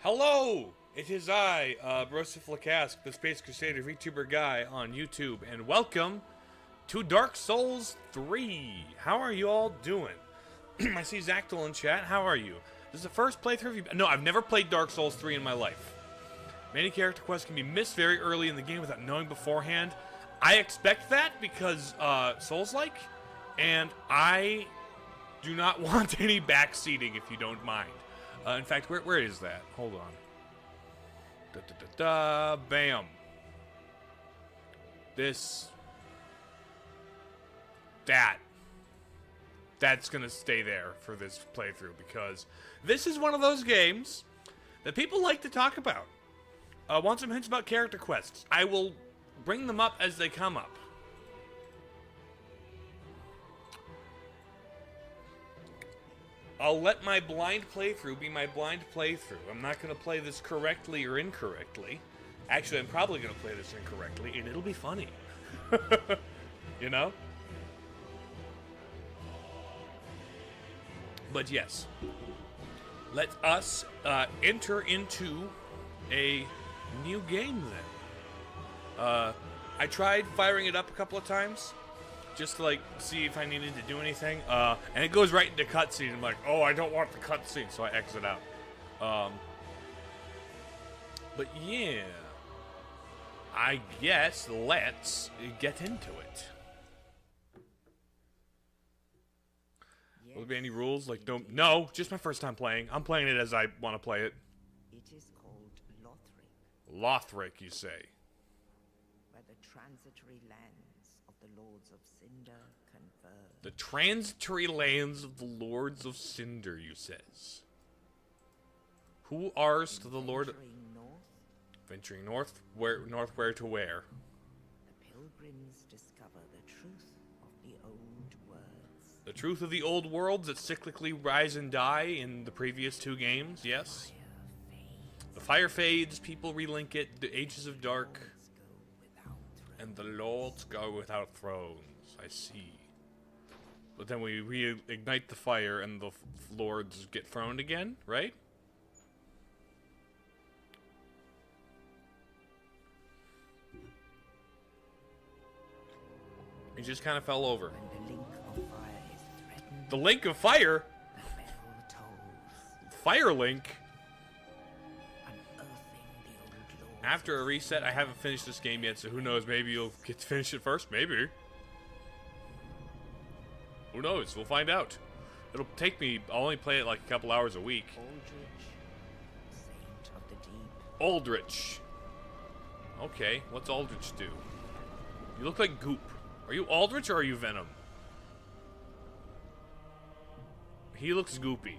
Hello! It is I, Broseph, the Space Crusader VTuber guy on YouTube, and welcome to Dark Souls 3. How are you all doing? I see Zactyl in chat. How are you? This is the first playthrough. No, I've never played Dark Souls 3 in my life. Many character quests can be missed very early in the game without knowing beforehand. I expect that because Soulslike, and I do not want any backseating if you don't mind. In fact, where is that? Hold on. Bam. That's gonna stay there for this playthrough because this is one of those games that people like to talk about. Want some hints about character quests? I will bring them up as they come up. I'll let my blind playthrough be my blind playthrough. I'm not going to play this correctly or incorrectly. Actually, I'm probably going to play this incorrectly, and it'll be funny. You know? But yes. Let us enter into a new game then. I tried firing it up a couple of times. Just to, like, see if I needed to do anything. And it goes right into cutscene. I'm like, oh, I don't want the cutscene, so I exit out. But yeah. I guess let's get into it. Will there be any rules? Like, don't... No, just my first time playing. I'm playing it as I want to play it. It is called Lothric. Lothric, you say? Where the transitory lands of the Lords of Cinder converge. The transitory lands of the Lords of Cinder, you says. Who ars to the Lord... Venturing north? Where to where? The pilgrims discover the truth of the old words. The truth of the old worlds that cyclically rise and die in the previous two games, yes? The fire fades, people relink it, the ages of dark... And the lords go without thrones. I see. But then we reignite the fire and the lords get throned again, right? He just kind of fell over. The link of fire? Fire link? After a reset, I haven't finished this game yet, so who knows, maybe you'll get to finish it first, maybe. Who knows, we'll find out. It'll take me, I'll only play it like a couple hours a week. Aldrich. Okay, what's Aldrich do? You look like Goop. Are you Aldrich or are you Venom? He looks goopy.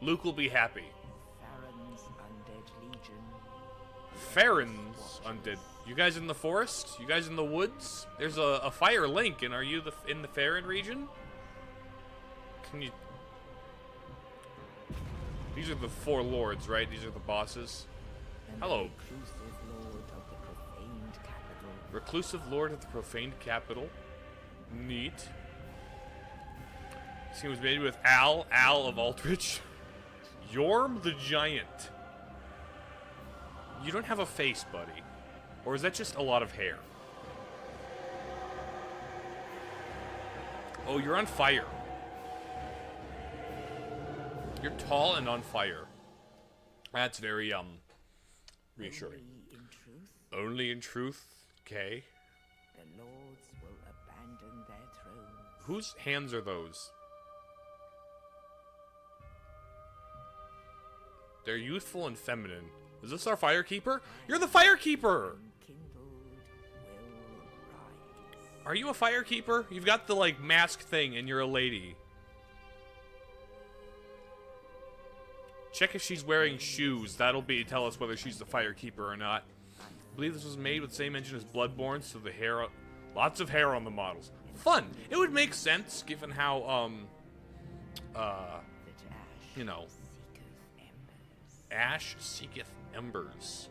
Luke will be happy. Farron's undead. You guys in the forest? You guys in the woods? There's a fire link, and are you in the Farron region? Can you... These are the four lords, right? These are the bosses. Hello. Reclusive Lord of the Profaned Capital. Neat. This game was made with Al of Aldrich. Yorm the Giant. You don't have a face, buddy. Or is that just a lot of hair? Oh, you're on fire. You're tall and on fire. That's very, reassuring. Only in truth? Okay. The lords will abandon their thrones. Whose hands are those? They're youthful and feminine. Is this our Firekeeper? You're the Firekeeper! Are you a Firekeeper? You've got the, like, mask thing and you're a lady. Check if she's wearing shoes. That'll tell us whether she's the Firekeeper or not. I believe this was made with the same engine as Bloodborne, so the hair... Lots of hair on the models. Fun! It would make sense, given how, you know... Ash seeketh embers.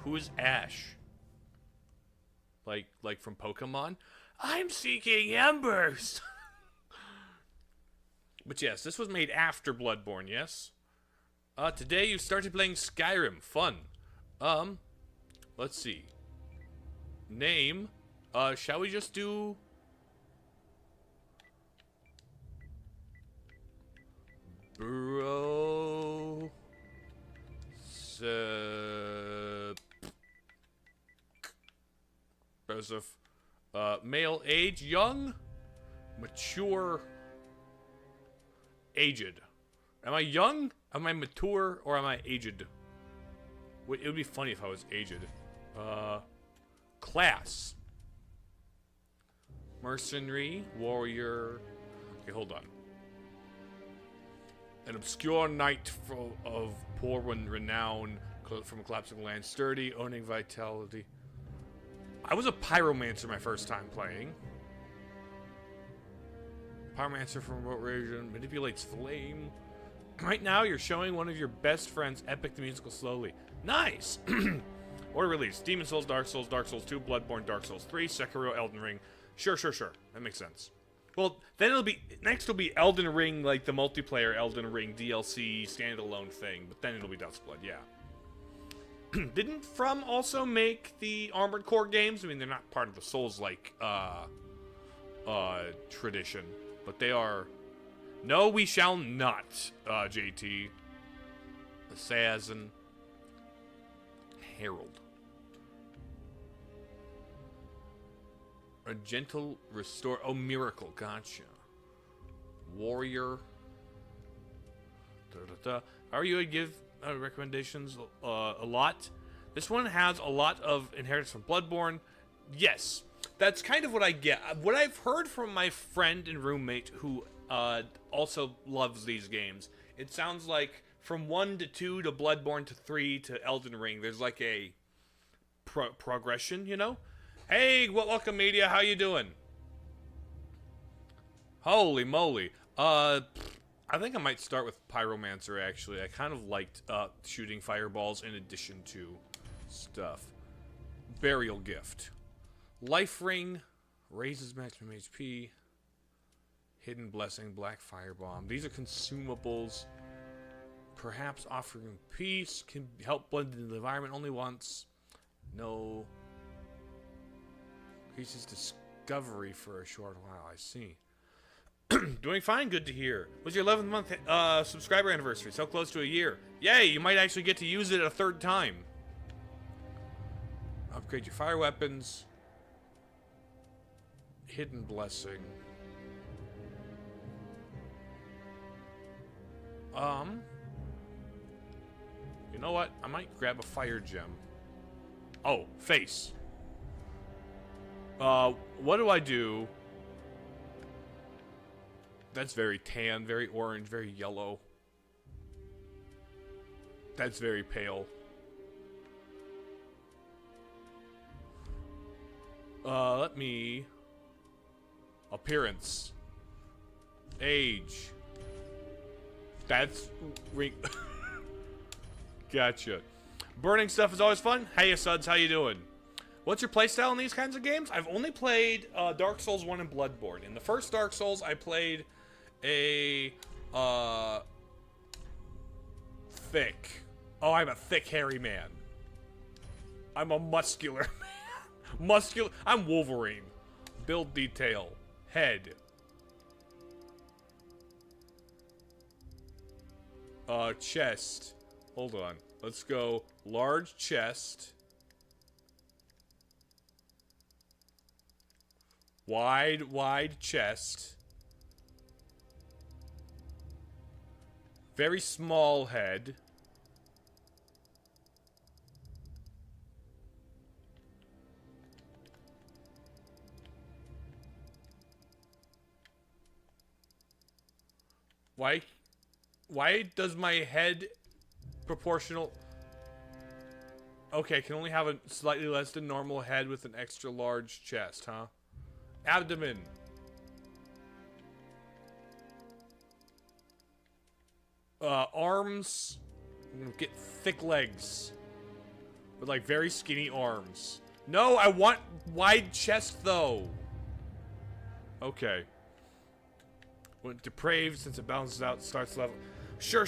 Who is Ash? Like from Pokemon? I'm seeking embers! But yes, this was made after Bloodborne, yes? Today you started playing Skyrim. Fun. Let's see. Name. Shall we just do... Broseph. Male age, young, mature, aged. Am I young? Am I mature? Or am I aged? Wait, it would be funny if I was aged. Class. Mercenary, warrior. Okay, hold on. An obscure knight of poor renown from a collapsing land, sturdy, owning vitality. I was a pyromancer my first time playing. Pyromancer from remote region manipulates flame. Right now, you're showing one of your best friends, Epic the Musical, slowly. Nice. Order release: Demon Souls, Dark Souls 2, Bloodborne, Dark Souls 3, Sekiro, Elden Ring. Sure. That makes sense. Well, then next will be Elden Ring, like the multiplayer Elden Ring DLC standalone thing, but then it'll be Dustblood, yeah. Didn't From also make the Armored Core games? I mean, they're not part of the Souls-like tradition, but they are. No, we shall not, JT. Assassin. Herald. A gentle restore. Oh, miracle. Gotcha. Warrior. How are you? I give recommendations a lot. This one has a lot of inheritance from Bloodborne. Yes, that's kind of what I get. What I've heard from my friend and roommate who also loves these games. It sounds like from 1 to 2 to Bloodborne to 3 to Elden Ring, there's like a progression, you know? Hey, welcome media, how you doing? Holy moly. I think I might start with Pyromancer, actually. I kind of liked shooting fireballs in addition to stuff. Burial Gift. Life Ring. Raises maximum HP. Hidden Blessing. Black Firebomb. These are consumables. Perhaps Offering Peace. Can help blend into the environment only once. No. Increases discovery for a short while. I see. Doing fine, good to hear. Was your 11th month subscriber anniversary? So close to a year. Yay, you might actually get to use it a third time. Upgrade your fire weapons. Hidden Blessing. You know what? I might grab a fire gem. Oh, face. What do I do? That's very tan, very orange, very yellow. That's very pale. Let me... Appearance. Age. That's... Gotcha. Burning stuff is always fun. Hey, Suds, how you doing? What's your playstyle in these kinds of games? I've only played Dark Souls 1 and Bloodborne. In the first Dark Souls, I played a thick. Oh, I'm a thick, hairy man. I'm a muscular man. I'm Wolverine. Build detail. Head. Chest. Hold on. Let's go large chest. Wide chest. Very small head. Why does my head proportional... Okay, can only have a slightly less than normal head with an extra large chest, huh? Abdomen. Arms. I'm gonna get thick legs. With like very skinny arms. No, I want wide chest though. Okay. Went depraved since it balances out, starts level. Sure.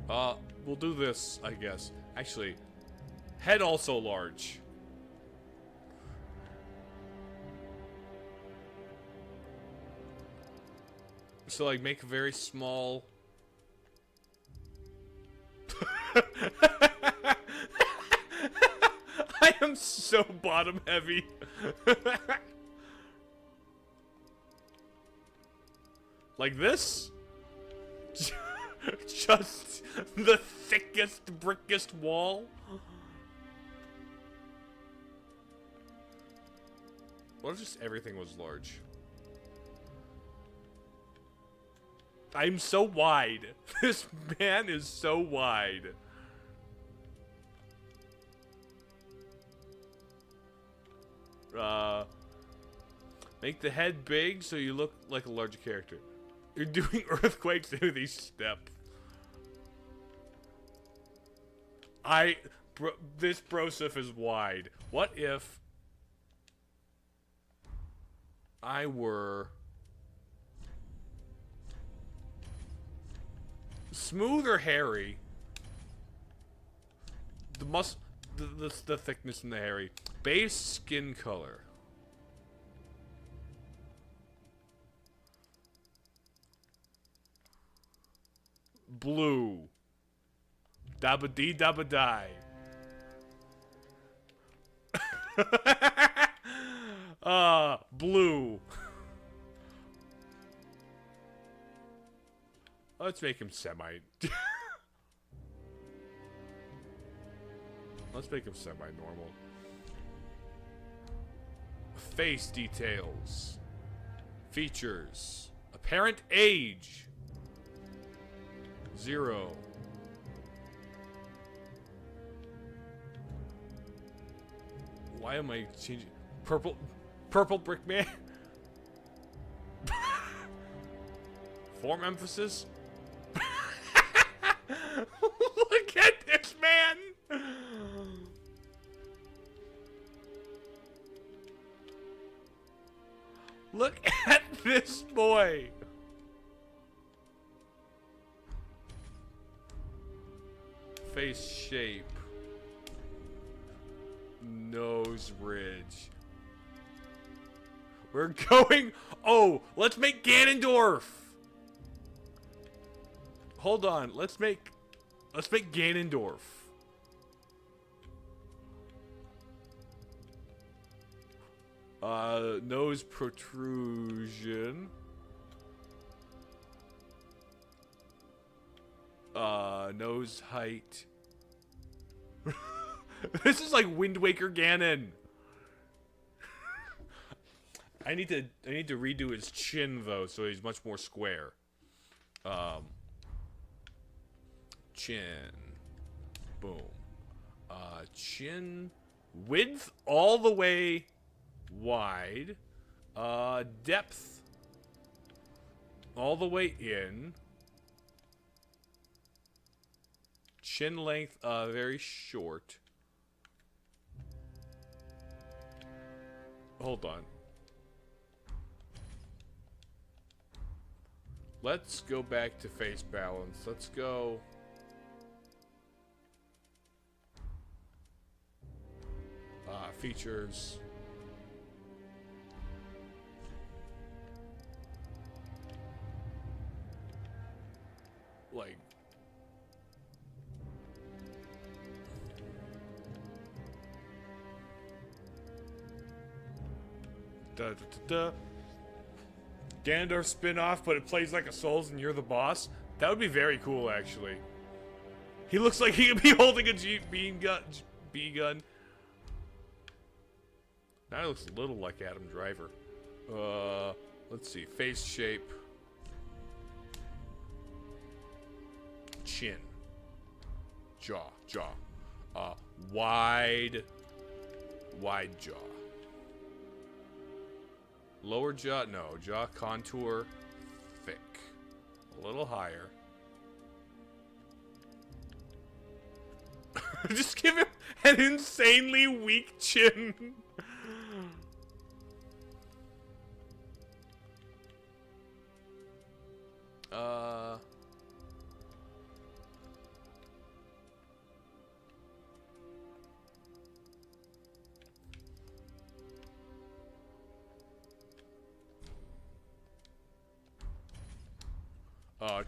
We'll do this, I guess. Actually, head also large. So, like, make a very small... I am so bottom heavy. Like this? Just the thickest, brickest wall? What if just everything was large? I'm so wide. This man is so wide. Make the head big so you look like a larger character. You're doing earthquakes through these steps. This Broseph is wide. What if I were smooth or hairy? The thickness in the hairy. Base skin color. Blue. Dabba dee dabba die. Blue. Let's make him semi. Let's make him semi-normal. Face details. Features. Apparent age. 0. Why am I changing? Purple brick man. Form emphasis. Look at this man. Look at this boy. Face shape. Nose ridge. We're going... Oh, let's make Ganondorf. Hold on. Let's make Ganondorf. Nose protrusion. Nose height. This is like Wind Waker Ganon. I need to redo his chin though, so he's much more square. Chin. Boom. Chin width all the way wide. Depth all the way in. Chin length very short. Hold on. Let's go back to face balance. Let's go. Features. Like. Da, da, da, da. Ganondorf spin-off, but it plays like a Souls and you're the boss. That would be very cool, actually. He looks like he could be holding a B gun. Now he looks a little like Adam Driver. Let's see. Face shape. Chin. Jaw. Wide jaw. Lower jaw, no. Jaw contour, thick. A little higher. Just give him an insanely weak chin.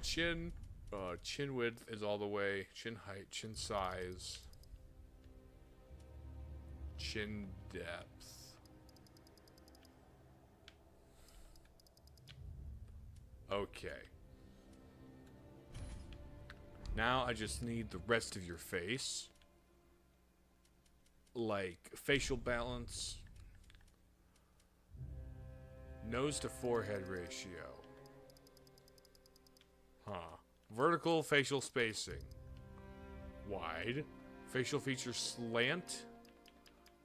Chin width is all the way. Chin height, chin size, chin depth. Okay. Now I just need the rest of your face. Like facial balance. Nose to forehead ratio. Huh. Vertical facial spacing. Wide. Facial feature slant.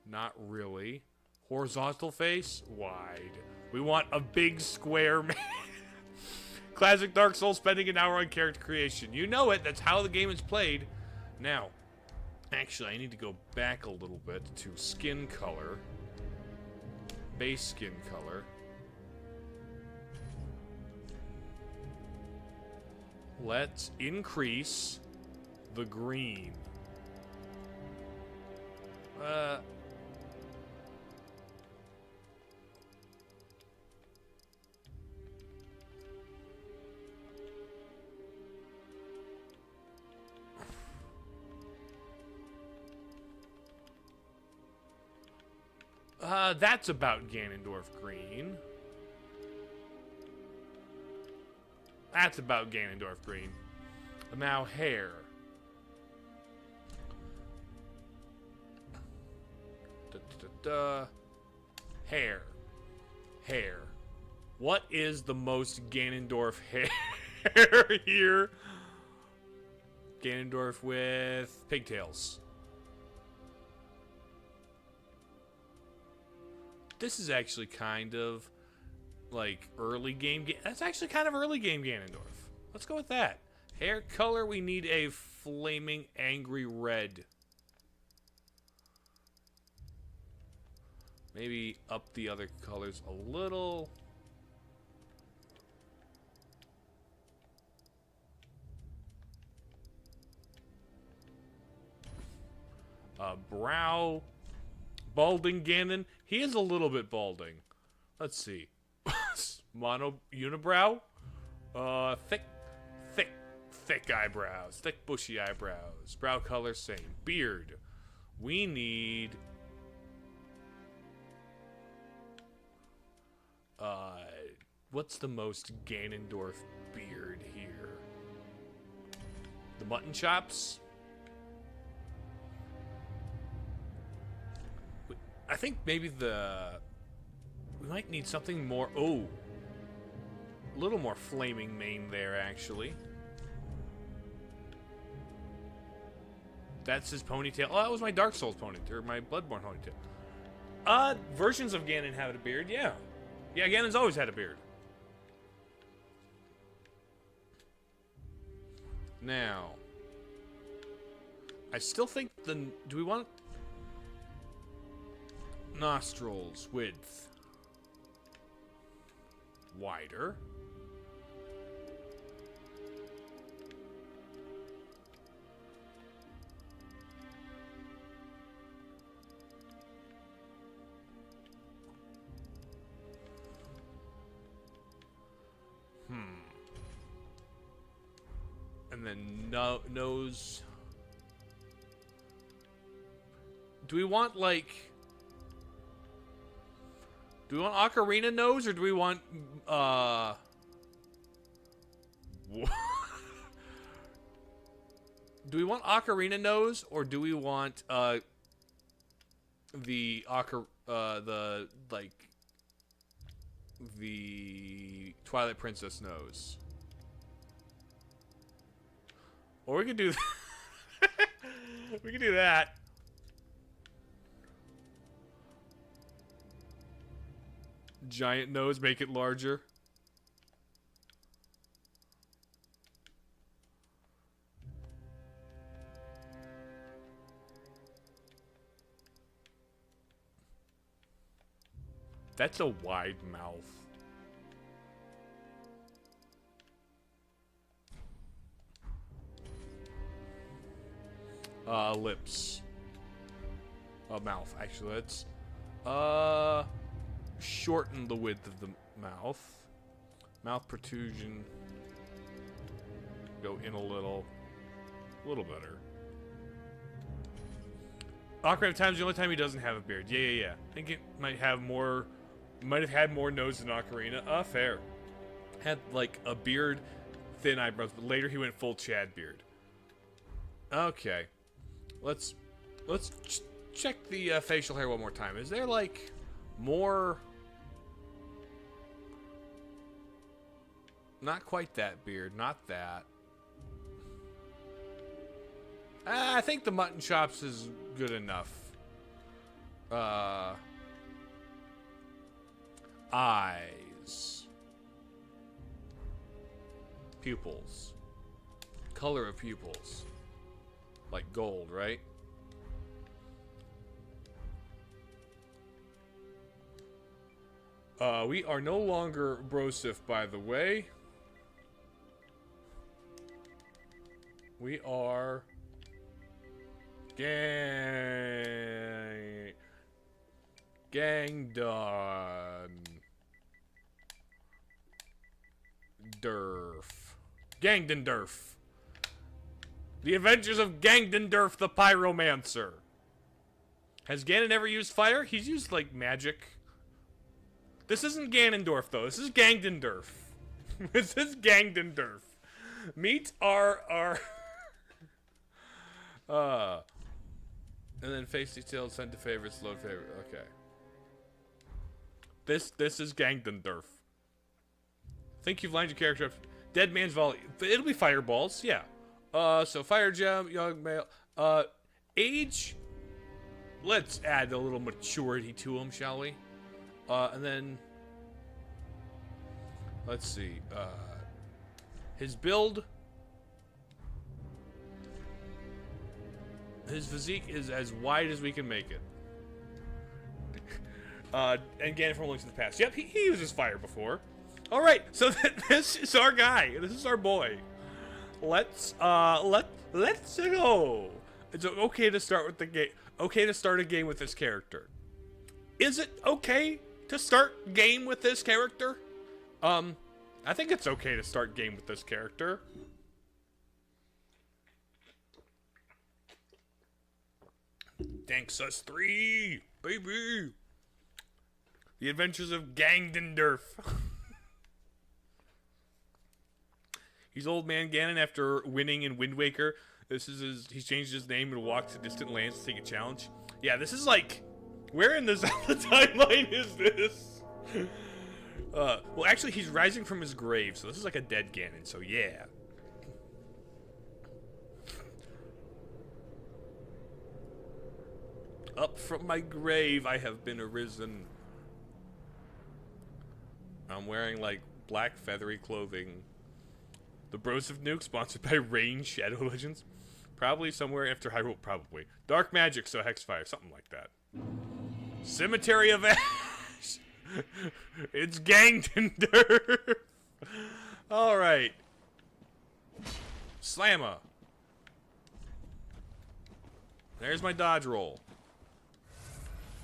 Not really. Horizontal face. Wide. We want a big square man. Classic Dark Souls, spending an hour on character creation. You know it. That's how the game is played. Now, actually, I need to go back a little bit to skin color. Base skin color. Let's increase the green. That's about Ganondorf green. That's about Ganondorf green. Now hair. Hair. Hair. What is the most Ganondorf hair here? Ganondorf with pigtails. This is actually kind of like early game. That's actually kind of early game Ganondorf. Let's go with that. Hair color, we need a flaming angry red. Maybe up the other colors a little. Brow. Balding Ganon. He is a little bit balding. Let's see. Mono unibrow. Thick eyebrows. Thick bushy eyebrows. Brow color same. Beard. We need what's the most Ganondorf beard here? The mutton chops? I think maybe we might need something more. Oh, a little more flaming mane there, actually. That's his ponytail. Oh, that was my Dark Souls ponytail, or my Bloodborne ponytail. Versions of Ganon have a beard, yeah. Yeah, Ganon's always had a beard. Now, I still think do we want nostrils width wider? And then nose. Do we want like? Do we want Ocarina nose, or do we want do we want Ocarina nose, or do we want the Twilight Princess nose? Or we could do we could do that. Giant nose, make it larger. That's a wide mouth. Lips. Mouth. Actually, let's shorten the width of the mouth. Mouth protrusion. go in a little better. Ocarina of Time's the only time he doesn't have a beard. Yeah. I think it might have had more nose than Ocarina. Fair. Had like a beard, thin eyebrows, but later he went full Chad beard. Okay, let's check the facial hair one more time. Is there like more? Not quite that beard, not that. I think the mutton chops is good enough. Eyes. Pupils. Color of pupils. Like gold, right? We are no longer Broseph, by the way. We are Gangdon Durf. The Adventures of Gangdendurf the Pyromancer. Has Ganon ever used fire? He's used, like, magic. This isn't Ganondorf, though. This is Gangdendurf. This is Gangdendurf. Meet our... and then face detailed, send to favorites, load favorite. Okay. This is Gangdendurf. Think you've lined your character up. Dead Man's Volley. It'll be fireballs, yeah. So Fire Gem, young male. Age. Let's add a little maturity to him, shall we? And then let's see. His build. His physique is as wide as we can make it. And Ganon from Links in the Past. Yep, he uses fire before. All right, so this is our guy. This is our boy. Let's go. It's okay to start with the game. Okay to start a game with this character. Is it okay to start game with this character? I think it's okay to start game with this character. Thanks us 3, baby. The Adventures of Gangdendurf. He's old man Ganon after winning in Wind Waker. He's changed his name and walked to distant lands to take a challenge. Yeah, this is like, where in the Zelda timeline is this? Well, actually, he's rising from his grave, so this is like a dead Ganon, so yeah. Up from my grave, I have been arisen. I'm wearing, like, black feathery clothing. The Broseph nuke, sponsored by Rain Shadow Legends. Probably somewhere after Hyrule, probably. Dark Magic, so Hexfire, something like that. Cemetery of Ash! It's Gangdendurf! Alright. Slamma. There's my dodge roll.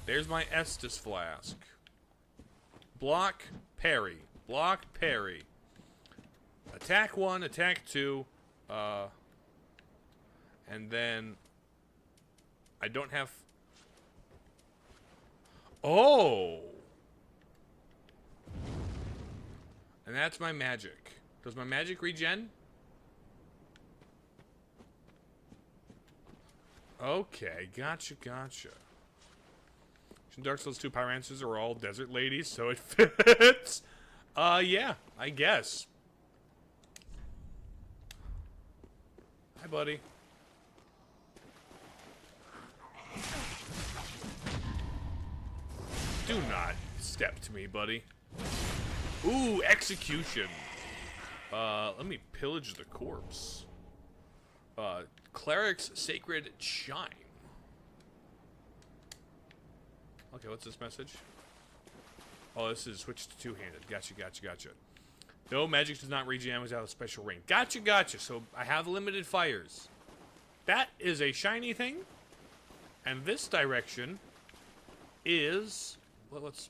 There's my Estus Flask. Block, parry. Block, parry. Attack 1, attack 2. And then... I don't have... Oh! And that's my magic. Does my magic regen? Okay, gotcha. Dark Souls 2 Pyrancers are all desert ladies, so it fits. Yeah, I guess. Hi, buddy. Do not step to me, buddy. Ooh, execution. Let me pillage the corpse. Cleric's Sacred Chime. Okay, what's this message? Oh, this is switch to two-handed. Gotcha. No, magic does not regen without a special ring. Gotcha. So I have limited fires. That is a shiny thing. And this direction is... Well, let's...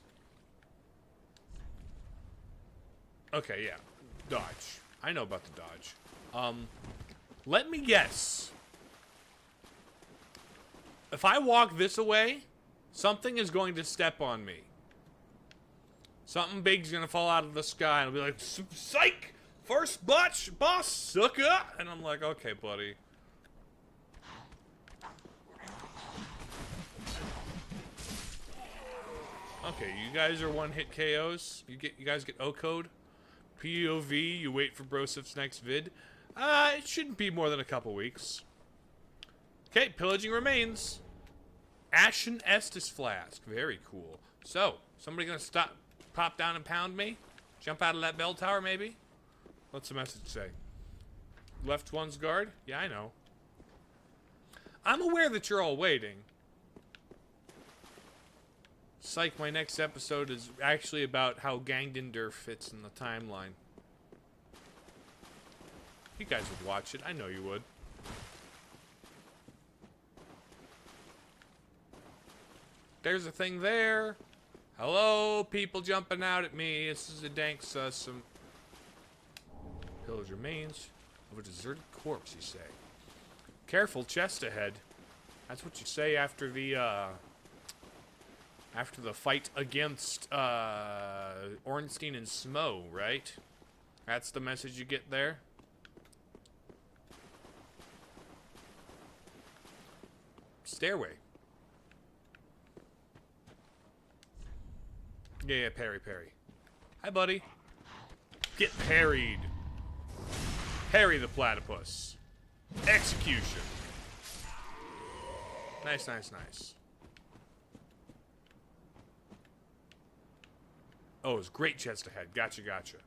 Okay, yeah. Dodge. I know about the dodge. Let me guess. If I walk this away, something is going to step on me. Something big's gonna fall out of the sky and I'll be like, psych! First boss, sucker! And I'm like, okay, buddy. Okay, you guys are one-hit KOs. You guys get O-code. POV, you wait for Broseph's next vid. It shouldn't be more than a couple weeks. Okay, pillaging remains. Ashen Estus Flask. Very cool. So, somebody gonna pop down and pound me? Jump out of that bell tower, maybe? What's the message say? Left one's guard? Yeah, I know. I'm aware that you're all waiting. Psych, my next episode is actually about how Gangendorf fits in the timeline. You guys would watch it. I know you would. There's a thing there. Hello, people jumping out at me. This is a dank some pillage remains of a deserted corpse, you say. Careful, chest ahead. That's what you say after the fight against Ornstein and Smo, right? That's the message you get there. Stairway. Yeah, parry. Hi, buddy. Get parried. Parry the platypus. Execution. Nice. Oh, it's great chest ahead. Gotcha.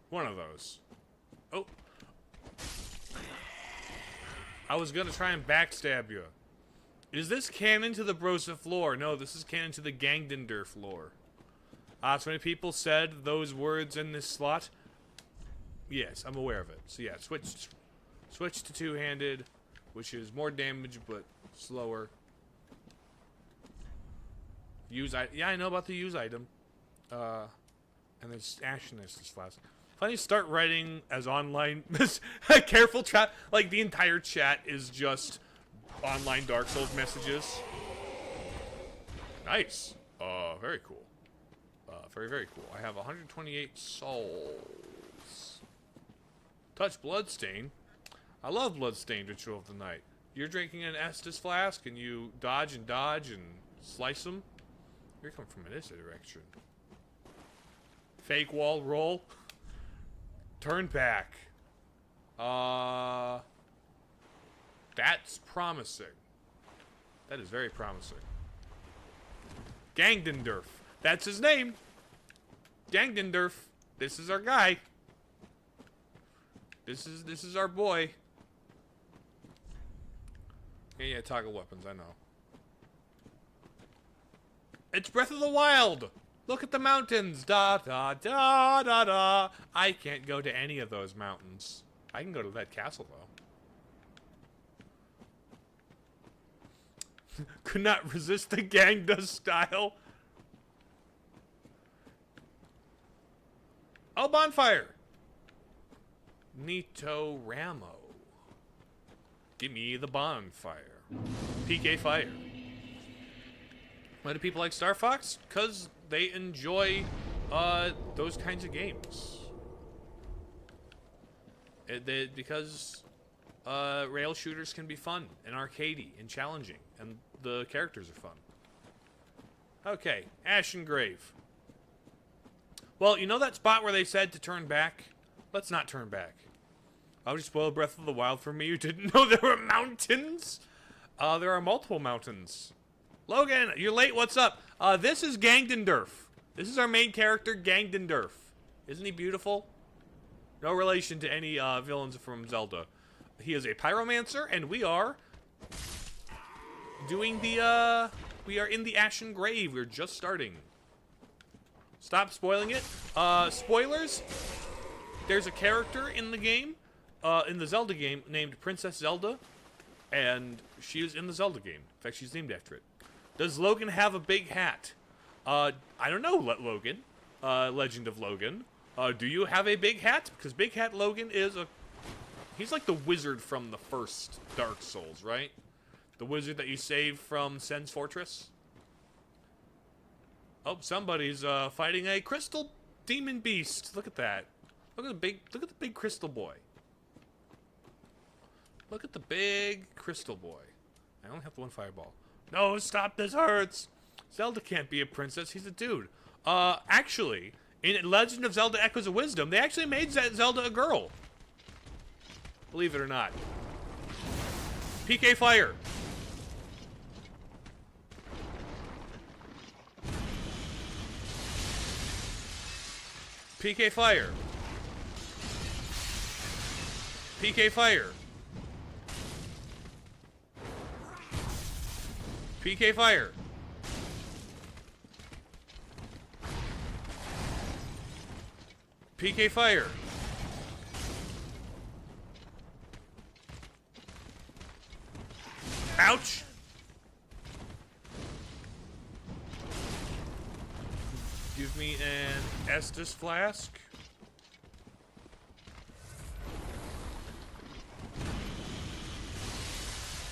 One of those. Oh. I was gonna try and backstab you. Is this canon to the Broseph lore? No, this is canon to the Gangendorf lore. So many people said those words in this slot. Yes, I'm aware of it. So yeah, switch to two-handed, which is more damage but slower. Yeah, I know about the use item. And there's Ashen Estus Flask. If I start writing as online, careful chat, like the entire chat is just online Dark Souls messages. Nice. Very cool. Very cool. I have 128 souls. Touch Bloodstain. I love Bloodstained Ritual of the Night. You're drinking an Estus Flask and you dodge and slice them. You're coming from this direction. Fake wall roll. Turn back. That's promising. That is very promising. Gangendorf. That's his name. Gangendorf. This is our guy. This is our boy. Yeah, toggle weapons, I know. It's Breath of the Wild! Look at the mountains! Da da da da da! I can't go to any of those mountains. I can go to that castle, though. Could not resist the Gangda style. Oh, bonfire! Nito Ramo. Give me the bonfire. PK fire. Why do people like Star Fox? Because they enjoy those kinds of games. Because rail shooters can be fun and arcadey and challenging, and the characters are fun. Okay, Ashen Grave. Well, you know that spot where they said to turn back? Let's not turn back. I'll just spoil Breath of the Wild for me. You didn't know there were mountains? There are multiple mountains. Logan, you're late. What's up? This is Gangendorf. This is our main character, Gangendorf. Isn't he beautiful? No relation to any villains from Zelda. He is a pyromancer, and we are doing the, we are in the Ashen Grave. We're just starting. Stop spoiling it. Spoilers. There's a character in the game, in the Zelda game, named Princess Zelda, and she is in the Zelda game. In fact, she's named after it. Does Logan have a big hat? I don't know, Logan. Legend of Logan. Do you have a big hat? Because Big Hat Logan is a... He's like the wizard from the first Dark Souls, right? The wizard that you saved from Sen's Fortress? Oh, somebody's fighting a crystal demon beast. Look at that. Look at the big crystal boy. Look at the big crystal boy. I only have the one fireball. No, stop, this hurts. Zelda can't be a princess, he's a dude. Actually, in Legend of Zelda Echoes of Wisdom, they actually made Zelda a girl. Believe it or not. PK Fire. PK Fire. PK Fire. PK Fire. PK Fire. Ouch. Give me an Estus flask.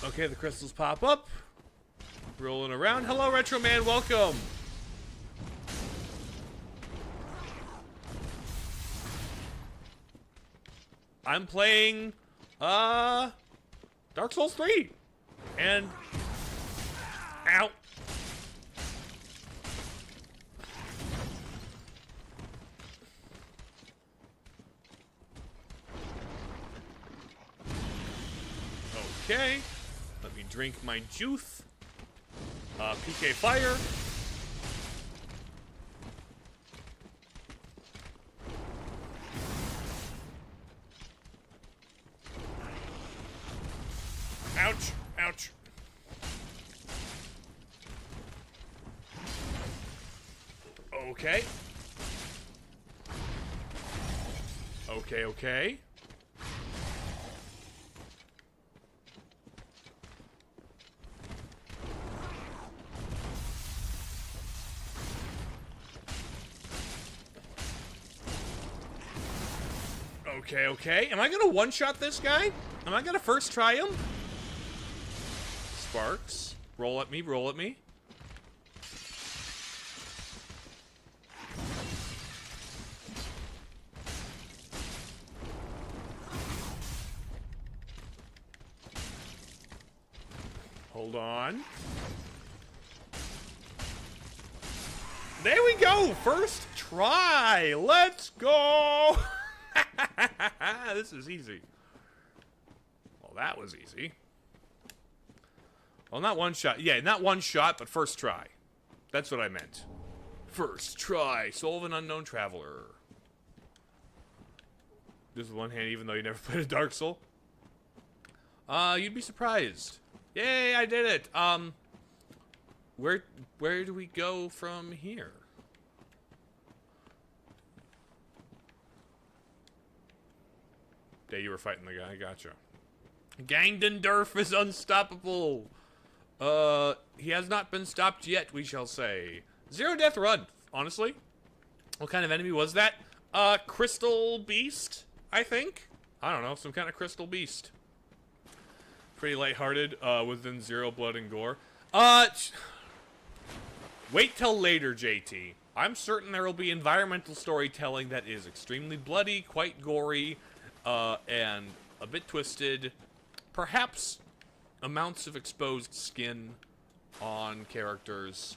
Okay, the crystals pop up. Rolling around. Hello, Retro Man. Welcome. I'm playing Dark Souls 3. And ow. Okay. Let me drink my juice. PK Fire. Ouch. Ouch. Okay. Okay, okay. Okay, okay. Am I gonna one-shot this guy? Am I gonna first try him? Sparks. Roll at me, roll at me. Hold on. There we go! First try! Let's go! This is easy. Well, that was easy. Well, not one shot. Yeah, not one shot, but first try. That's what I meant. First try. Soul of an Unknown Traveler. This is one hand, even though you never played a Dark Soul. You'd be surprised. Yay, I did it. Where do we go from here? Yeah, you were fighting the guy. Gotcha. Gangendorf is unstoppable. He has not been stopped yet, we shall say. Zero Death Run, honestly. What kind of enemy was that? Crystal Beast, I think? I don't know, some kind of crystal beast. Pretty lighthearted, within zero blood and gore. Wait till later, JT. I'm certain there will be environmental storytelling that is extremely bloody, quite gory, and a bit twisted. Perhaps amounts of exposed skin on characters.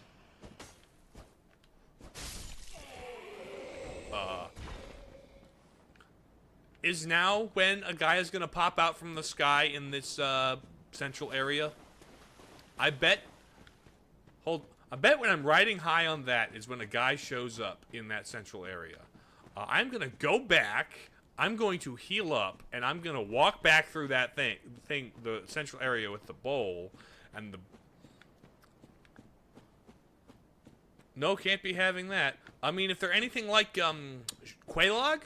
Is now when a guy is gonna pop out from the sky in this central area. I bet when I'm riding high on that is when a guy shows up in that central area. I'm gonna go back. I'm going to heal up, and I'm gonna walk back through that the central area with the bowl, and the... No, can't be having that. I mean, if they're anything like, Quelaag,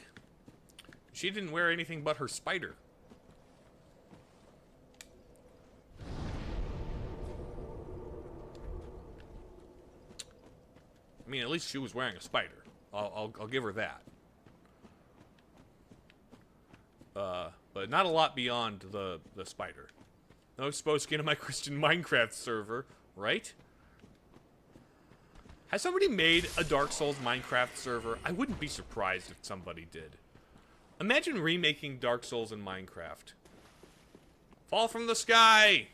she didn't wear anything but her spider. I mean, at least she was wearing a spider. I'll give her that. But not a lot beyond the spider. No supposed to get in my Christian Minecraft server, right? Has somebody made a Dark Souls Minecraft server? I wouldn't be surprised if somebody did. Imagine remaking Dark Souls in Minecraft. Fall from the sky!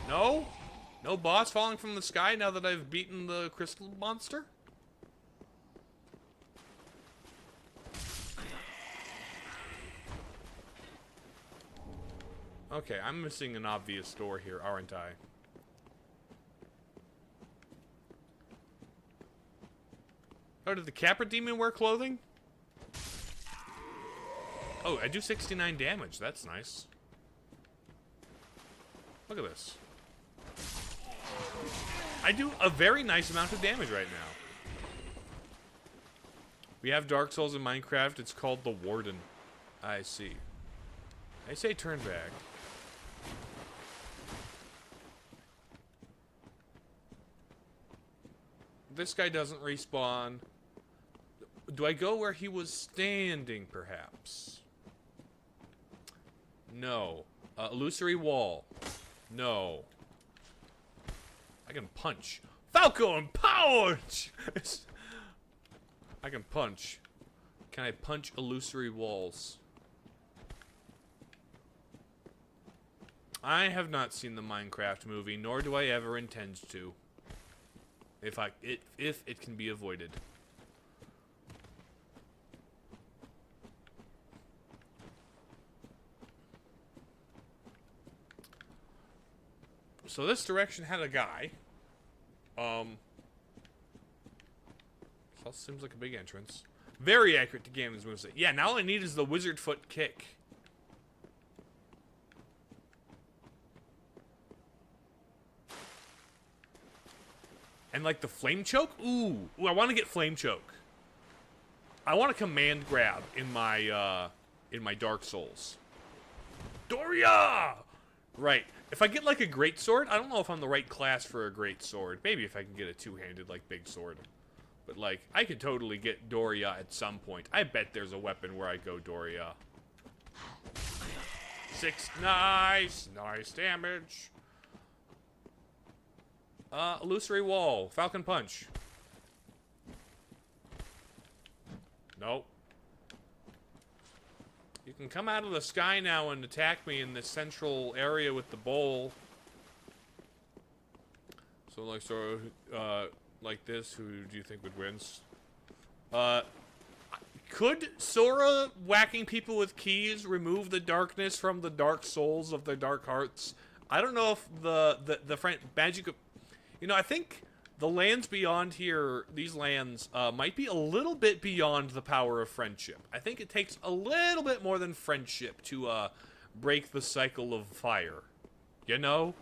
No? No boss falling from the sky now that I've beaten the crystal monster? Okay, I'm missing an obvious door here, aren't I? Oh, did the Capra Demon wear clothing? Oh, I do 69 damage. That's nice. Look at this. I do a very nice amount of damage right now. We have Dark Souls in Minecraft. It's called the Warden. I see. I say turn back. This guy doesn't respawn. Do I go where he was standing, perhaps? No. Illusory wall. No. I can punch. Falcon punch! I can punch. Can I punch illusory walls? I have not seen the Minecraft movie, nor do I ever intend to. If it can be avoided. So this direction had a guy. So seems like a big entrance. Very accurate to Ganon's moveset. Yeah, now all I need is the wizard foot kick. And like the flame choke? Ooh, I want to get flame choke. I want a command grab in my Dark Souls. Doria! Right. If I get like a great sword, I don't know if I'm the right class for a great sword. Maybe if I can get a two-handed like big sword. But like I could totally get Doria at some point. I bet there's a weapon where I go Doria. 6 nice damage. Illusory wall. Falcon punch. Nope. You can come out of the sky now and attack me in the central area with the bowl. So like sort of like this, who do you think would win? Could Sora whacking people with keys remove the darkness from the dark souls of their dark hearts? I don't know if the magic of, you know, I think the lands beyond here, these lands, might be a little bit beyond the power of friendship. I think it takes a little bit more than friendship to break the cycle of fire. You know?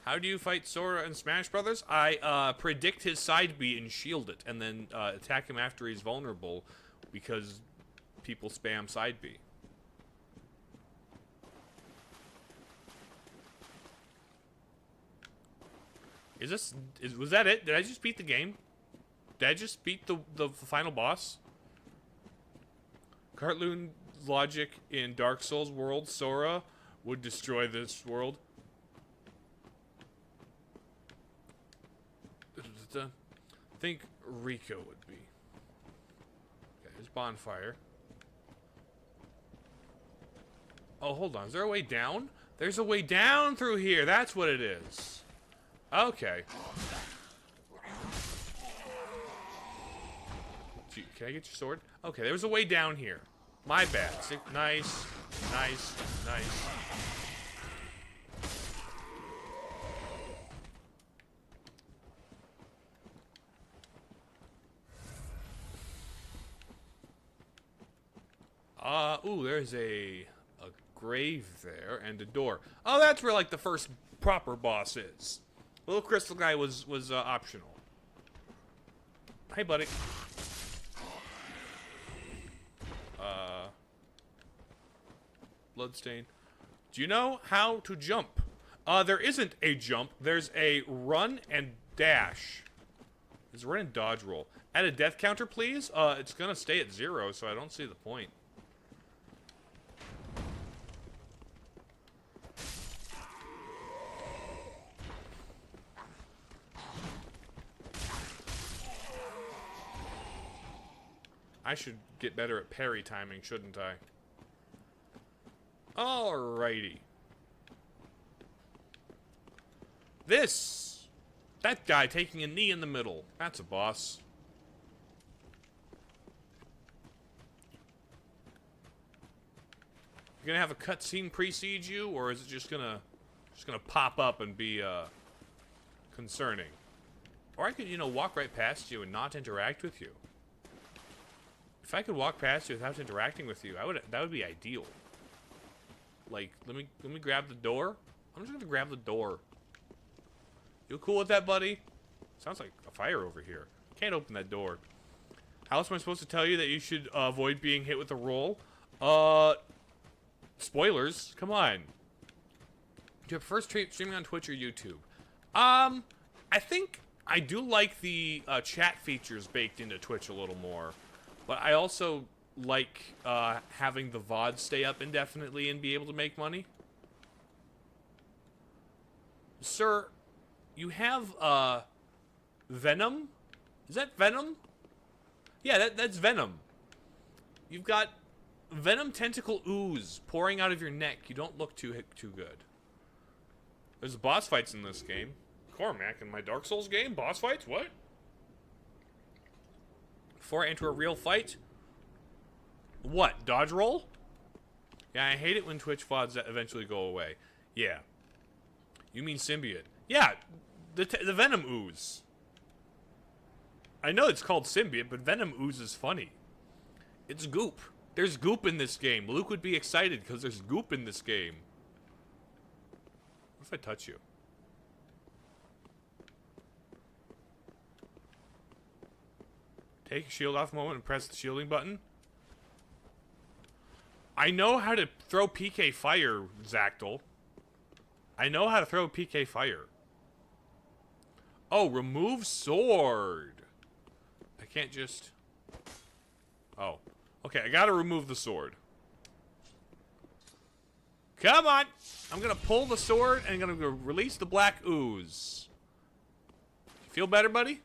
How do you fight Sora in Smash Brothers? I predict his side B and shield it, and then attack him after he's vulnerable, because people spam side B. Was that it? Did I just beat the game? Did I just beat the final boss? Cartoon logic in Dark Souls world, Sora would destroy this world. Think Rico would be. Okay, there's bonfire. Oh, hold on. Is there a way down? There's a way down through here. That's what it is. Okay. Can I get your sword? Okay, there's a way down here. My bad. Nice. Nice. Nice. Ooh, there's a grave there and a door. Oh, that's where like the first proper boss is. The little crystal guy was optional. Hey, buddy. Bloodstain. Do you know how to jump? There isn't a jump. There's a run and dash Is we're in dodge roll. Add a death counter, please. It's gonna stay at 0, so I don't see the point. I should get better at parry timing, shouldn't I? Alrighty. That guy taking a knee in the middle. That's a boss. You're gonna have a cutscene precede you, or is it just gonna pop up and be concerning? Or I could, you know, walk right past you and not interact with you. If I could walk past you without interacting with you, that would be ideal. Like, let me grab the door. I'm just gonna grab the door. You cool with that, buddy? Sounds like a fire over here. Can't open that door. How else am I supposed to tell you that you should avoid being hit with a roll? Spoilers. Come on. Do you prefer streaming on Twitch or YouTube? I think I do like the chat features baked into Twitch a little more. But I also like having the VOD stay up indefinitely and be able to make money. Sir, you have Venom? Is that Venom? Yeah, that's Venom. You've got Venom tentacle ooze pouring out of your neck. You don't look too good. There's boss fights in this game. Cormac, in my Dark Souls game? Boss fights? What? Before I enter a real fight? What? Dodge roll? Yeah, I hate it when Twitch VODs eventually go away. Yeah. You mean symbiote? Yeah, the Venom ooze. I know it's called symbiote, but Venom ooze is funny. It's goop. There's goop in this game. Luke would be excited because there's goop in this game. What if I touch you? Take your shield off a moment and press the shielding button. I know how to throw PK fire, Zactyl. I know how to throw PK fire. Oh, remove sword. I can't just... Oh. Okay, I gotta remove the sword. Come on! I'm gonna pull the sword and I'm gonna release the black ooze. Feel better, buddy?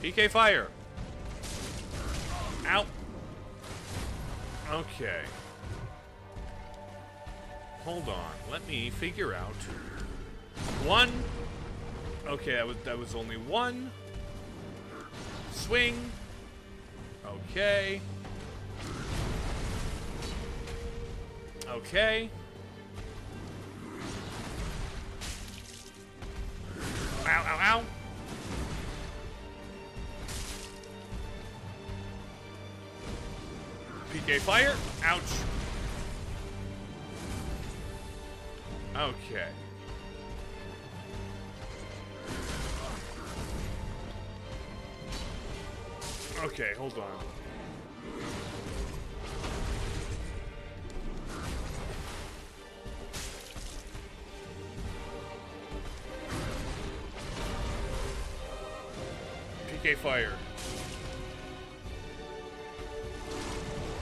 PK fire. Ow. Okay. Hold on. Let me figure out. One. Okay, that was only one. Swing. Okay. Okay. Ow, ow, ow. PK fire. Ouch. Okay. Okay, hold on. PK fire.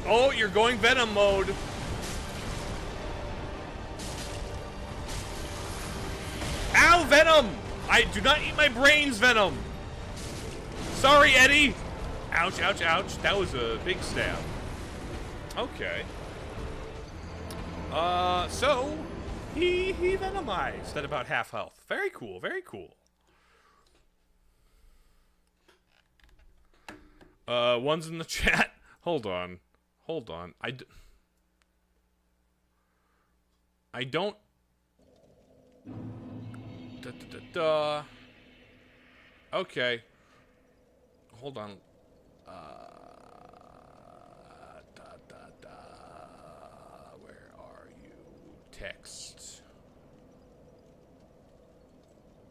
Oh, you're going Venom mode. Ow, Venom! I do not eat my brains, Venom. Sorry, Eddie. Ouch, ouch, ouch. That was a big stab. Okay. So he venomized at about half health. Very cool, very cool. One's in the chat. Hold on. Hold on. I don't... Okay. Hold on. Where are you? Text.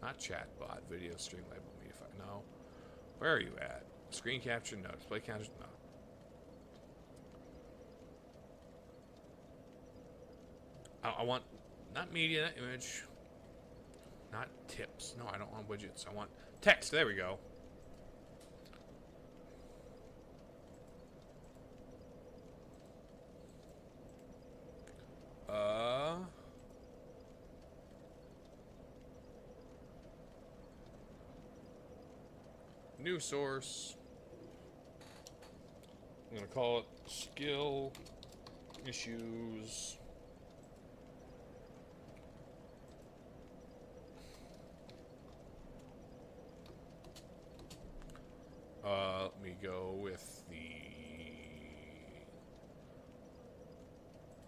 Not chat bot. Video stream label me if I know. Where are you at? Screen capture? No. Display capture? No. I want not media, not image, Not tips. No, I don't want widgets. I want text. There we go. New source. I'm gonna call it skill issues. Let me go with the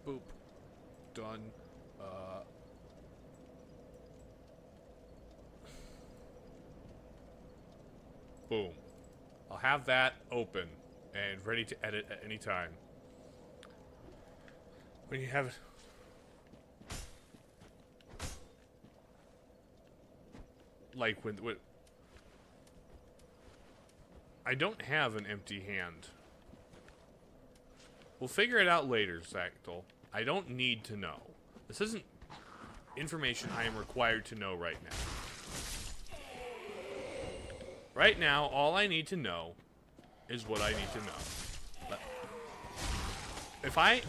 boop. Done. Boom. I'll have that open and ready to edit at any time. When you have it. Like when I don't have an empty hand. We'll figure it out later, Zactyl. I don't need to know. This isn't information I am required to know right now. Right now, all I need to know is what I need to know. If I...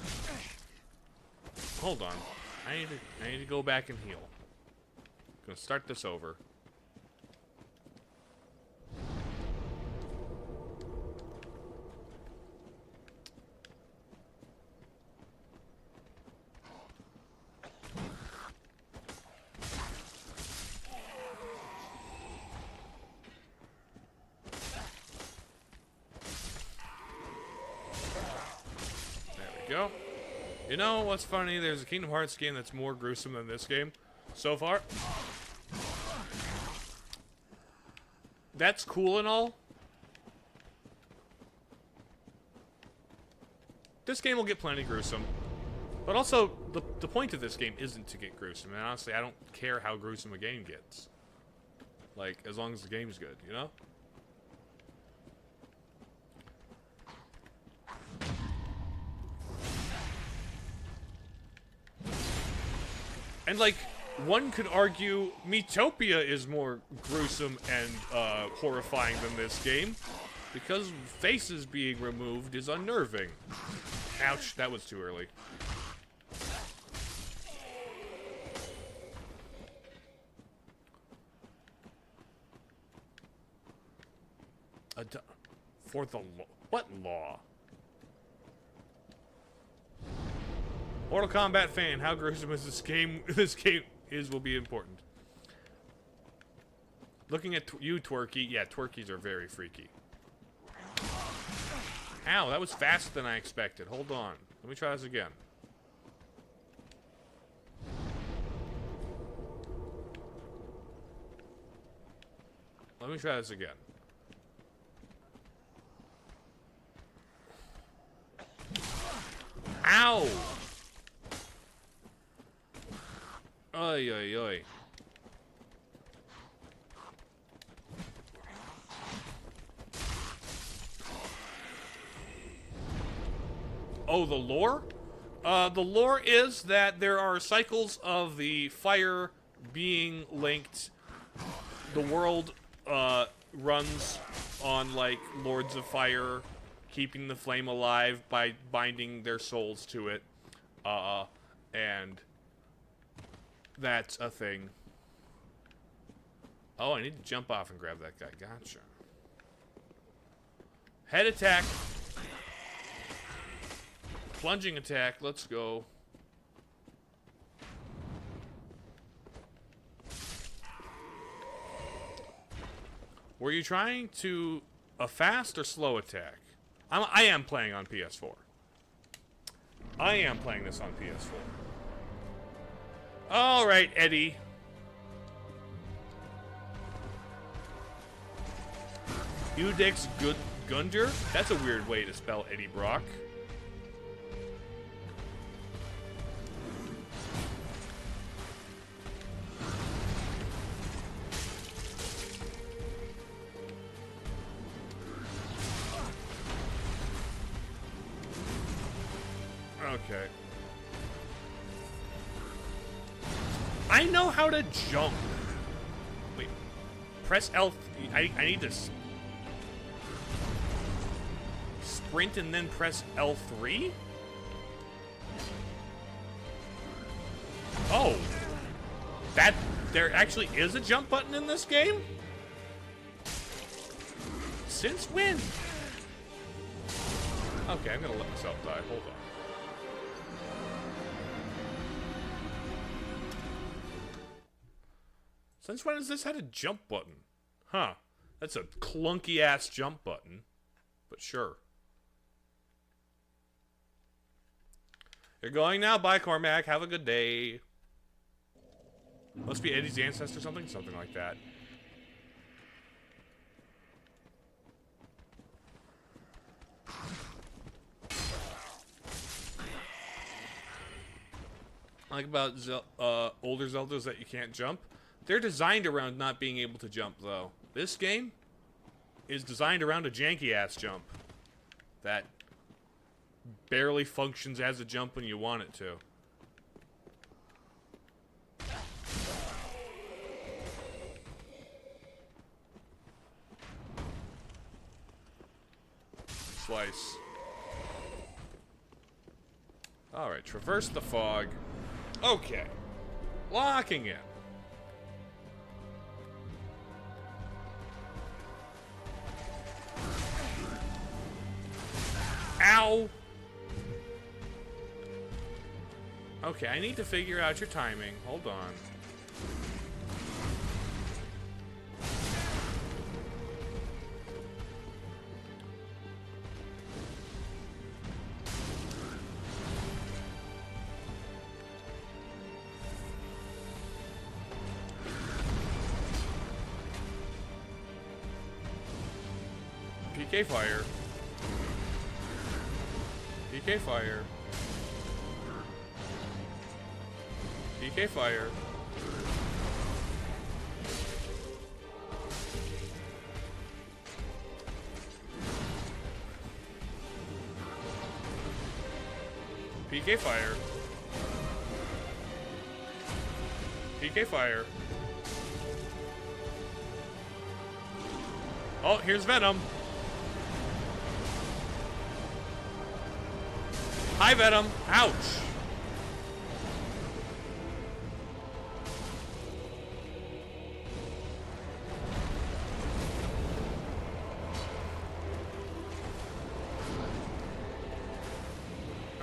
Hold on. I need to go back and heal. I'm gonna start this over. Go. You know what's funny? There's a Kingdom Hearts game that's more gruesome than this game so far. That's cool and all. This game will get plenty gruesome. But also, the point of this game isn't to get gruesome. And honestly, I don't care how gruesome a game gets. Like, as long as the game's good, you know? And, like, one could argue Miitopia is more gruesome and horrifying than this game, because faces being removed is unnerving. Ouch, that was too early. For the law? What law? Mortal Kombat fan, how gruesome is this game? This game will be important. Looking at you, Twerky. Yeah, Twerkies are very freaky. Ow, that was faster than I expected. Hold on. Let me try this again. Let me try this again. Ow! Oy, oy, oy. Oh, the lore? The lore is that there are cycles of the fire being linked. The world, runs on, like, Lords of Fire, keeping the flame alive by binding their souls to it. And that's a thing. Oh, I need to jump off and grab that guy. Gotcha. Head attack. Plunging attack. Let's go. Were you trying to a fast or slow attack? I am playing on PS4. I am playing this on PS4. Alright, Eddie. Udex Gunder? That's a weird way to spell Eddie Brock. Okay. I know how to jump. Press L. I need to sprint and then press L3? Oh. There actually is a jump button in this game? Since when? Okay, I'm gonna let myself die. Hold on. Since when has this had a jump button? Huh. That's a clunky-ass jump button. But sure. You're going now. Bye, Cormac. Have a good day. Must be Eddie's ancestor or something? Something like that. Like about older Zeldas that you can't jump. They're designed around not being able to jump, though. This game is designed around a janky-ass jump that barely functions as a jump when you want it to. Slice. Alright, traverse the fog. Okay. Locking in. Ow! Okay, I need to figure out your timing. Hold on. PK fire. PK fire. PK fire. PK fire. PK fire. Oh, here's Venom. Hi, Venom. Ouch.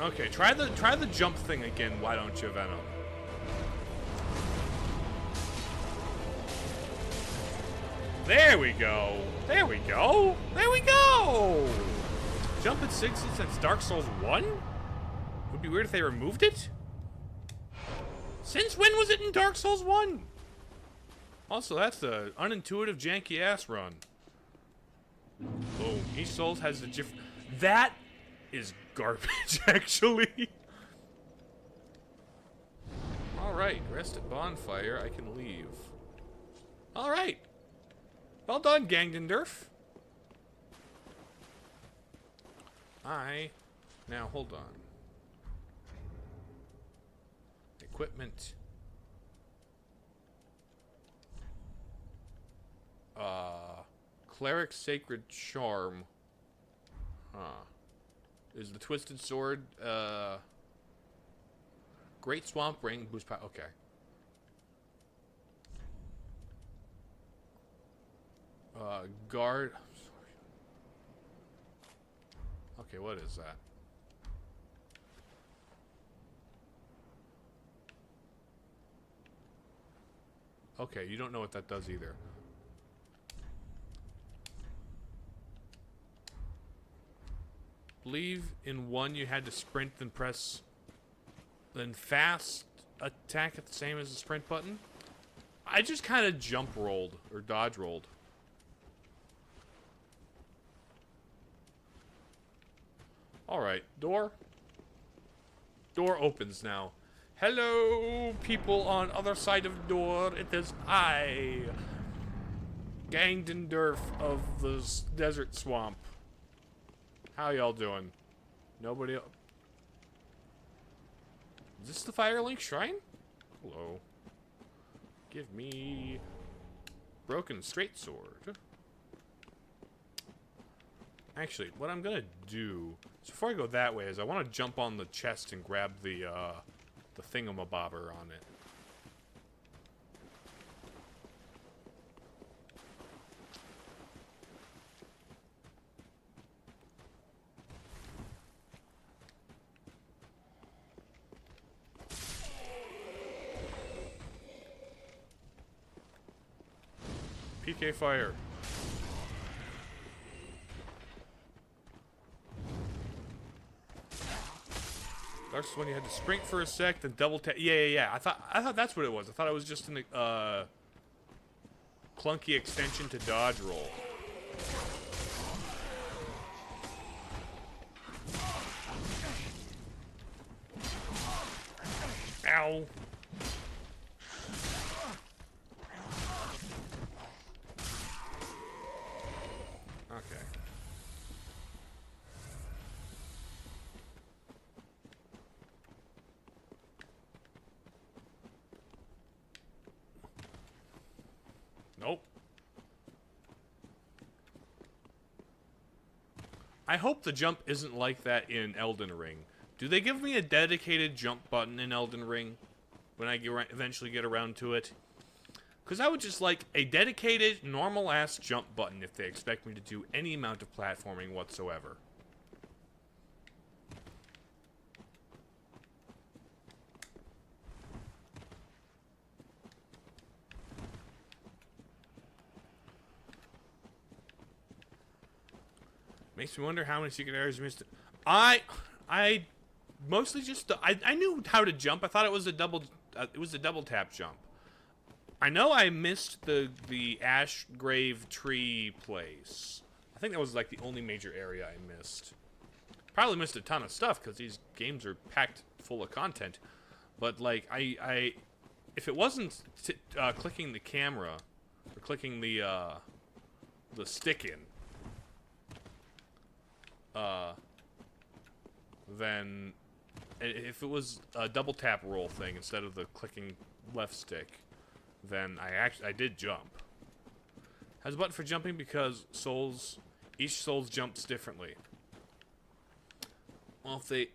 Okay, try the jump thing again, why don't you, Venom? There we go. There we go. There we go. Jump at 60 since Dark Souls 1? Would be weird if they removed it. Since when was it in Dark Souls 1? Also, that's the unintuitive janky ass run. Boom. Each Souls has the different. That is garbage, actually. Alright, rest at bonfire. I can leave. Alright. Well done, Gangendorf. Now, hold on. Equipment. Cleric Sacred Charm. Huh. Is the Twisted Sword, Great Swamp Ring, boost power. Okay. Guard. Okay, what is that? Okay, you don't know what that does either. Believe in one you had to sprint then press then fast attack at the same as the sprint button. I just kind of jump rolled or dodge rolled. Alright, door. Door opens now. Hello, people on other side of the door. It is I, Gangendorf of the desert swamp. How y'all doing? Nobody else? Is this the Firelink Shrine? Hello. Give me broken straight sword. Actually, what I'm gonna do is before I go that way is I want to jump on the chest and grab the thingamabobber on it. PK fire. Dark Souls when you had to sprint for a sec, then double tap. Yeah. I thought that's what it was. I thought it was just an clunky extension to dodge roll. Ow. Okay. Nope. I hope the jump isn't like that in Elden Ring. Do they give me a dedicated jump button in Elden Ring when I eventually get around to it? Because I would just like a dedicated, normal-ass jump button if they expect me to do any amount of platforming whatsoever. Makes me wonder how many secret areas I missed. I mostly just I knew how to jump. I thought it was a double tap jump. I know I missed the ash grave tree place. I think that was like the only major area I missed. Probably missed a ton of stuff because these games are packed full of content. But like I if it wasn't clicking the camera or clicking the stick in. Then if it was a double tap roll thing instead of the clicking left stick, then I did jump. Has a button for jumping because each Souls jumps differently. Well, if they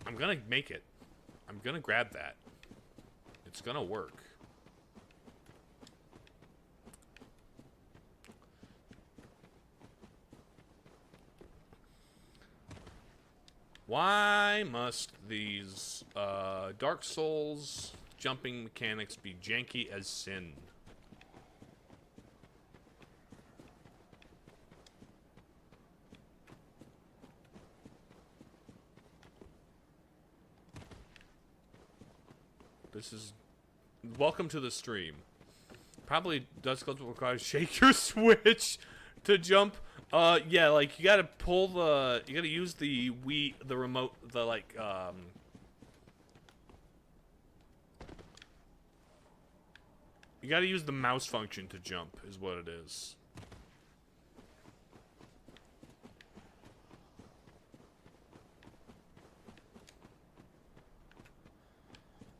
I'm gonna make it. I'm gonna grab that. It's gonna work. Why must these Dark Souls jumping mechanics be janky as sin? This is... Welcome to the stream. Probably does require shake your switch to jump. Yeah, like, you gotta pull the... You gotta use the remote, You gotta use the mouse function to jump, is what it is.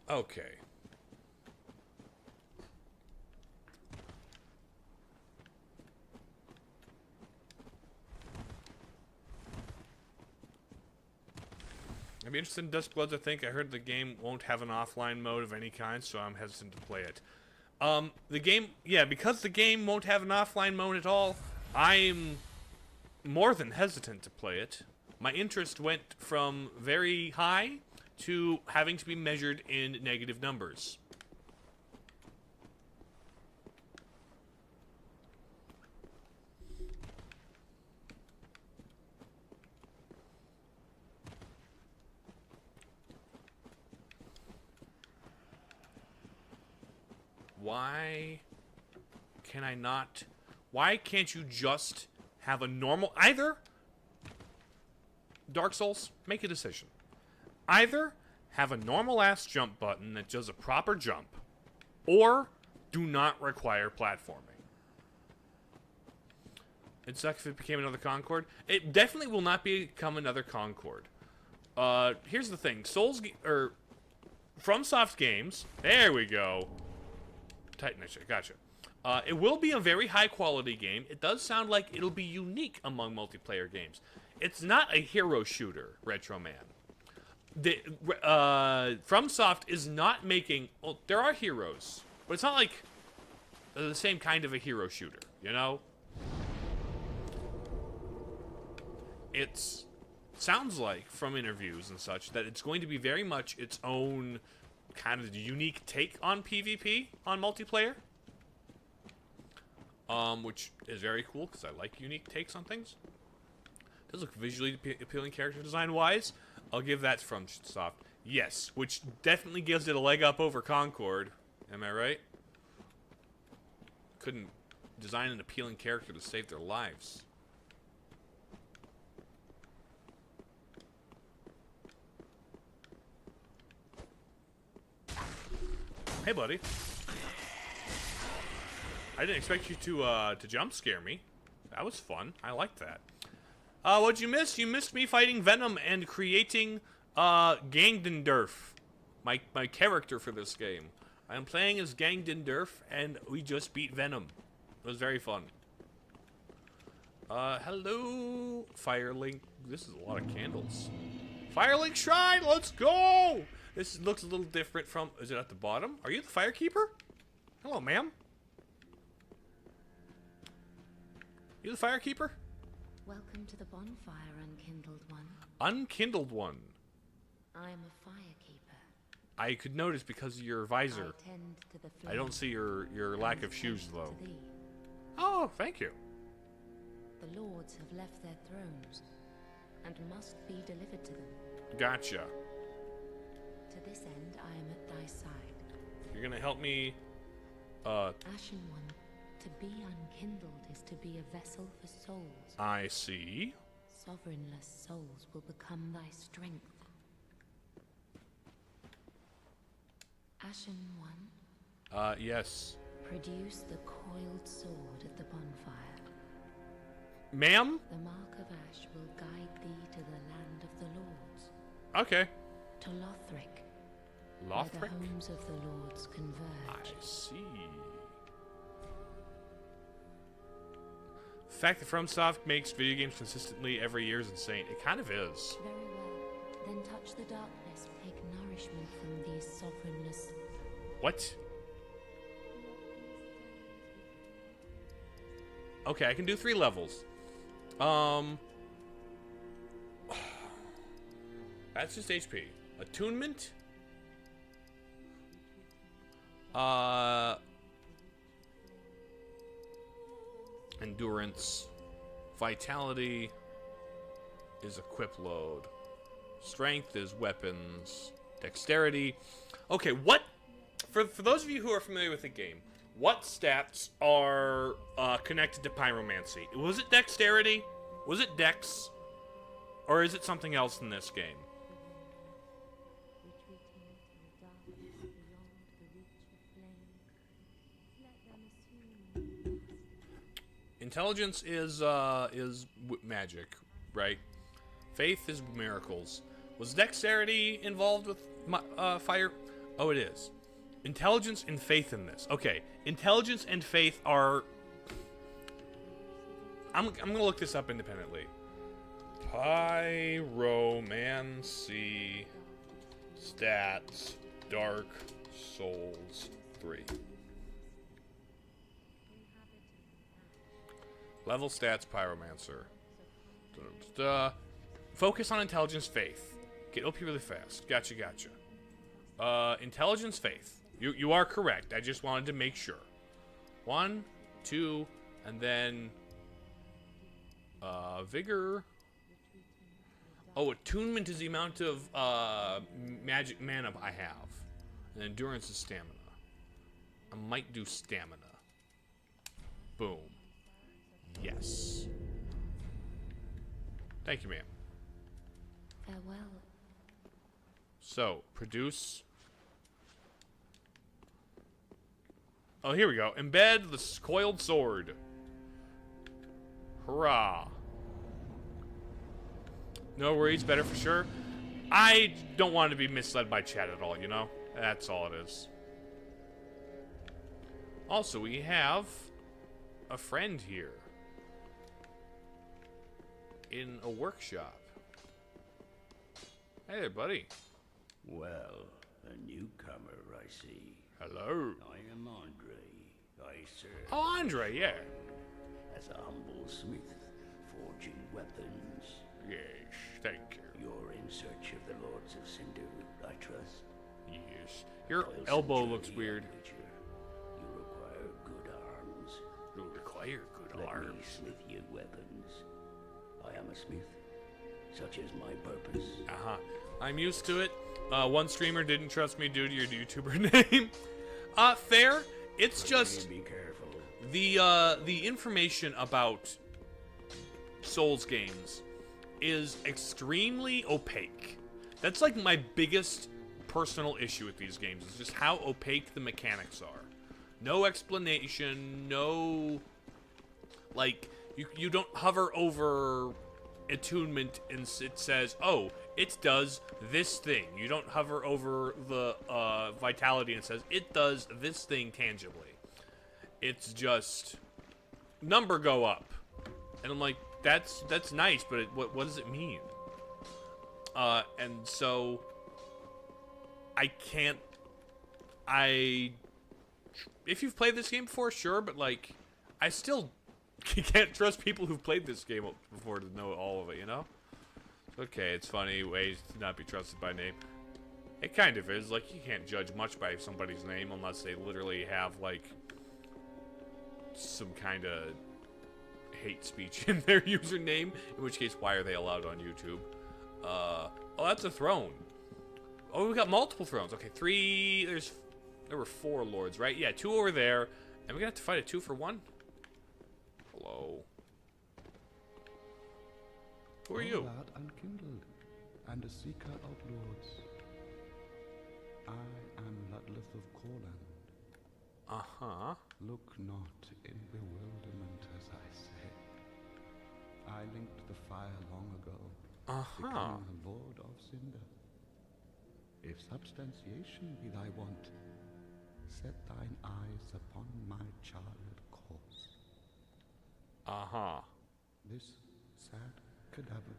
Okay. I'd be interested in Duskbloods, I think. I heard the game won't have an offline mode of any kind, so I'm hesitant to play it. The game... Yeah, because the game won't have an offline mode at all, I'm more than hesitant to play it. My interest went from very high to having to be measured in negative numbers. Why can I not... Why can't you just have a normal... Either... Dark Souls, make a decision. Either have a normal-ass jump button that does a proper jump, or do not require platforming. It'd suck if it became another Concord. It definitely will not become another Concord. Here's the thing. FromSoft games. There we go. Titan, gotcha. It will be a very high quality game. It does sound like it'll be unique among multiplayer games. It's not a hero shooter, Retro Man. FromSoft is not making. Well, there are heroes, but it's not like the same kind of a hero shooter. You know. It sounds like from interviews and such that it's going to be very much its own kind of unique take on PvP on multiplayer. Which is very cool because I like unique takes on things. It does look visually appealing character design wise. I'll give that to FromSoft. Yes, which definitely gives it a leg up over Concord. Am I right? Couldn't design an appealing character to save their lives. Hey, buddy. I didn't expect you to jump scare me. That was fun. I liked that. What'd you miss? You missed me fighting Venom and creating Gangendorf, my character for this game. I'm playing as Gangendorf, and we just beat Venom. It was very fun. Hello, Firelink. This is a lot of candles. Firelink Shrine, let's go! This looks a little different from... Is it at the bottom? Are you the Firekeeper? Hello, ma'am. You the Firekeeper? Welcome to the bonfire, Unkindled One. Unkindled One. I am a Firekeeper. I could notice because of your visor. I tend to the flame. I don't see your lack of shoes, though. To thee. Oh, thank you. The lords have left their thrones and must be delivered to them. Gotcha. To this end, I am at thy side. You're gonna help me, Ashen One, to be unkindled is to be a vessel for souls. I see. Sovereignless souls will become thy strength. Ashen One, yes. produce the coiled sword at the bonfire. Ma'am? The mark of ash will guide thee to the land of the lords. Okay. To Lothric, where Lothric? the homes of the lords converge. I see. The fact that FromSoft makes video games consistently every year is insane. It kind of is. Very well. Then touch the darkness, take nourishment from these sovereignless. What? Okay, I can do 3 levels. That's just HP. Attunement. Endurance. Vitality is equip load. Strength is weapons. Dexterity. Okay, what... For those of you who are familiar with the game, what stats are connected to pyromancy? Was it dexterity? Was it dex? Or is it something else in this game? Intelligence is magic, right? Faith is miracles. Was dexterity involved with fire? Oh, it is. Intelligence and faith in this. Okay, intelligence and faith are... I'm gonna look this up independently. Pyromancy stats Dark Souls 3. Level stats Pyromancer. Focus on intelligence, faith. Get OP really fast. Gotcha, gotcha. Intelligence, faith. You are correct. I just wanted to make sure. 1, 2, and then vigor. Oh, attunement is the amount of magic mana I have. And endurance is stamina. I might do stamina. Boom. Yes. Thank you, ma'am. Farewell. So, produce. Oh, here we go. Embed the coiled sword. Hurrah. No worries, better for sure. I don't want to be misled by chat at all, you know? That's all it is. Also, we have a friend here in a workshop. Hey there, buddy. Well, a newcomer, I see. Hello. I am Andre. I serve Oh, Andre, yeah. as a humble smith, forging weapons. Yes, thank you. You're in search of the Lords of Cinder, I trust. Yes. Your Toilsome elbow journey, looks weird. Adventure. You require good arms. You require good Let me arms. smith you weapons. I am a smith. Such is my purpose. Uh-huh. I'm used to it. One streamer didn't trust me due to your YouTuber name. Fair. It's just Be careful. the information about Souls games is extremely opaque. That's like my biggest personal issue with these games, is just how opaque the mechanics are. No explanation, no, like, you don't hover over attunement and it says, oh, it does this thing. You don't hover over the vitality and it says, it does this thing tangibly. It's just, number go up. And I'm like, that's nice, but what does it mean? And so, if you've played this game before, sure, but like, I still can't trust people who've played this game before to know all of it, you know? Okay, it's funny, ways to not be trusted by name. It kind of is, like, you can't judge much by somebody's name unless they literally have, like, some kind of hate speech in their username, in which case, why are they allowed on YouTube? Oh, that's a throne. Oh, we got multiple thrones. Okay, there were 4 lords, right? Yeah, 2 over there, and we're gonna have to fight a 2-for-1? Hello. Who are you? Thou art unkindled, and a seeker of lords. I am Ludleth of Corland. Uh-huh. Look not in bewilderment as I say. I linked the fire long ago, becoming the Lord of Cinder. If substantiation be thy want, set thine eyes upon my charred corpse. Uh-huh. This sad cadaver.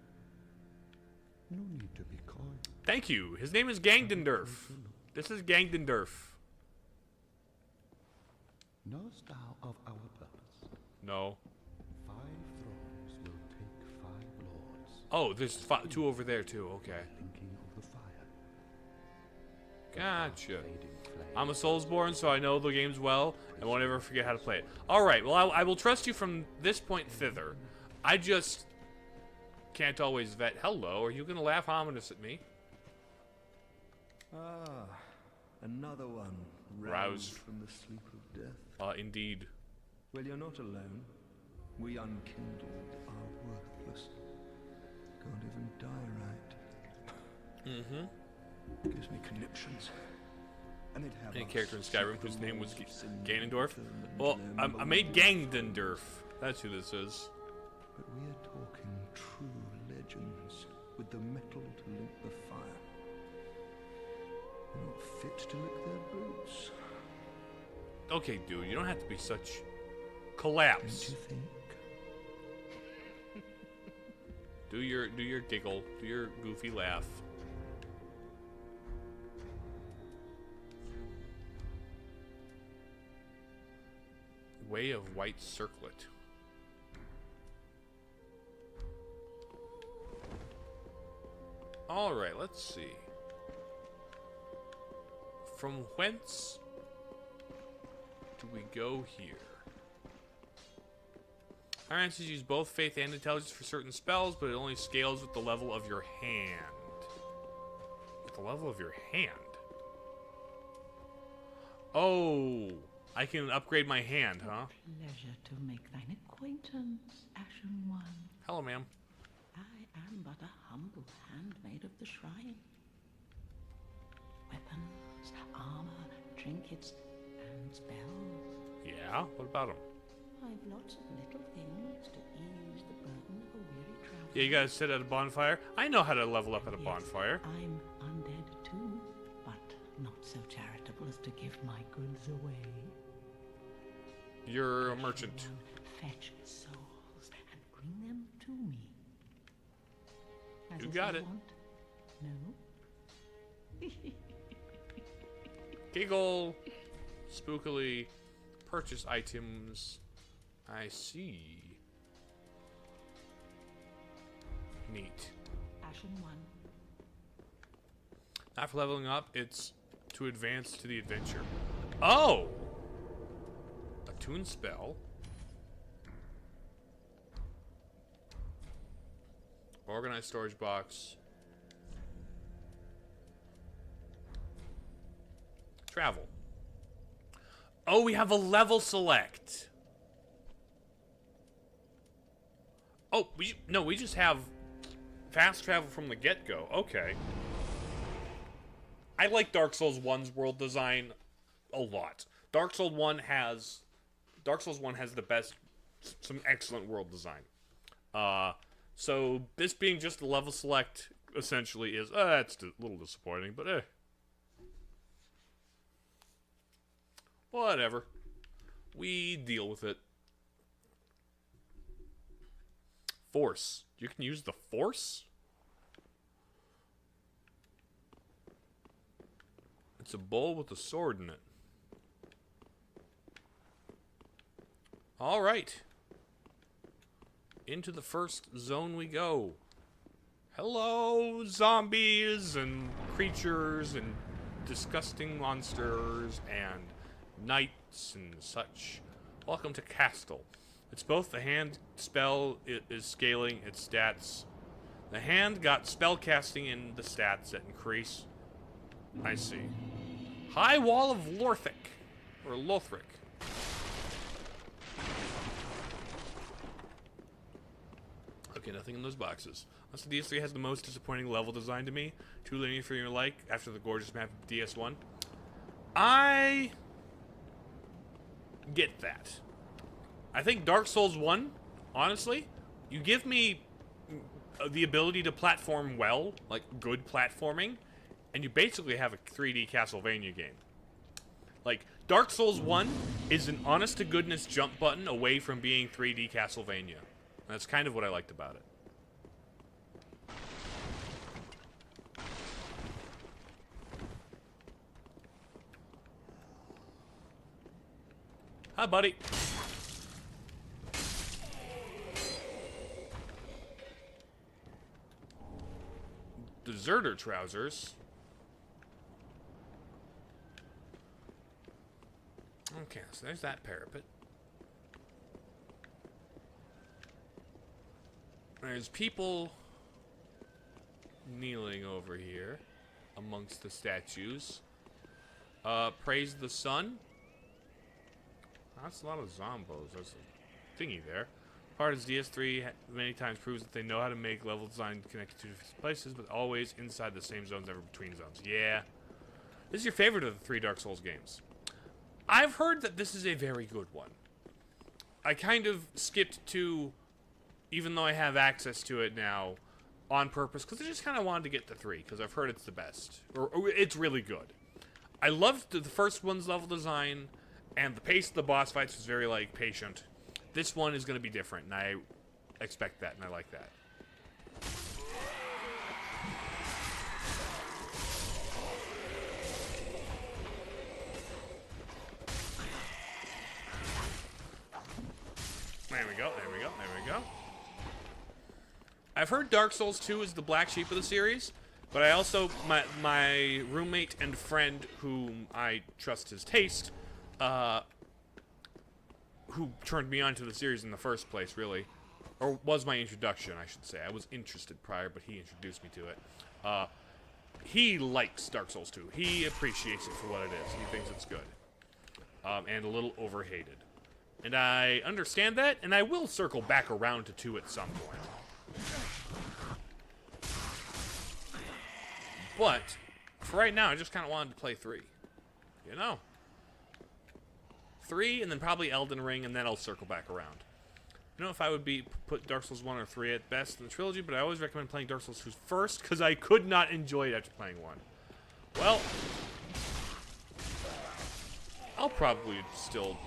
No need to be coy. Thank you. His name is Gangdendurf. This is Gangdendurf. Knowest thou of our purpose? No. 5 thrones will take 5 lords. Oh, there's 2 over there, too. Okay. Linking of the fire. Gotcha. Fading flame. I'm a Soulsborne, so I know the games well, and won't ever forget how to play it. Alright, well, I will trust you from this point thither. I just can't always vet. Hello, are you going to laugh ominous at me? Ah, another one Roused. from the sleep of death. Indeed. Well, you're not alone. We unkindled are worthless. Can't even die right. Mm-hmm. Gives me conniptions. And it Any character in Skyrim whose name was Ganondorf? Well, I made Gangdendurf. That's who this is. But we are talking true legends with the metal to link the fire. They're not fit to lick their boots. Okay, dude, you don't have to be such Don't collapse. you think? Do your giggle, do your goofy laugh. Way of White Circlet. Alright, let's see. From whence do we go here? Our answers use both faith and intelligence for certain spells, but it only scales with the level of your hand. With the level of your hand? Oh, I can upgrade my hand, huh? Pleasure to make thine acquaintance, Ashen One. Hello, ma'am. I am but a humble handmaid of the shrine. Weapons, armor, trinkets, and spells. Yeah, what about him? I've lots of little things to ease the burden of a weary traveler. Yeah, you guys sit at a bonfire? I know how to level up at a Yet bonfire. I'm undead too, but not so charitable as to give my goods away? You're a merchant. Fetch souls and bring them to me. As You is got I it. want? No? Giggle. Spookily. Purchase items. I see. Neat. Ashen one. Not for leveling up, it's to advance to the adventure. Oh! Attune spell. Organized storage box. Travel. Oh, we have a level select. Oh, we just have fast travel from the get-go. Okay. I like Dark Souls 1's world design a lot. Dark Souls 1 has the best, some excellent world design. So this being just a level select essentially is it's a little disappointing, but whatever. We deal with it. Force. You can use the Force? It's a bowl with a sword in it. Alright. Into the first zone we go. Hello, zombies and creatures and disgusting monsters and knights and such. Welcome to Castle. It's both the hand spell is scaling its stats. The hand got spell casting in the stats that increase. I see. High Wall of Lothric. Or Lothric. Okay, nothing in those boxes. Honestly, DS3 has the most disappointing level design to me. Too linear for your like after the gorgeous map of DS1. I get that. I think Dark Souls 1, honestly, you give me the ability to platform well, like good platforming, and you basically have a 3D Castlevania game. Like, Dark Souls 1 is an honest-to-goodness jump button away from being 3D Castlevania. And that's kind of what I liked about it. Hi, buddy. Deserter trousers. Okay, so there's that parapet. There's people kneeling over here amongst the statues. Praise the sun. That's a lot of zombos. There's a thingy there. Part as DS3 many times proves that they know how to make level design connected to different places, but always inside the same zones, never between zones. Yeah. This is your favorite of the 3 Dark Souls games. I've heard that this is a very good one. I kind of skipped 2, even though I have access to it now, on purpose, because I just kind of wanted to get to 3, because I've heard it's the best. Or it's really good. I loved the first one's level design, and the pace of the boss fights was very, like, patient. This one is going to be different, and I expect that, and I like that. There we go, there we go, there we go. I've heard Dark Souls 2 is the black sheep of the series, but I also, my roommate and friend, whom I trust his taste, who turned me on to the series in the first place, really. Or was my introduction, I should say. I was interested prior, but he introduced me to it. He likes Dark Souls 2. He appreciates it for what it is. He thinks it's good. And a little overhated. And I understand that, and I will circle back around to 2 at some point. But, for right now, I just kind of wanted to play 3. You know? 3, and then probably Elden Ring, and then I'll circle back around. I don't know if I would put Dark Souls 1 or 3 at best in the trilogy, but I always recommend playing Dark Souls 2 first, because I could not enjoy it after playing 1. Well, I'll probably still...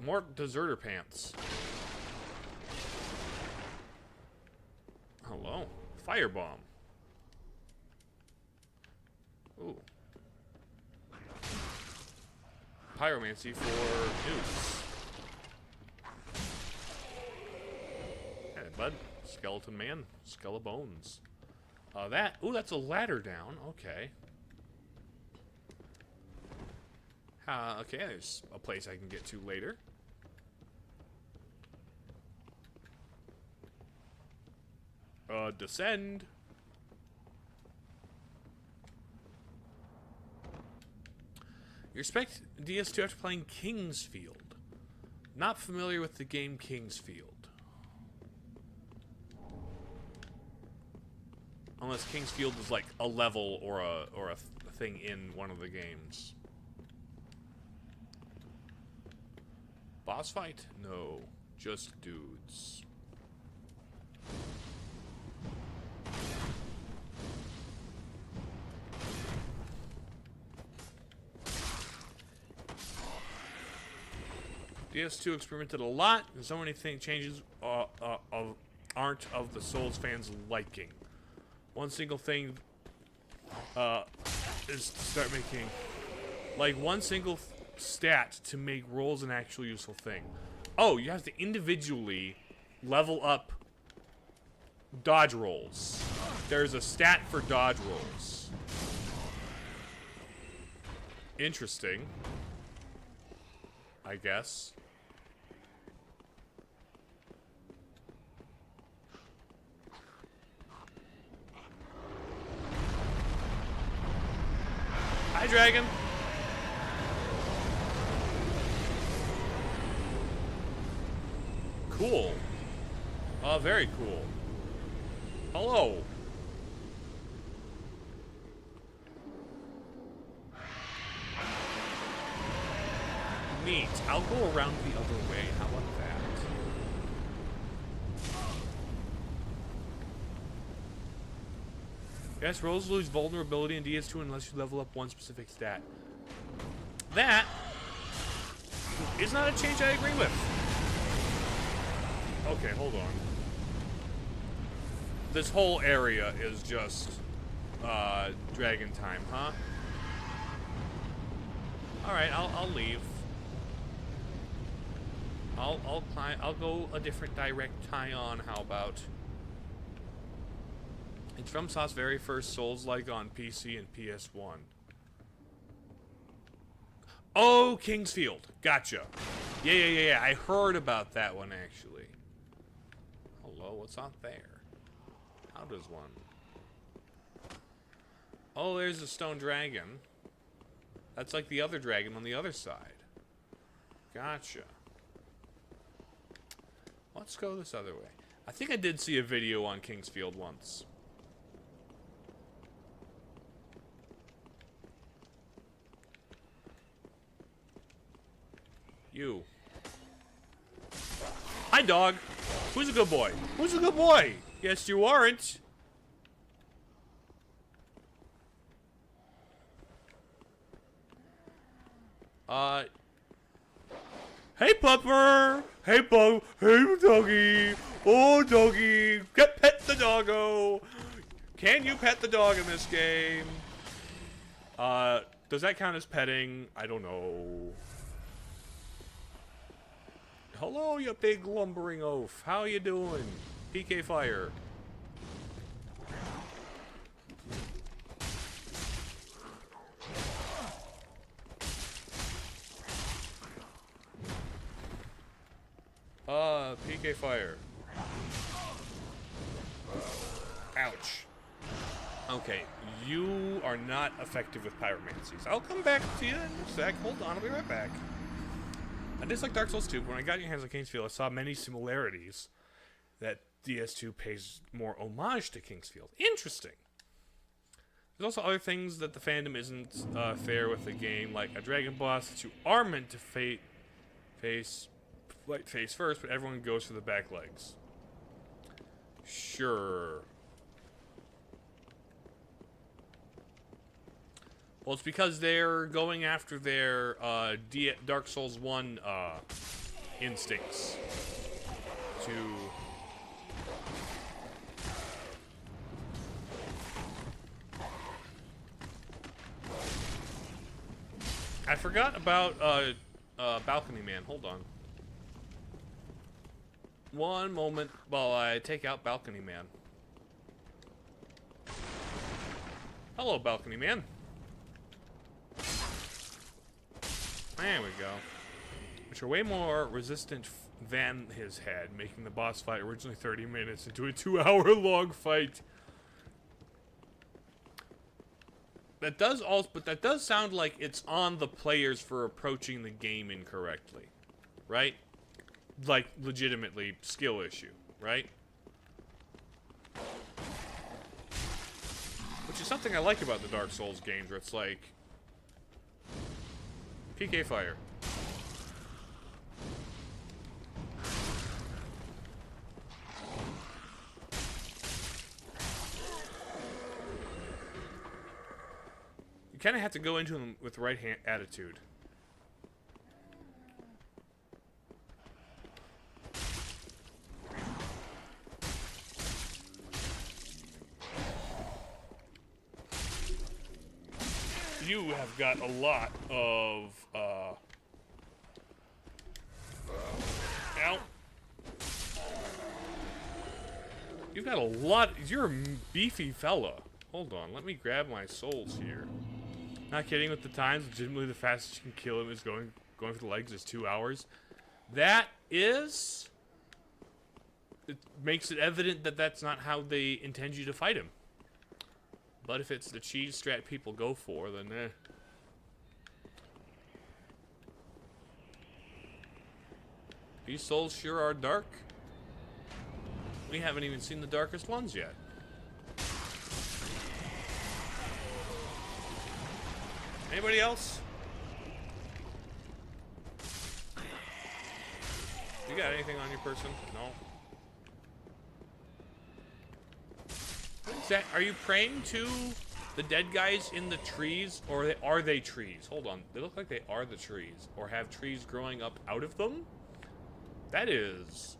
more deserter pants. Hello. Firebomb. Ooh. Pyromancy for nukes. Hey, bud. Skeleton man. Skellebones. Ooh, that's a ladder down. Okay. Okay, there's a place I can get to later. Descend. You expect DS2 after playing Kingsfield. Not familiar with the game Kingsfield. Unless Kingsfield is like a level or a thing in one of the games. Boss fight? No. Just dudes. DS2 experimented a lot, and so many changes aren't of the Souls fans' liking. One single thing is to start making, like, one single stat to make rolls an actual useful thing. Oh, you have to individually level up dodge rolls. There's a stat for dodge rolls. Interesting. I guess. Hi, dragon. Cool. Very cool. Hello. Neat. I'll go around the other way. How about that? Yes, rolls lose vulnerability in DS2 unless you level up one specific stat. That is not a change I agree with. Okay, hold on. This whole area is just dragon time, huh? Alright, I'll leave. I'll climb. I'll go a different direct tie-on. How about? It's from FromSoft's very first Soulslike on PC and PS1. Oh, Kingsfield. Gotcha. Yeah. I heard about that one, actually. Hello, what's out there? How does one? Oh, there's a stone dragon. That's like the other dragon on the other side. Gotcha. Let's go this other way. I think I did see a video on Kingsfield once. You. Hi, dog. Who's a good boy? Who's a good boy? Yes, you aren't. Hey, pupper. Hey, pup. Hey, doggy. Oh, doggy. Pet the doggo. Can you pet the dog in this game? Does that count as petting? I don't know. Hello, you big lumbering oaf. How you doing? PK fire. PK fire. Ouch. Okay, you are not effective with pyromancies. I'll come back to you in a sec. Hold on, I'll be right back. I dislike Dark Souls 2, but when I got in your hands on Kingsfield, I saw many similarities that DS2 pays more homage to Kingsfield. Interesting. There's also other things that the fandom isn't fair with the game, like a dragon boss that you are meant to face first, but everyone goes for the back legs. Sure. Well, it's because they're going after their Dark Souls 1 instincts to... I forgot about Balcony Man. Hold on. One moment while I take out Balcony Man. Hello, Balcony Man. There we go. Which are way more resistant than his head, making the boss fight originally 30 minutes into a 2-hour-long fight. That does also, but that does sound like it's on the players for approaching the game incorrectly, right? Like, legitimately, skill issue, right? Which is something I like about the Dark Souls games, where it's like... PK fire. You kind of have to go into them with the right attitude. You have got a lot of, Ow. You've got a lot, you're a beefy fella. Hold on, let me grab my souls here. Not kidding with the times, legitimately the fastest you can kill him is going for the legs is 2 hours. That is... It makes it evident that that's not how they intend you to fight him. But if it's the cheese strat people go for, then eh. These souls sure are dark. We haven't even seen the darkest ones yet. Anybody else? You got anything on your person? No. What is that? Are you praying to the dead guys in the trees, or are they trees? Hold on. They look like they are the trees, or have trees growing up out of them? That is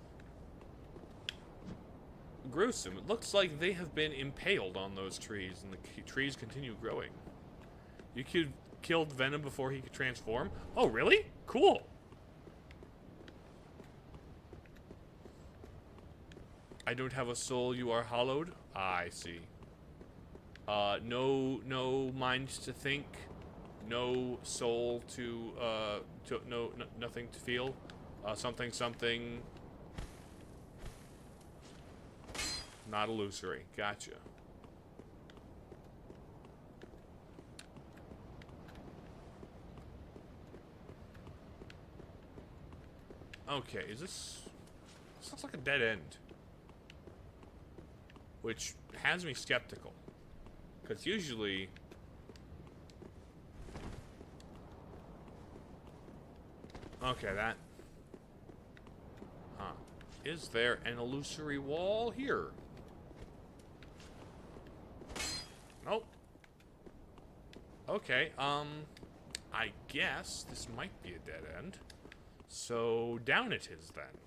gruesome. It looks like they have been impaled on those trees, and the trees continue growing. You killed Venom before he could transform? Oh, really? Cool. I don't have a soul, you are hollowed? Ah, I see. No mind to think. No soul to, nothing to feel. Something. Not illusory. Gotcha. Okay, is this... This looks like a dead end. Which has me skeptical. Because usually... Okay, that... Huh. Is there an illusory wall here? Nope. Okay, I guess this might be a dead end. So, down it is then.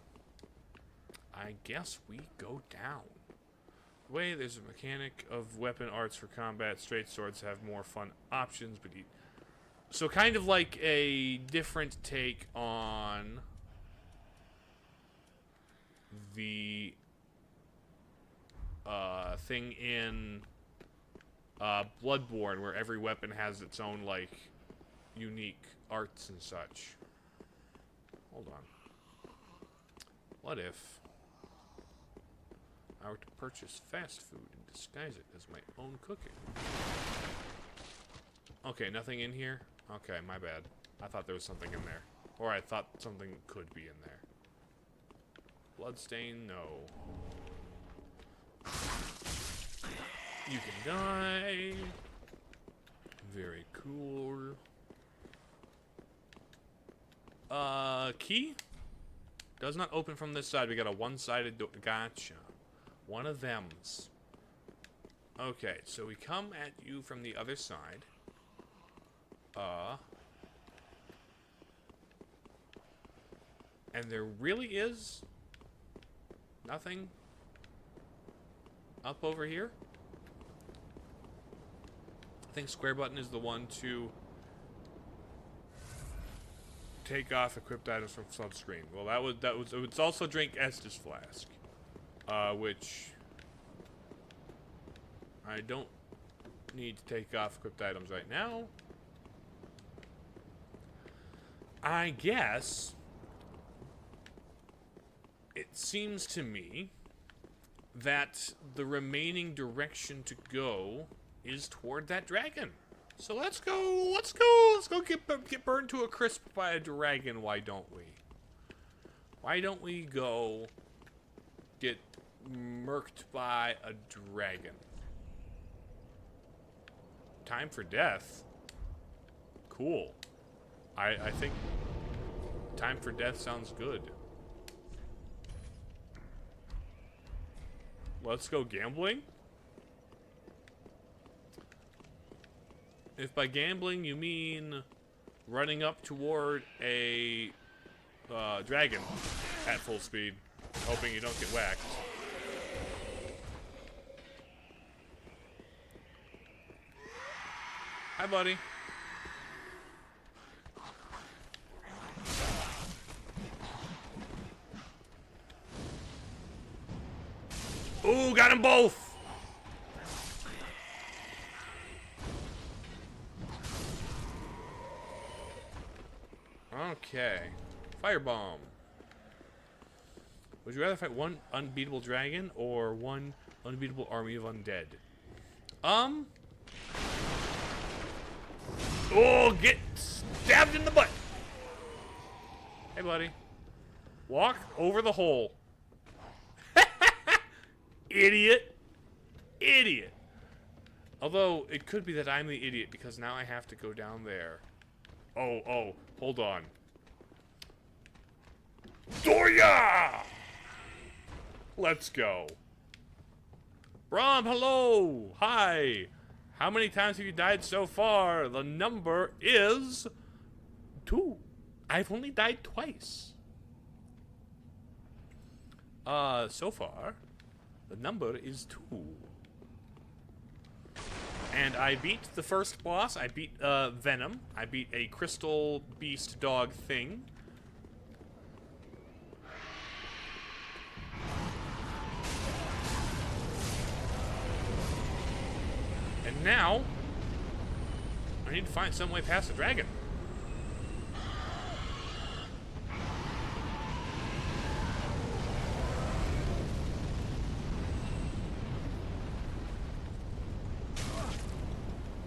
I guess we go down. Way, there's a mechanic of weapon arts for combat. Straight swords have more fun options, but so kind of like a different take on the thing in Bloodborne, where every weapon has its own like unique arts and such. Hold on. What if I were to purchase fast food and disguise it as my own cooking? Okay, nothing in here? Okay, my bad. I thought there was something in there. Or I thought something could be in there. Bloodstain, no. You can die. Very cool. Key? Does not open from this side. We got a one-sided door. Gotcha. One of them's. Okay, so we come at you from the other side. And there really is nothing up over here. I think square button is the one to take off equipped items from subscreen. Well, that was. It's also drink Estus flask, which I don't need to take off equipped items right now. I guess it seems to me that the remaining direction to go is toward that dragon. So let's go get burned to a crisp by a dragon, why don't we? Why don't we go get murked by a dragon? Time for death? Cool. I think time for death sounds good. Let's go gambling? If by gambling you mean running up toward a dragon at full speed, hoping you don't get whacked. Hi, buddy. Ooh, got them both! Okay. Firebomb. Would you rather fight one unbeatable dragon or one unbeatable army of undead? Oh, get stabbed in the butt! Hey, buddy. Walk over the hole. Idiot. Idiot. Although, it could be that I'm the idiot because now I have to go down there. Oh, hold on. Doya! Let's go. Brom, hello! Hi! How many times have you died so far? The number is 2. I've only died twice. So far, the number is 2. And I beat the first boss. I beat Venom. I beat a crystal beast dog thing. And now, I need to find some way past the dragon.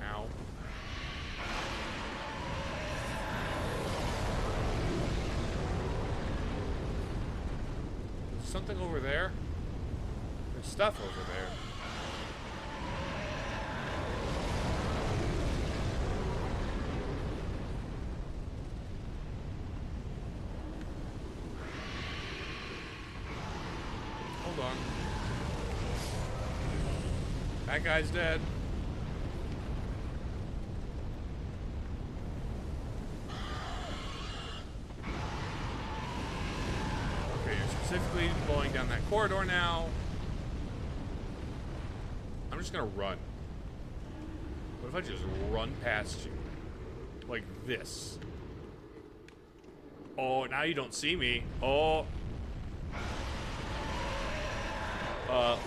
Ow. There's something over there. There's stuff over there. Hold on. That guy's dead. Okay, you're specifically going down that corridor now. I'm just gonna run. What if I just run past you? Like this. Oh, now you don't see me. Oh.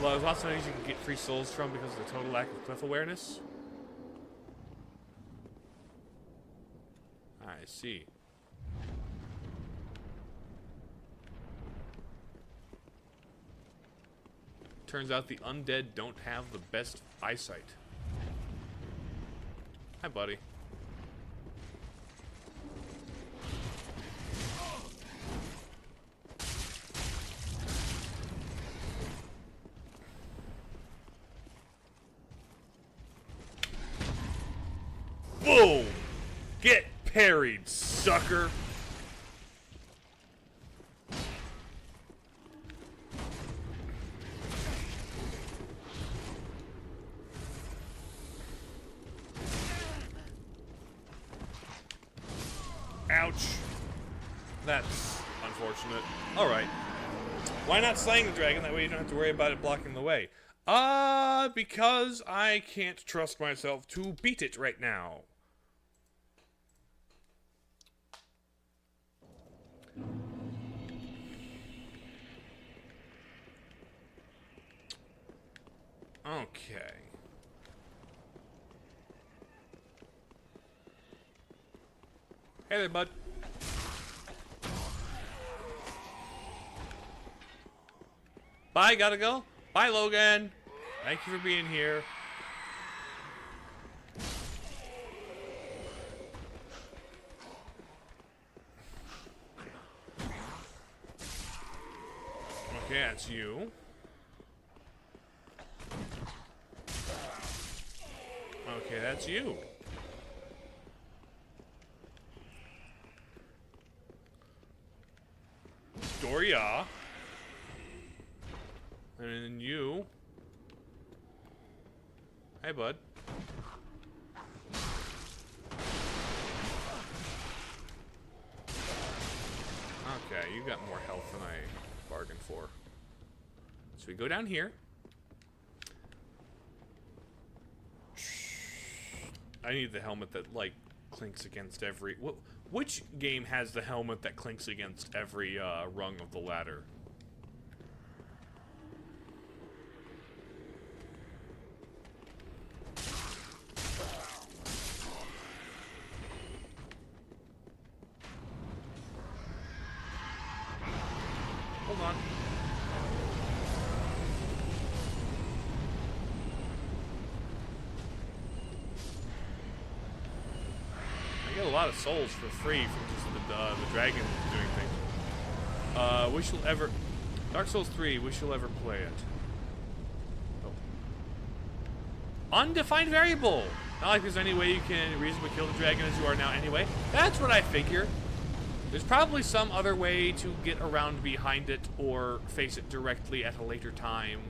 Well, lots of things you can get free souls from because of the total lack of cliff awareness. I see. Turns out the undead don't have the best eyesight. Hi, buddy. Boom! Get parried, sucker! Ouch. That's unfortunate. Alright. Why not slaying the dragon? That way you don't have to worry about it blocking the way. Because I can't trust myself to beat it right now. Okay. Hey there, bud. Bye, gotta go. Bye, Logan. Thank you for being here. Okay, that's you. Okay, that's you. Doria. And then you. Hey, bud. Okay, you got more health than I bargained for. So we go down here. I need the helmet that, like, clinks against every... Which game has the helmet that clinks against every rung of the ladder? Hold on. I get a lot of souls for free from just the dragon doing things. Wish you'll ever... Dark Souls 3, wish you'll ever play it. Oh. Undefined variable! Not like there's any way you can reasonably kill the dragon as you are now anyway. That's what I figure. There's probably some other way to get around behind it or face it directly at a later time.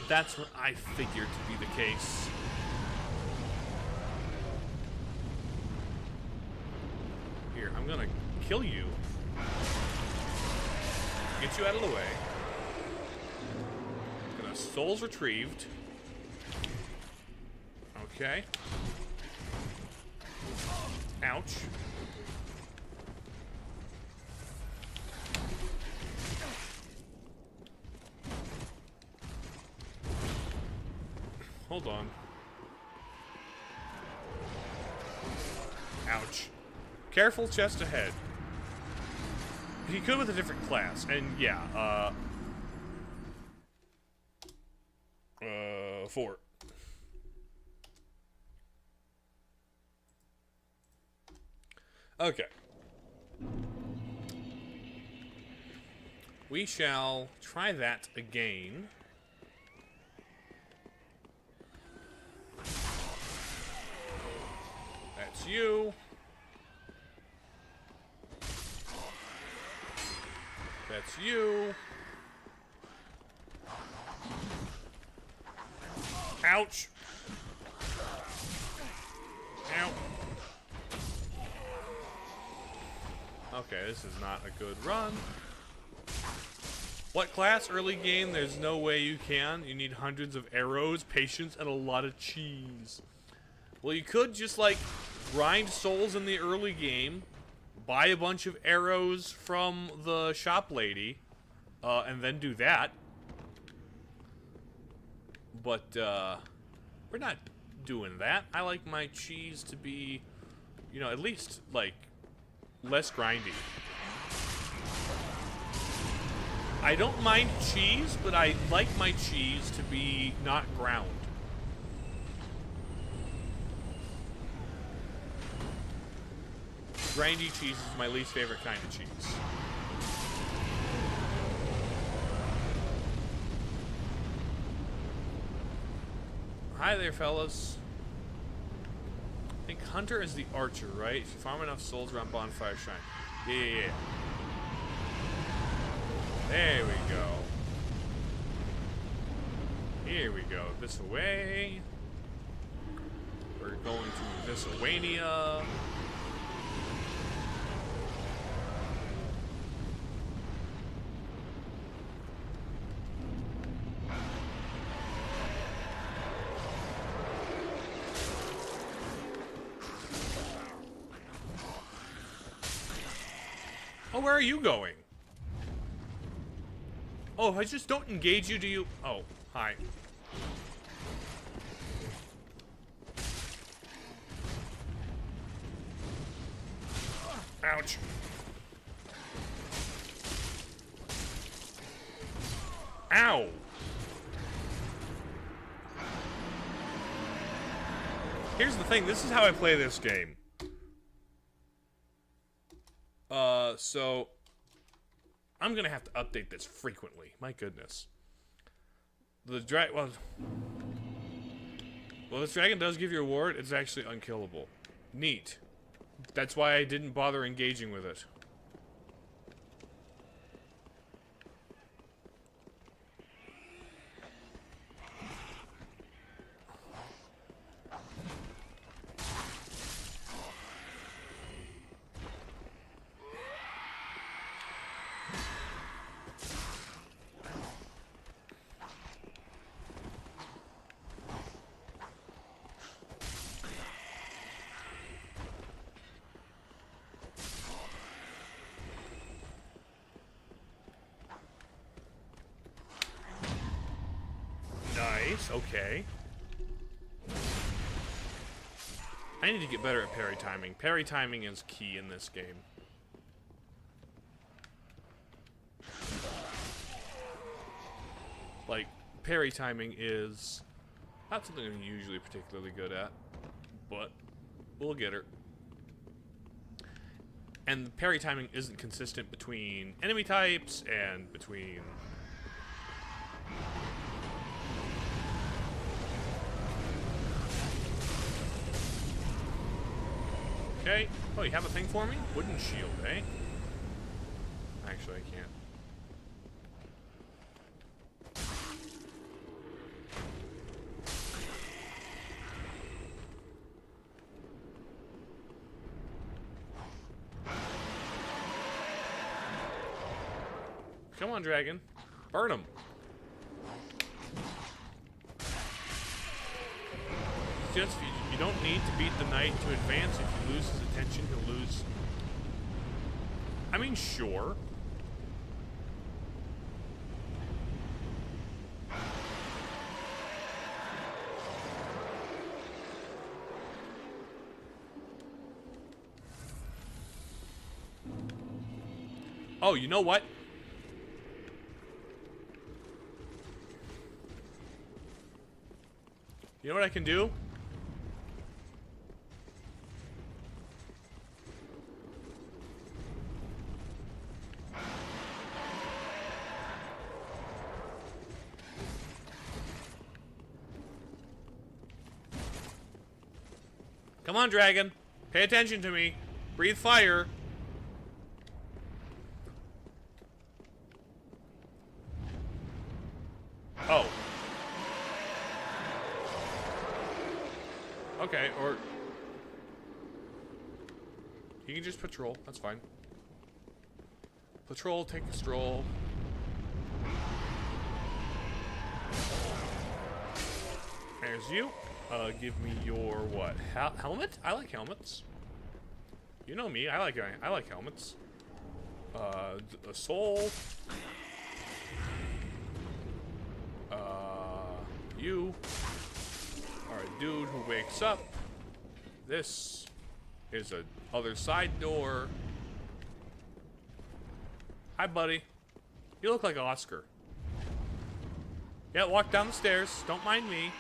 That's what I figured to be the case. Here, I'm gonna kill you. Get you out of the way. Gonna souls retrieved. Okay. Ouch. Hold on. Ouch. Careful chest ahead. He could with a different class, and yeah, 4. Okay. We shall try that again. That's you. That's you. Ouch. Ow. Okay, this is not a good run. What class? Early game, there's no way you can. You need hundreds of arrows, patience, and a lot of cheese. Well, you could just, like, grind souls in the early game, buy a bunch of arrows from the shop lady, and then do that. But, we're not doing that. I like my cheese to be, you know, at least, like, less grindy. I don't mind cheese, but I like my cheese to be not ground. Grindy cheese is my least favorite kind of cheese. Hi there, fellas. I think Hunter is the archer, right? If you farm enough souls around Bonfire Shrine. Yeah. There we go. Here we go. This way. We're going to Visselwania. Oh, where are you going? Oh, if I just don't engage you, do you? Oh, hi. Ouch. Ow. Here's the thing, this is how I play this game. So I'm gonna have to update this frequently. My goodness. The well, this dragon does give you a reward. It's actually unkillable. Neat. That's why I didn't bother engaging with it. Nice, okay. I need to get better at parry timing. Parry timing is key in this game. Like, parry timing is not something I'm usually particularly good at, but we'll get her. And the parry timing isn't consistent between enemy types and between... Okay. Oh, you have a thing for me? Wooden shield, eh? Actually, I can't. Come on, dragon. Burn him. Just you don't need to beat the knight to advance. If you lose his attention, he'll lose. I mean, sure. Oh, you know what? You know what I can do? Come on, dragon. Pay attention to me. Breathe fire. Oh. Okay, or... You can just patrol. That's fine. Patrol, take a stroll. There's you. Give me your what? Helmet? I like helmets. You know me. I like helmets. A soul. You are a dude who wakes up. This is a other side door. Hi, buddy. You look like Oscar. Yeah, walk down the stairs. Don't mind me.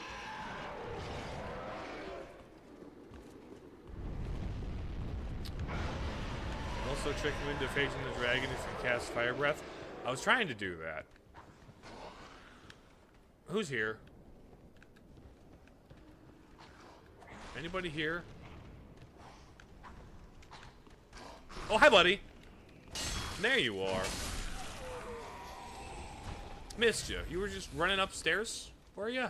Also trick him into facing the dragon if you cast fire breath. I was trying to do that. Who's here? Anybody here? Oh, hi, buddy. There you are. Missed you. You were just running upstairs? Where are you?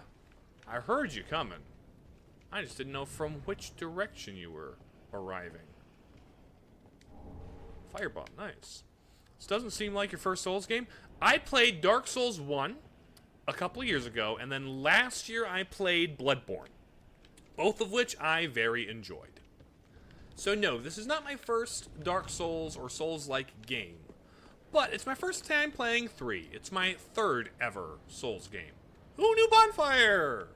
I heard you coming. I just didn't know from which direction you were arriving. Fireball, nice. This doesn't seem like your first Souls game. I played Dark Souls 1 a couple of years ago, and then last year I played Bloodborne. Both of which I very enjoyed. So no, this is not my first Dark Souls or Souls-like game. But it's my first time playing 3. It's my third ever Souls game. Ooh, new bonfire!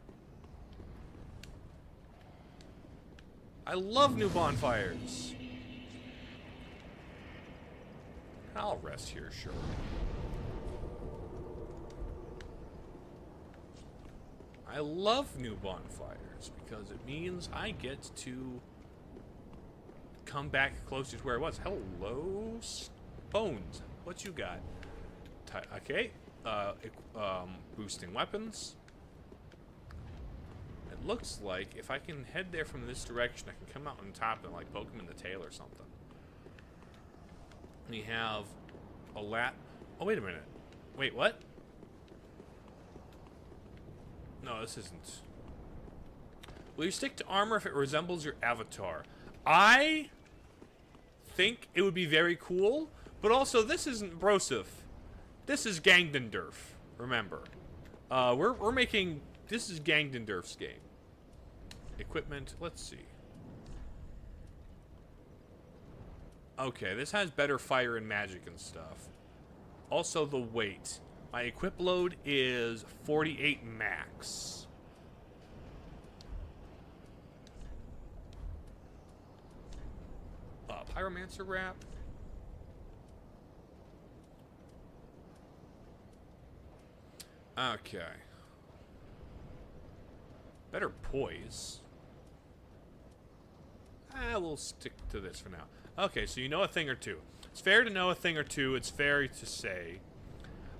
I love new bonfires. I'll rest here, sure. I love new bonfires because it means I get to come back closer to where I was. Hello, Bones. What you got? Okay. Boosting weapons. It looks like if I can head there from this direction, I can come out on top and like poke him in the tail or something. We have a lat. Oh, wait a minute. Wait, what? No, this isn't. Will you stick to armor if it resembles your avatar? I think it would be very cool, but also this isn't Broseph. This is Gangendorf. Remember, we're making this is Gangendorf's game. Equipment. Let's see. Okay, this has better fire and magic and stuff. Also, the weight. My equip load is 48 max. Pyromancer wrap. Okay. Better poise. We'll stick to this for now. Okay, so you know a thing or two. It's fair to know a thing or two. It's fair to say.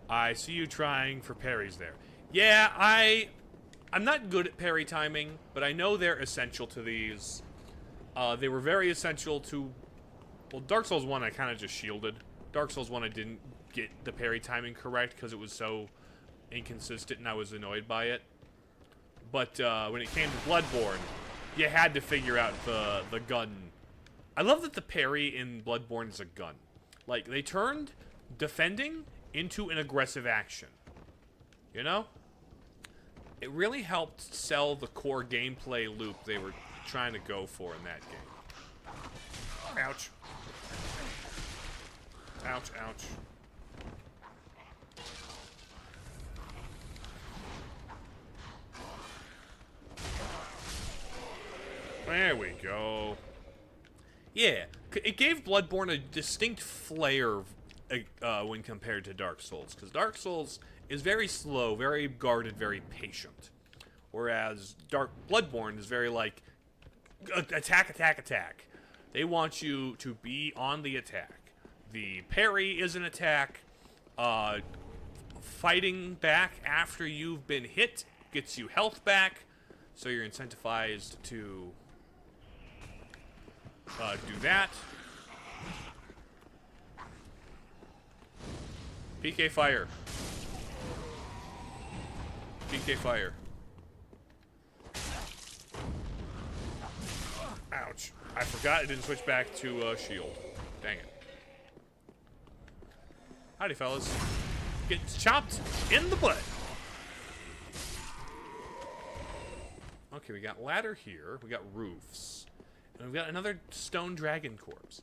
I see you trying for parries there. Yeah, I'm not good at parry timing, but I know they're essential to these. They were very essential to... Well, Dark Souls 1 I kind of just shielded. Dark Souls 1 I didn't get the parry timing correct because it was so inconsistent and I was annoyed by it. But when it came to Bloodborne, you had to figure out the gun. I love that the parry in Bloodborne is a gun. Like, they turned defending into an aggressive action. You know? It really helped sell the core gameplay loop they were trying to go for in that game. Ouch. Ouch, ouch. There we go. Yeah, it gave Bloodborne a distinct flair when compared to Dark Souls, because Dark Souls is very slow, very guarded, very patient, whereas Bloodborne is very like attack, attack, attack. They want you to be on the attack. The parry is an attack. Fighting back after you've been hit gets you health back, so you're incentivized to do that. PK fire. PK fire. Ouch. I forgot it didn't switch back to shield. Dang it. Howdy, fellas. Get chopped in the butt. Okay, we got ladder here. We got roofs. And we've got another stone dragon corpse.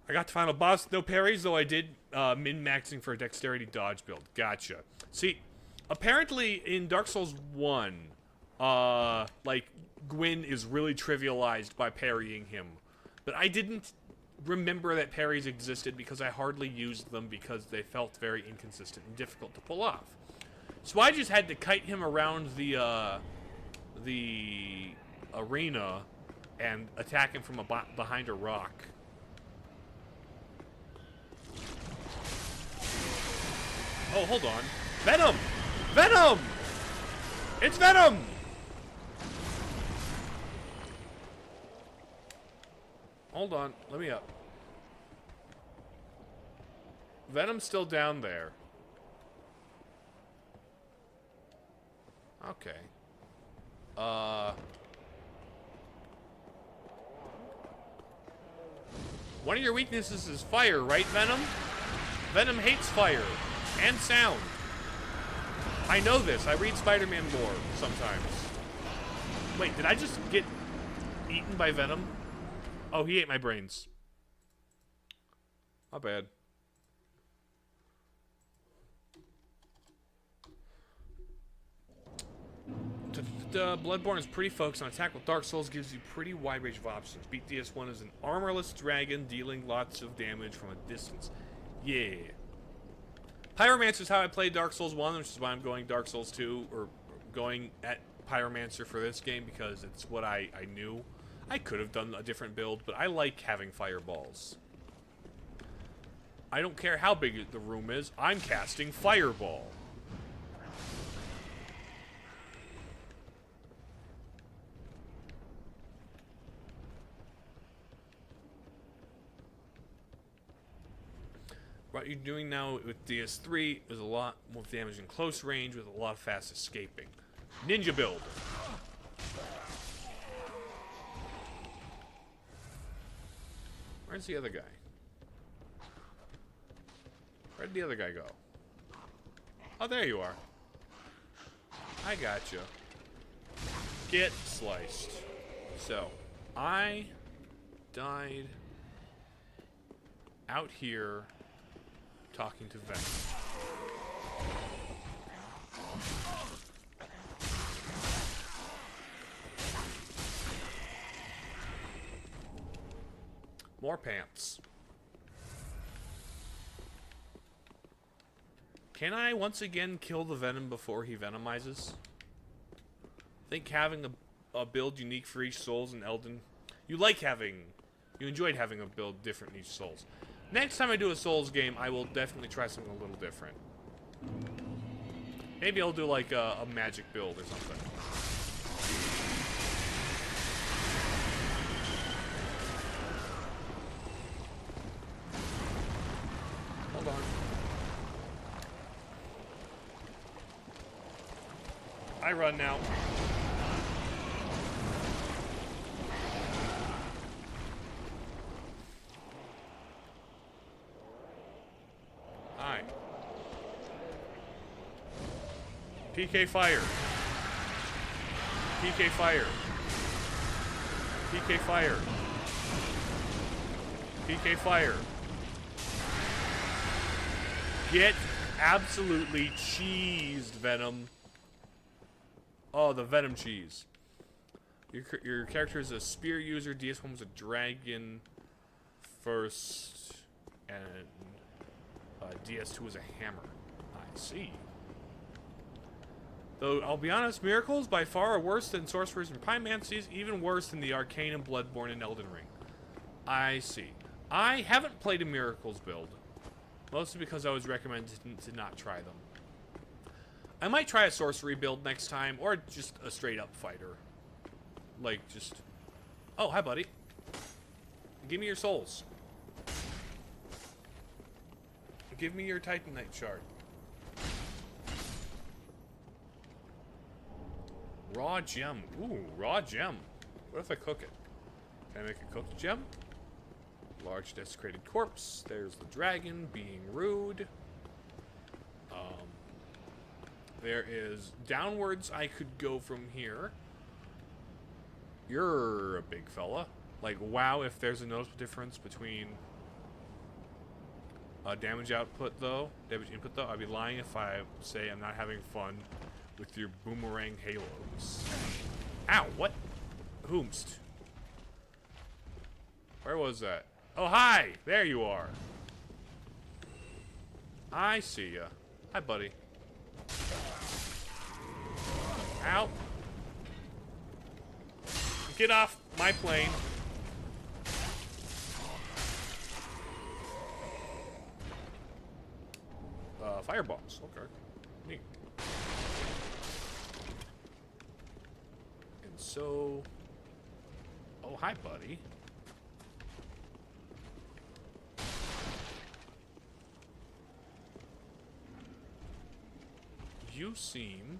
I got the final boss, no parries, though I did min-maxing for a dexterity dodge build. Gotcha. See, apparently in Dark Souls 1, like, Gwyn is really trivialized by parrying him. But I didn't remember that parries existed because I hardly used them because they felt very inconsistent and difficult to pull off. So I just had to kite him around the arena and attack him from behind a rock. Oh, hold on. Venom! Venom! It's Venom! Hold on. Let me up. Venom's still down there. Okay. One of your weaknesses is fire, right, Venom? Venom hates fire and sound. I know this. I read Spider-Man lore sometimes. Wait, did I just get eaten by Venom? Oh, he ate my brains. Not bad. Bloodborne is pretty focused on attack, while Dark Souls gives you pretty wide range of options. Beat DS1 is an armorless dragon dealing lots of damage from a distance. Yeah. Pyromancer is how I played Dark Souls 1, which is why I'm going Dark Souls 2, or going at Pyromancer for this game, because it's what I knew. I could have done a different build, but I like having fireballs. I don't care how big the room is, I'm casting Fireball. What you're doing now with DS3 is a lot more damage in close range with a lot of fast escaping. Ninja build. Where's the other guy? Where'd the other guy go? Oh, there you are. I gotcha. Get sliced. So, I died out here talking to Venom. More pants. Can I once again kill the Venom before he venomizes? I think having a build unique for each Souls and Elden. You enjoyed having a build different in each Souls. Next time I do a Souls game, I will definitely try something a little different. Maybe I'll do like a magic build or something. Hold on. I run now. PK fire. PK fire. PK fire. PK fire. Get absolutely cheesed, Venom. Oh, the Venom cheese. Your character is a spear user. DS1 was a dragon first. And DS2 was a hammer. I see. Though, I'll be honest, Miracles by far are worse than Sorcerers and Pyromancies, even worse than the Arcane and Bloodborne and Elden Ring. I see. I haven't played a Miracles build, mostly because I was recommended to not try them. I might try a Sorcery build next time, or just a straight-up fighter. Like, just... Oh, hi, buddy. Give me your souls. Give me your Titanite shard. Raw gem. Ooh, raw gem. What if I cook it? Can I make a cooked gem? Large desecrated corpse. There's the dragon being rude. There is downwards I could go from here. You're a big fella. Like, wow, if there's a noticeable difference between damage output, though. Damage input, though. I'd be lying if I say I'm not having fun with your boomerang halos. Ow, what? Whomst. Where was that? Oh, hi! There you are. I see ya. Hi, buddy. Ow. Get off my plane. Fireballs. Okay. Neat. And so... Oh, hi, buddy. You seem...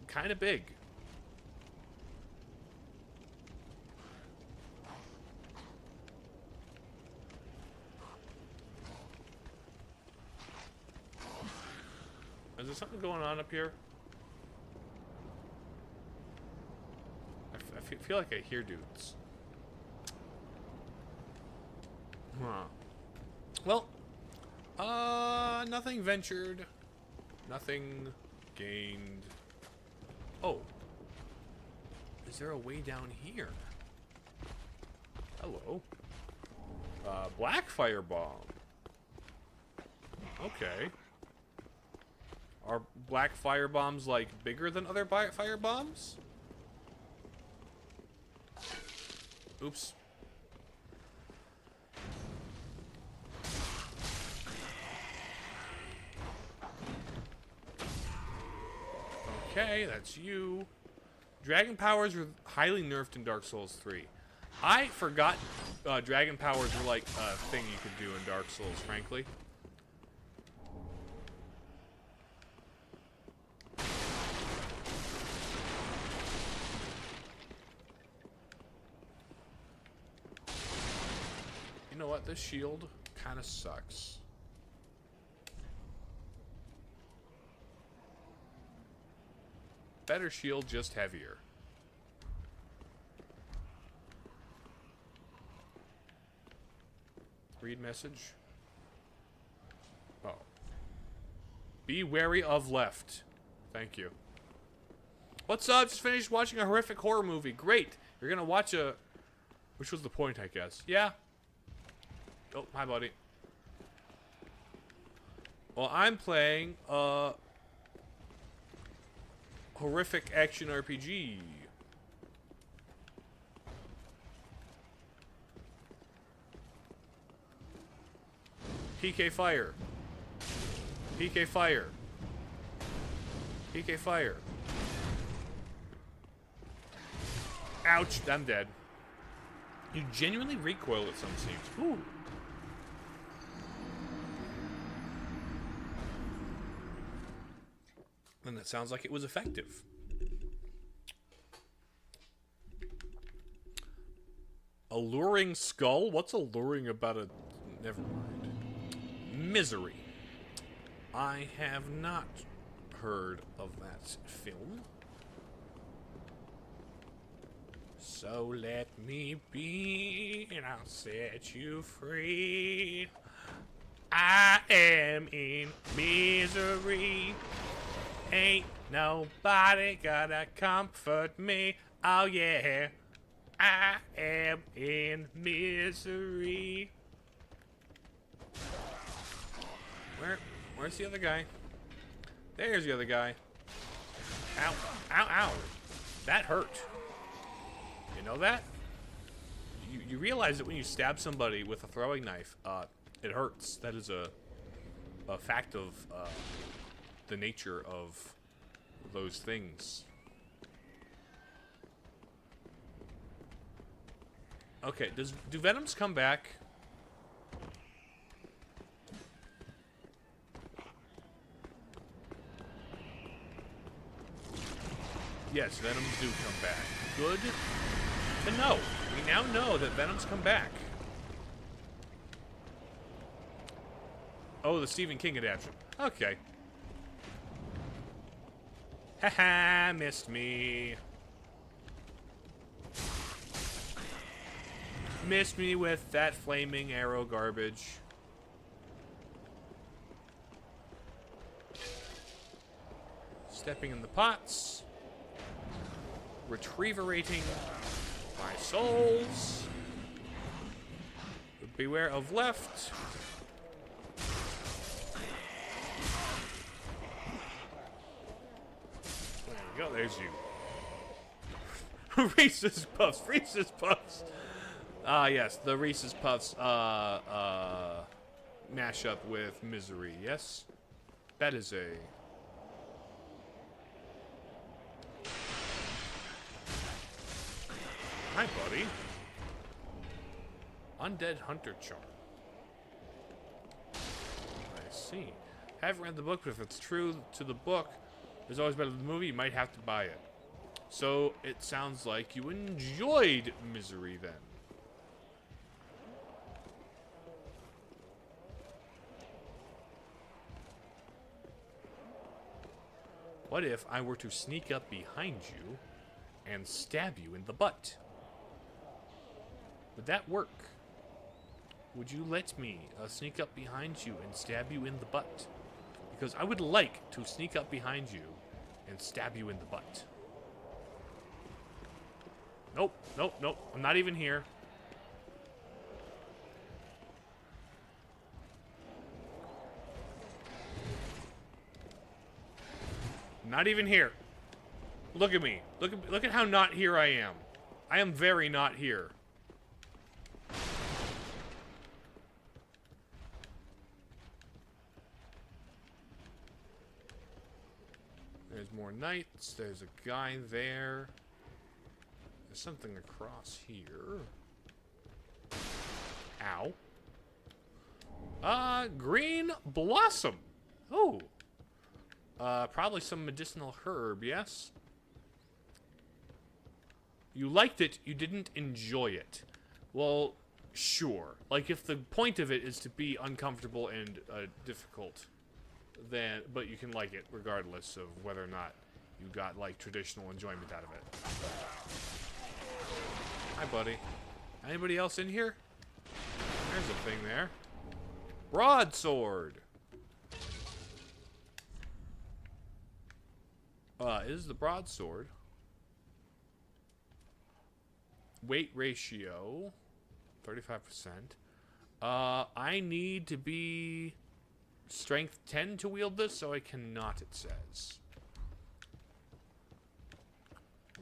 kind of big. there something going on up here? I feel like I hear dudes. Huh. Well, nothing ventured. Nothing gained. Oh. Is there a way down here? Hello. Black fire bomb. Okay. Are black fire bombs, like, bigger than other fire bombs? Oops. Okay, that's you. Dragon powers were highly nerfed in Dark Souls 3. I forgot dragon powers were like a thing you could do in Dark Souls, frankly. You know what? This shield kind of sucks. Better shield, just heavier. Read message. Oh. Be wary of left. Thank you. What's up? Just finished watching a horrific horror movie. Great. You're gonna watch a... Which was the point, I guess. Yeah. Oh, hi, buddy. Well, I'm playing a horrific action RPG. PK fire. PK fire. PK fire. Ouch, I'm dead. You genuinely recoil at some scenes. Ooh. And that sounds like it was effective. Alluring skull? What's alluring about a... Never mind. Misery. I have not heard of that film. So let me be, and I'll set you free. I am in misery. Ain't nobody gonna comfort me. Oh yeah, I am in misery. Where's the other guy? There's the other guy. Ow, ow, ow. That hurt. You know that? You realize that when you stab somebody with a throwing knife, it hurts. That is a fact of the nature of those things. Okay, do Venoms come back? Yes, Venoms do come back. Good to know. We now know that Venoms come back. Oh, the Stephen King adaptation. Okay. Haha, missed me. Missed me with that flaming arrow garbage. Stepping in the pots. Retrieverating my souls. Beware of left. There we go, there's you. Reese's Puffs, Reese's Puffs. Ah, yes, the Reese's Puffs mashup with Misery, yes? That is a... Hi, buddy. Undead Hunter Charm. I see. Haven't read the book, but if it's true to the book, there's always better than the movie, you might have to buy it. So, it sounds like you enjoyed Misery, then. What if I were to sneak up behind you and stab you in the butt? Would that work? Would you let me sneak up behind you and stab you in the butt? Because I would like to sneak up behind you and stab you in the butt. Nope, nope, nope. I'm not even here. Not even here. Look at me. Look at how not here I am. I am very not here. There's more knights. There's a guy there. There's something across here. Ow. Green blossom. Oh. Probably some medicinal herb, yes? You liked it, you didn't enjoy it. Well, sure. Like, if the point of it is to be uncomfortable and difficult, then, but you can like it regardless of whether or not you got, like, traditional enjoyment out of it. Hi, buddy. Anybody else in here? There's a thing there. Broadsword. Is the broadsword. Weight ratio, 35%. I need to be strength 10 to wield this, so I cannot, it says.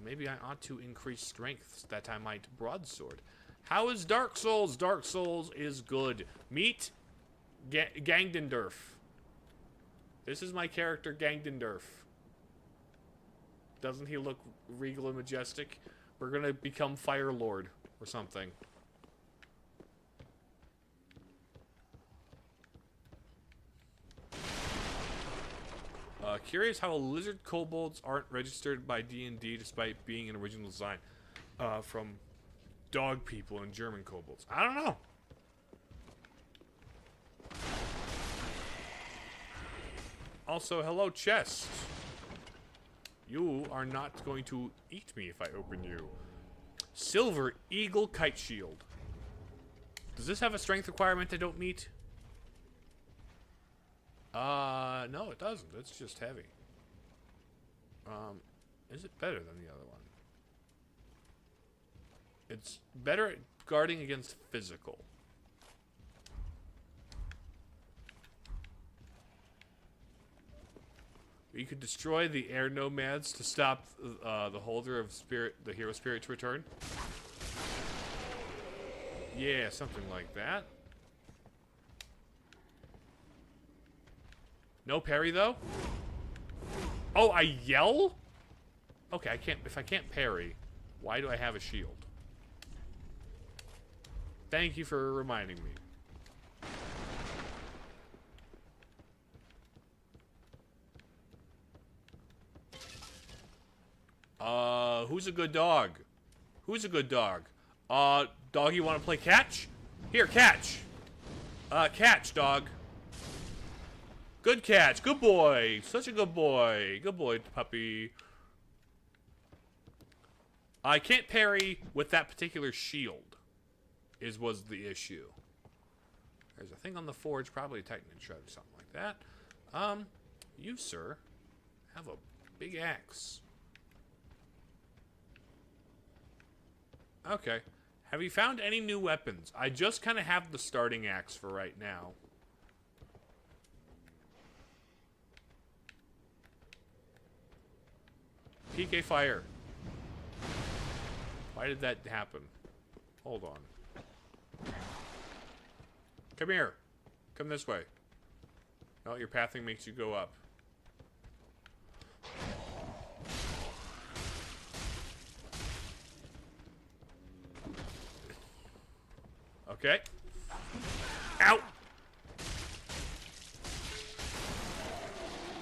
Maybe I ought to increase strength that I might broadsword. How is Dark Souls? Dark Souls is good. Meet Gangendorf. This is my character, Gangendorf. Doesn't he look regal and majestic? We're gonna become Fire Lord or something. Curious how lizard kobolds aren't registered by D&D despite being an original design from dog people and German kobolds. I don't know. Also, hello, chest. You are not going to eat me if I open you. Silver Eagle Kite Shield. Does this have a strength requirement I don't meet? No, it doesn't. It's just heavy. Is it better than the other one? It's better at guarding against physical. You could destroy the air nomads to stop the holder of the hero spirit to return. Yeah, something like that. No parry though. Oh, I yell? Okay, I can't. If I can't parry, why do I have a shield? Thank you for reminding me. Who's a good dog? Who's a good dog? Dog, you want to play catch? Here, catch. Catch, dog. Good catch. Good boy. Such a good boy. Good boy, puppy. I can't parry with that particular shield, was the issue. There's a thing on the forge, probably a Titan shred or something like that. You, sir, have a big axe. Okay. Have you found any new weapons? I just kind of have the starting axe for right now. PK fire. Why did that happen? Hold on. Come here. Come this way. No, your pathing makes you go up. Okay. Ow!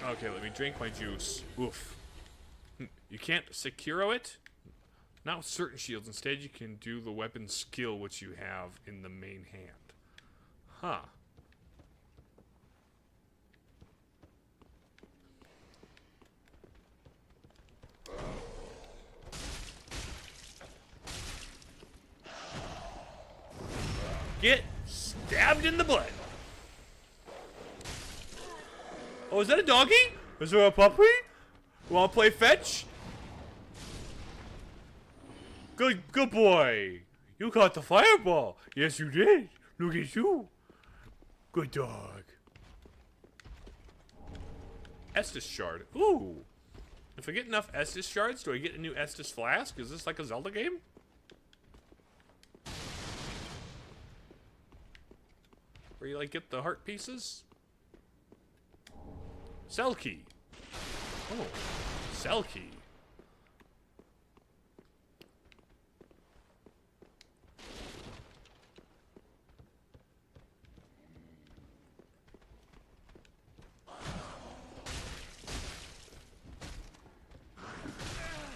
Okay, let me drink my juice. Oof. You can't secure it? Not with certain shields. Instead, you can do the weapon skill which you have in the main hand. Huh. Get stabbed in the butt. Oh, is that a doggy? Is there a puppy? Wanna play fetch? Good boy. You caught the fireball. Yes, you did. Look at you. Good dog. Estus shard. Ooh. If I get enough Estus shards, do I get a new Estus flask? Is this like a Zelda game? Where you like get the heart pieces? Cell key. Oh, cell key.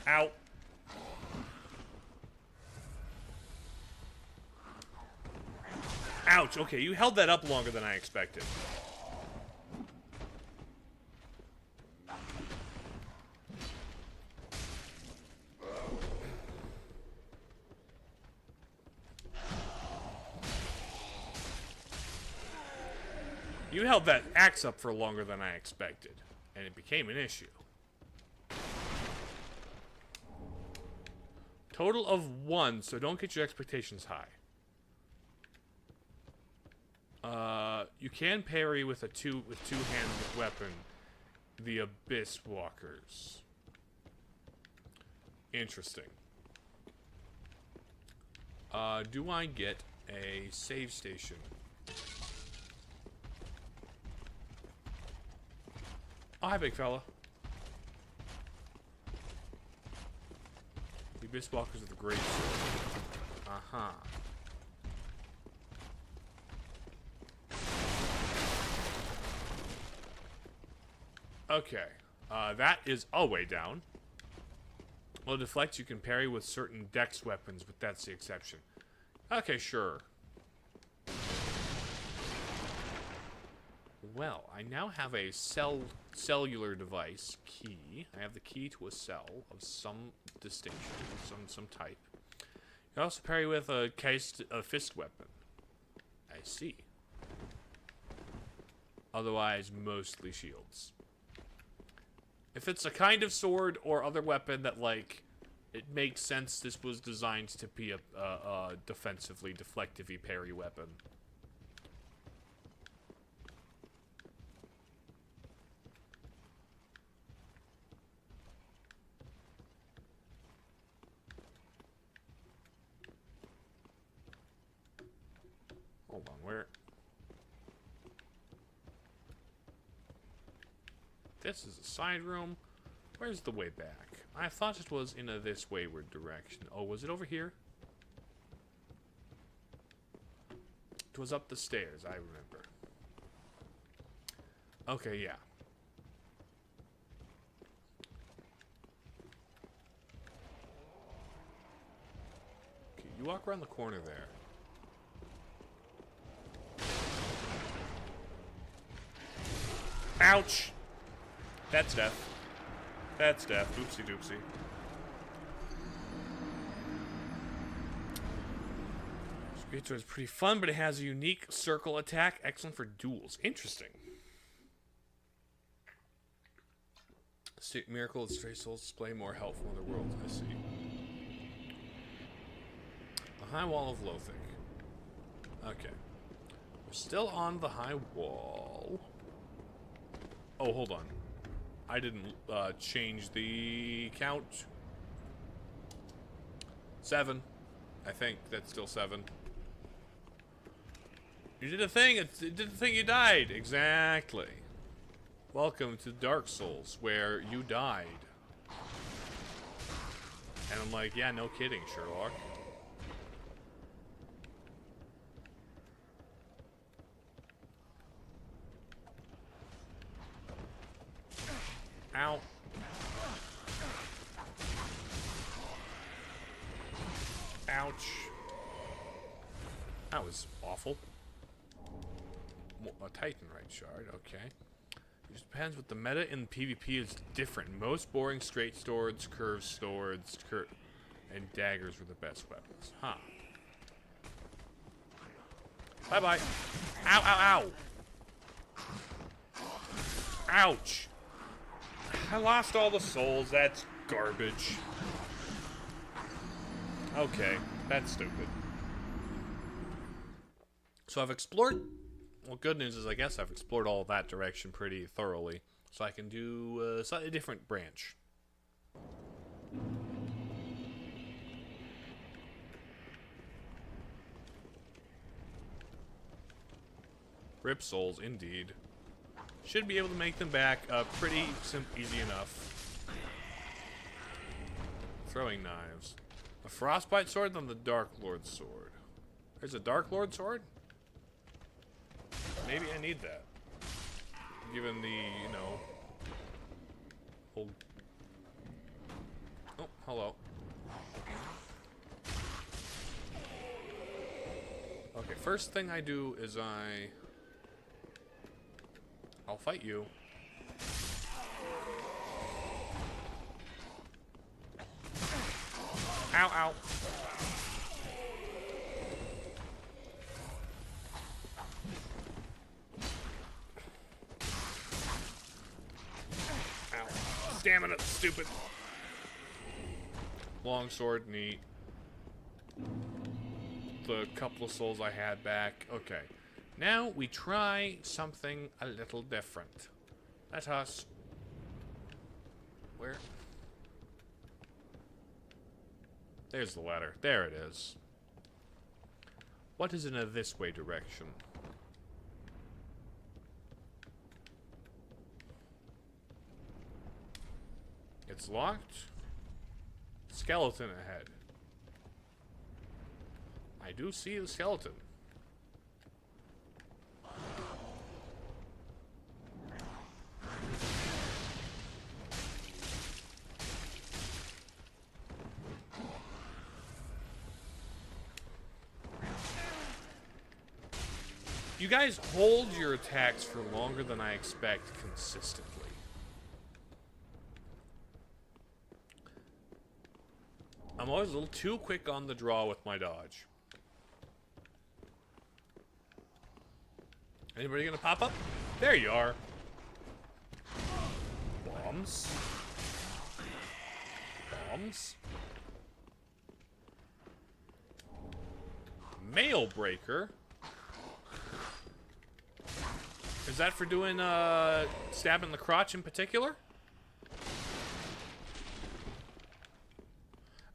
Ow. Ouch, okay, you held that up longer than I expected. You held that axe up for longer than I expected, and it became an issue. Total of 1, so don't get your expectations high. You can parry with a two-handed weapon, the Abyss Walkers. Interesting. Do I get a save station? Oh, hi, big fella. The Abyss Walkers are the great sword. Uh-huh. Okay. That is a way down. Well, deflect, you can parry with certain dex weapons, but that's the exception. Okay, sure. Well, I now have a cellular device key. I have the key to a cell of some distinction, some type. You can also parry with a fist weapon. I see. Otherwise, mostly shields. If it's a kind of sword or other weapon that, like, it makes sense this was designed to be a defensively deflective-y parry weapon. Hold on, where? This is a side room. Where's the way back? I thought it was in this wayward direction. Oh, was it over here? It was up the stairs, I remember. Okay, yeah. Okay, you walk around the corner there. Ouch! That's death. That's death. Oopsie doopsie. Great Sword is pretty fun, but it has a unique circle attack. Excellent for duels. Interesting. Miracle of Stray Souls display more helpful in the world. I see. The High Wall of Lothric. Okay. We're still on the high wall. Oh, hold on. I didn't change the count. 7. I think that's still 7. You did a thing. It did the thing. You died. Exactly. Welcome to Dark Souls, where you died. And I'm like, yeah, no kidding, Sherlock. Ow. Ouch. That was awful. A Titanite shard, okay. It just depends what the meta in PvP is different. Most boring straight swords, curved swords, and daggers were the best weapons. Huh. Bye-bye. Ow, ow, ow. Ouch. I lost all the souls. That's garbage. Okay, that's stupid. So I've explored... Well, good news is I guess I've explored all that direction pretty thoroughly. So I can do a slightly different branch. Rip souls, indeed. Should be able to make them back pretty easy enough. Throwing knives. A frostbite sword, then the Dark Lord sword. There's a Dark Lord sword? Maybe I need that. Given the, you know... whole... Oh, hello. Okay, first thing I do is I'll fight you. Ow, ow. Ow. Stamina, stupid. Longsword, neat. The couple of souls I had back. Okay. Now we try something a little different. Let us... Where? There's the ladder. There it is. What is in a this way direction? It's locked. Skeleton ahead. I do see the skeleton. You guys hold your attacks for longer than I expect consistently. I'm always a little too quick on the draw with my dodge. Anybody gonna pop up? There you are. Bombs. Bombs. Mail breaker. Is that for doing stabbing the crotch in particular?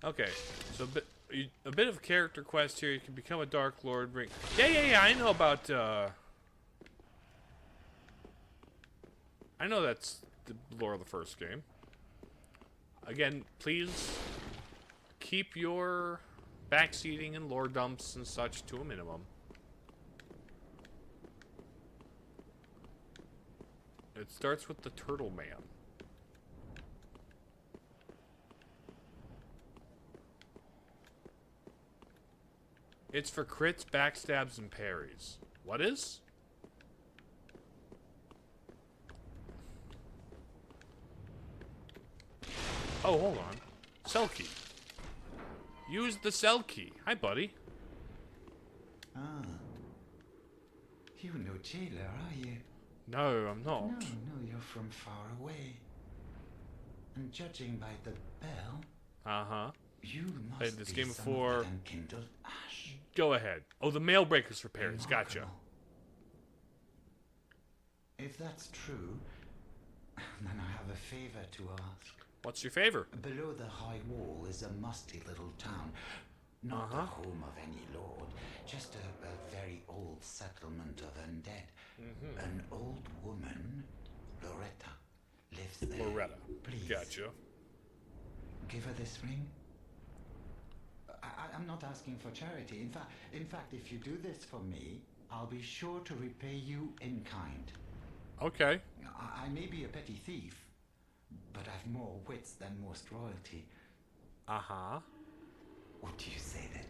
Okay, so a bit of character quest here. You can become a Dark Lord. Yeah. I know about. I know that's the lore of the first game. Again, please keep your backseating and lore dumps and such to a minimum. It starts with the Turtle Man. It's for crits, backstabs, and parries. What is? Oh, hold on. Cell key. Use the cell key. Hi, buddy. Ah. You're no jailer, are you? No, I'm not. No, you're from far away. And judging by the bell, uh-huh. You must Played this be game some before. of that unkindled ash. Go ahead. Oh, the mail breakers for parries. Gotcha. If that's true, then I have a favor to ask. What's your favor? Below the high wall is a musty little town. Not the home of any lord, just a very old settlement of undead. An old woman, Loretta, lives there. Loretta. Please. Gotcha. Give her this ring. I'm not asking for charity. In fact, if you do this for me, I'll be sure to repay you in kind. Okay. I may be a petty thief, but I've more wits than most royalty. Uh-huh. What do you say then?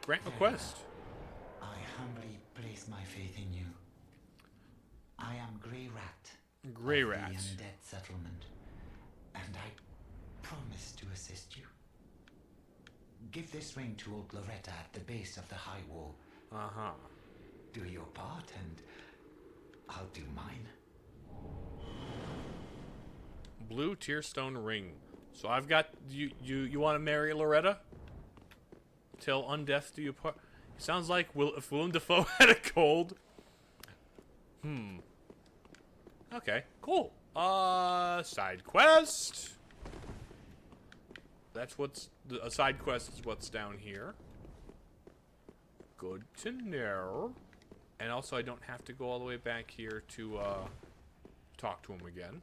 Grant request. I humbly place my faith in you. I am Grey Rat. Grey of Rat. The undead settlement, and I promise to assist you. give this ring to old Loretta at the base of the high wall. Uh-huh. Do your part, and I'll do mine. Blue Tearstone ring. So I've got you want to marry Loretta? Till undeath do you part. Sounds like if Willem Dafoe had a cold. Okay, cool. Side quest. That's a side quest is what's down here. Good to know. And also I don't have to go all the way back here to talk to him again.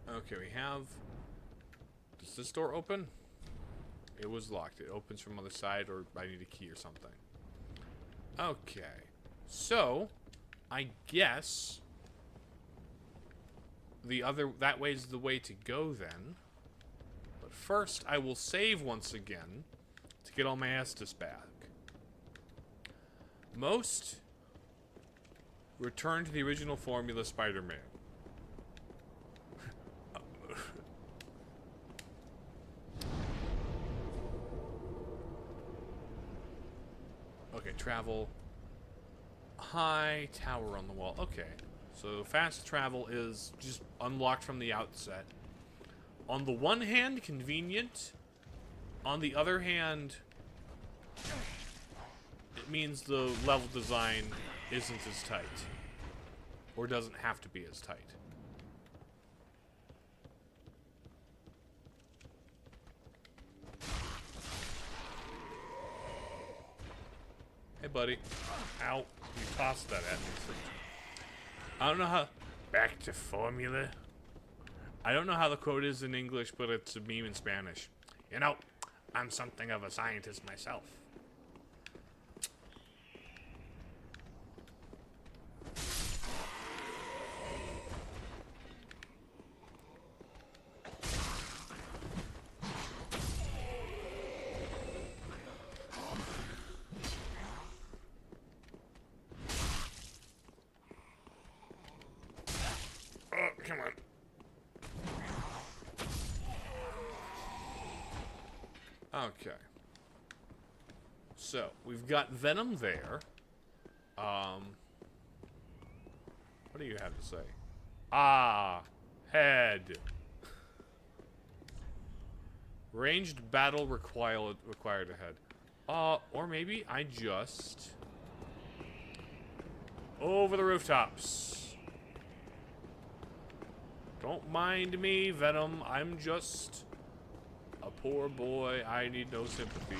Okay, we have... Does this door open? It was locked. It opens from the other side, or I need a key or something. Okay. So, I guess... that way is the way to go, then. But first, I will save once again to get all my Estus back. Most... Return to the original formula Spider-Man. Okay, travel. High tower on the wall. Okay. So fast travel is just unlocked from the outset. On the one hand, convenient. On the other hand, it means the level design isn't as tight. Or doesn't have to be as tight. Hey, buddy. Ow. You tossed that at me. I don't know how... Back to formula? I don't know how the quote is in English, but it's a meme in Spanish. You know, I'm something of a scientist myself. Come on. Okay. So, we've got Venom there. What do you have to say? Ah, head. Ranged battle required ahead. Or maybe I just... Over the rooftops. Don't mind me, Venom. I'm just a poor boy. I need no sympathy.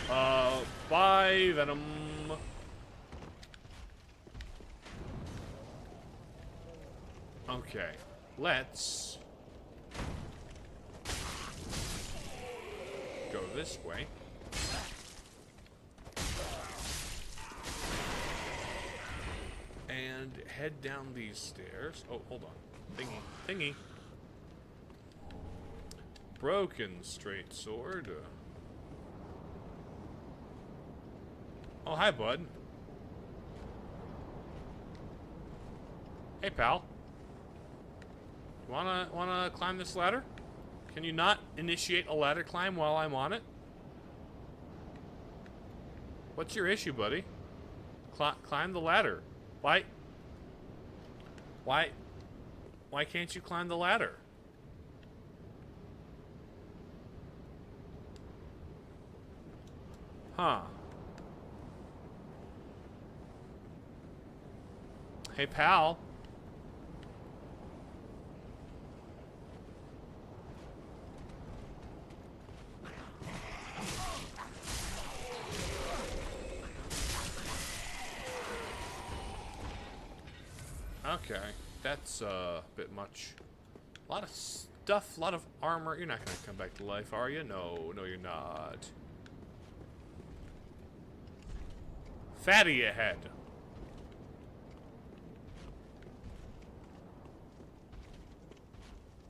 Bye, Venom. Okay, let's go this way. And head down these stairs. Oh, hold on. Thingy. Broken straight sword. Oh, hi, bud. Hey, pal. Wanna climb this ladder? Can you not initiate a ladder climb while I'm on it? What's your issue, buddy? Climb the ladder. Why can't you climb the ladder? Huh. Hey, pal. Okay, that's a bit much. A lot of stuff, a lot of armor. You're not gonna come back to life, are you? No, you're not. Fatty ahead.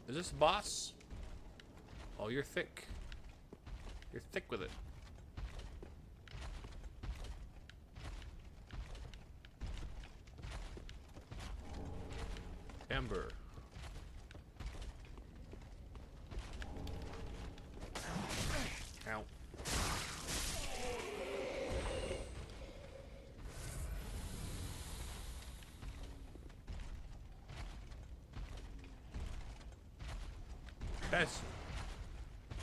Is this a boss? Oh, you're thick. You're thick with it. Ember. Ow. That's...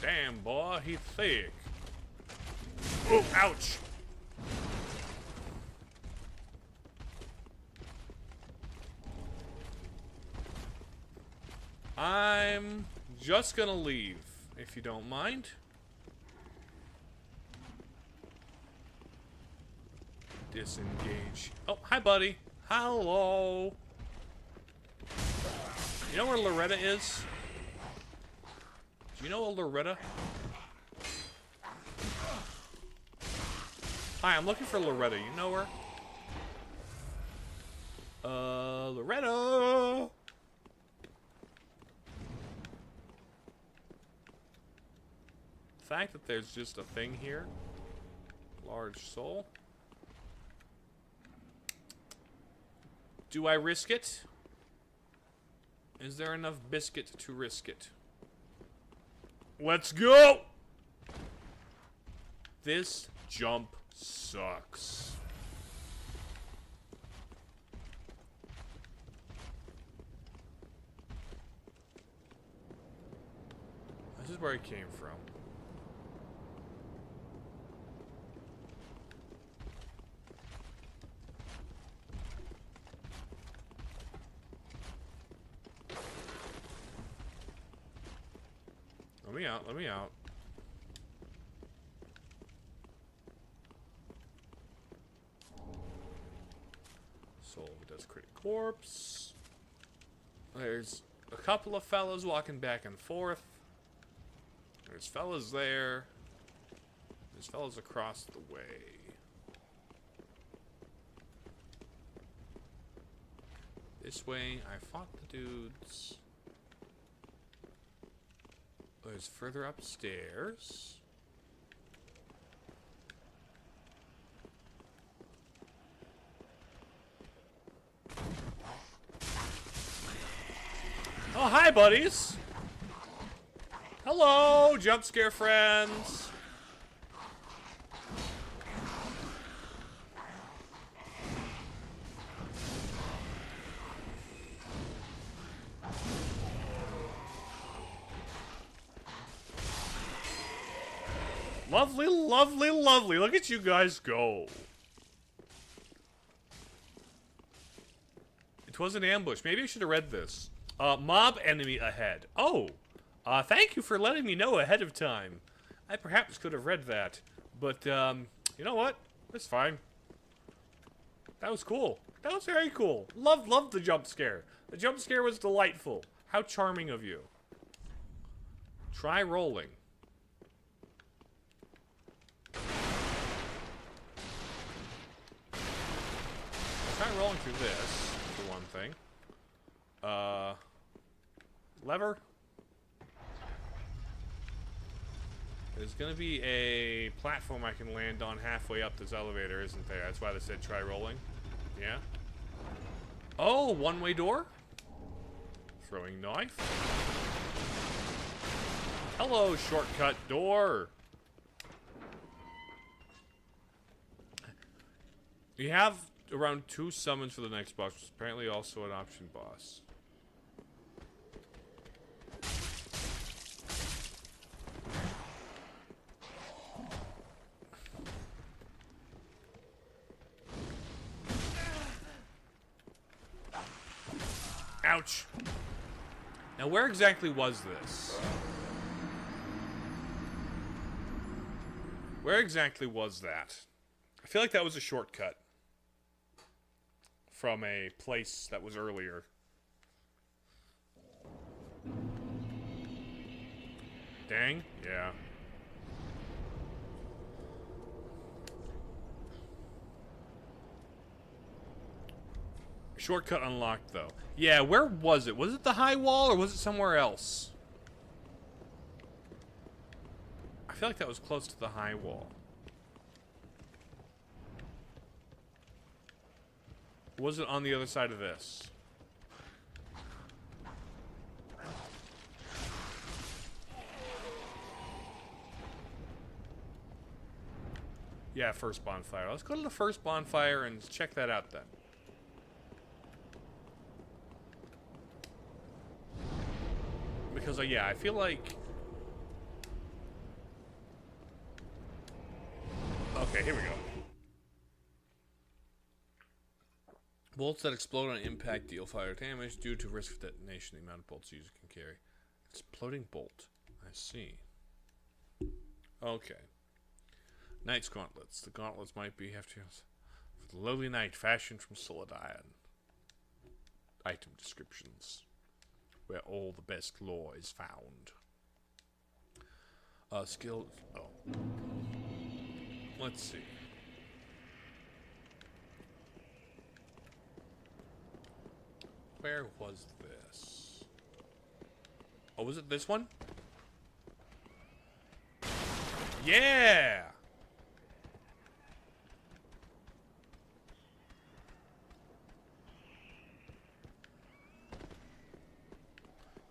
Damn, boy, he's thick. Oh, ouch. I'm just gonna leave, if you don't mind. Disengage. Oh, hi, buddy. Hello. You know where Loretta is? Do you know a Loretta? Hi, I'm looking for Loretta. You know her? Loretta! The fact that there's just a thing here. Large soul. Do I risk it? Is there enough biscuit to risk it? Let's go! This jump sucks. This is where I came from. Let me out, let me out. Soul Desecrated Corpse. There's a couple of fellas walking back and forth. There's fellas there. There's fellas across the way. This way, I fought the dudes. There's further upstairs. Oh, hi, buddies. Hello, jump scare friends. Lovely, lovely, lovely. Look at you guys go. It was an ambush. Maybe I should have read this. Mob enemy ahead. Oh, thank you for letting me know ahead of time. I perhaps could have read that. But, you know what? That's fine. That was cool. That was very cool. Loved the jump scare. The jump scare was delightful. How charming of you. Try rolling. Try rolling through this, for one thing. Lever. There's gonna be a platform I can land on halfway up this elevator, isn't there? That's why they said try rolling. Yeah. Oh, one-way door? Throwing knife. Hello, shortcut door. You have around 2 summons for the next boss, which is apparently also an option boss. Ouch. Now, where exactly was this? Where exactly was that? I feel like that was a shortcut from a place that was earlier. Dang? Yeah. Shortcut unlocked, though. Yeah, where was it? Was it the high wall, or was it somewhere else? I feel like that was close to the high wall. Was it on the other side of this? Yeah, first bonfire. Let's go to the first bonfire and check that out then. Because, yeah, I feel like... Okay, here we go. Bolts that explode on impact deal fire damage due to risk of detonation. The amount of bolts the user can carry. Exploding bolt. I see. Okay. Knight's gauntlets. The gauntlets might be hefty for the lowly knight fashioned from solid iron. Item descriptions. Where all the best lore is found. Skill. Oh. Let's see. Where was this? Oh, was it this one? Yeah!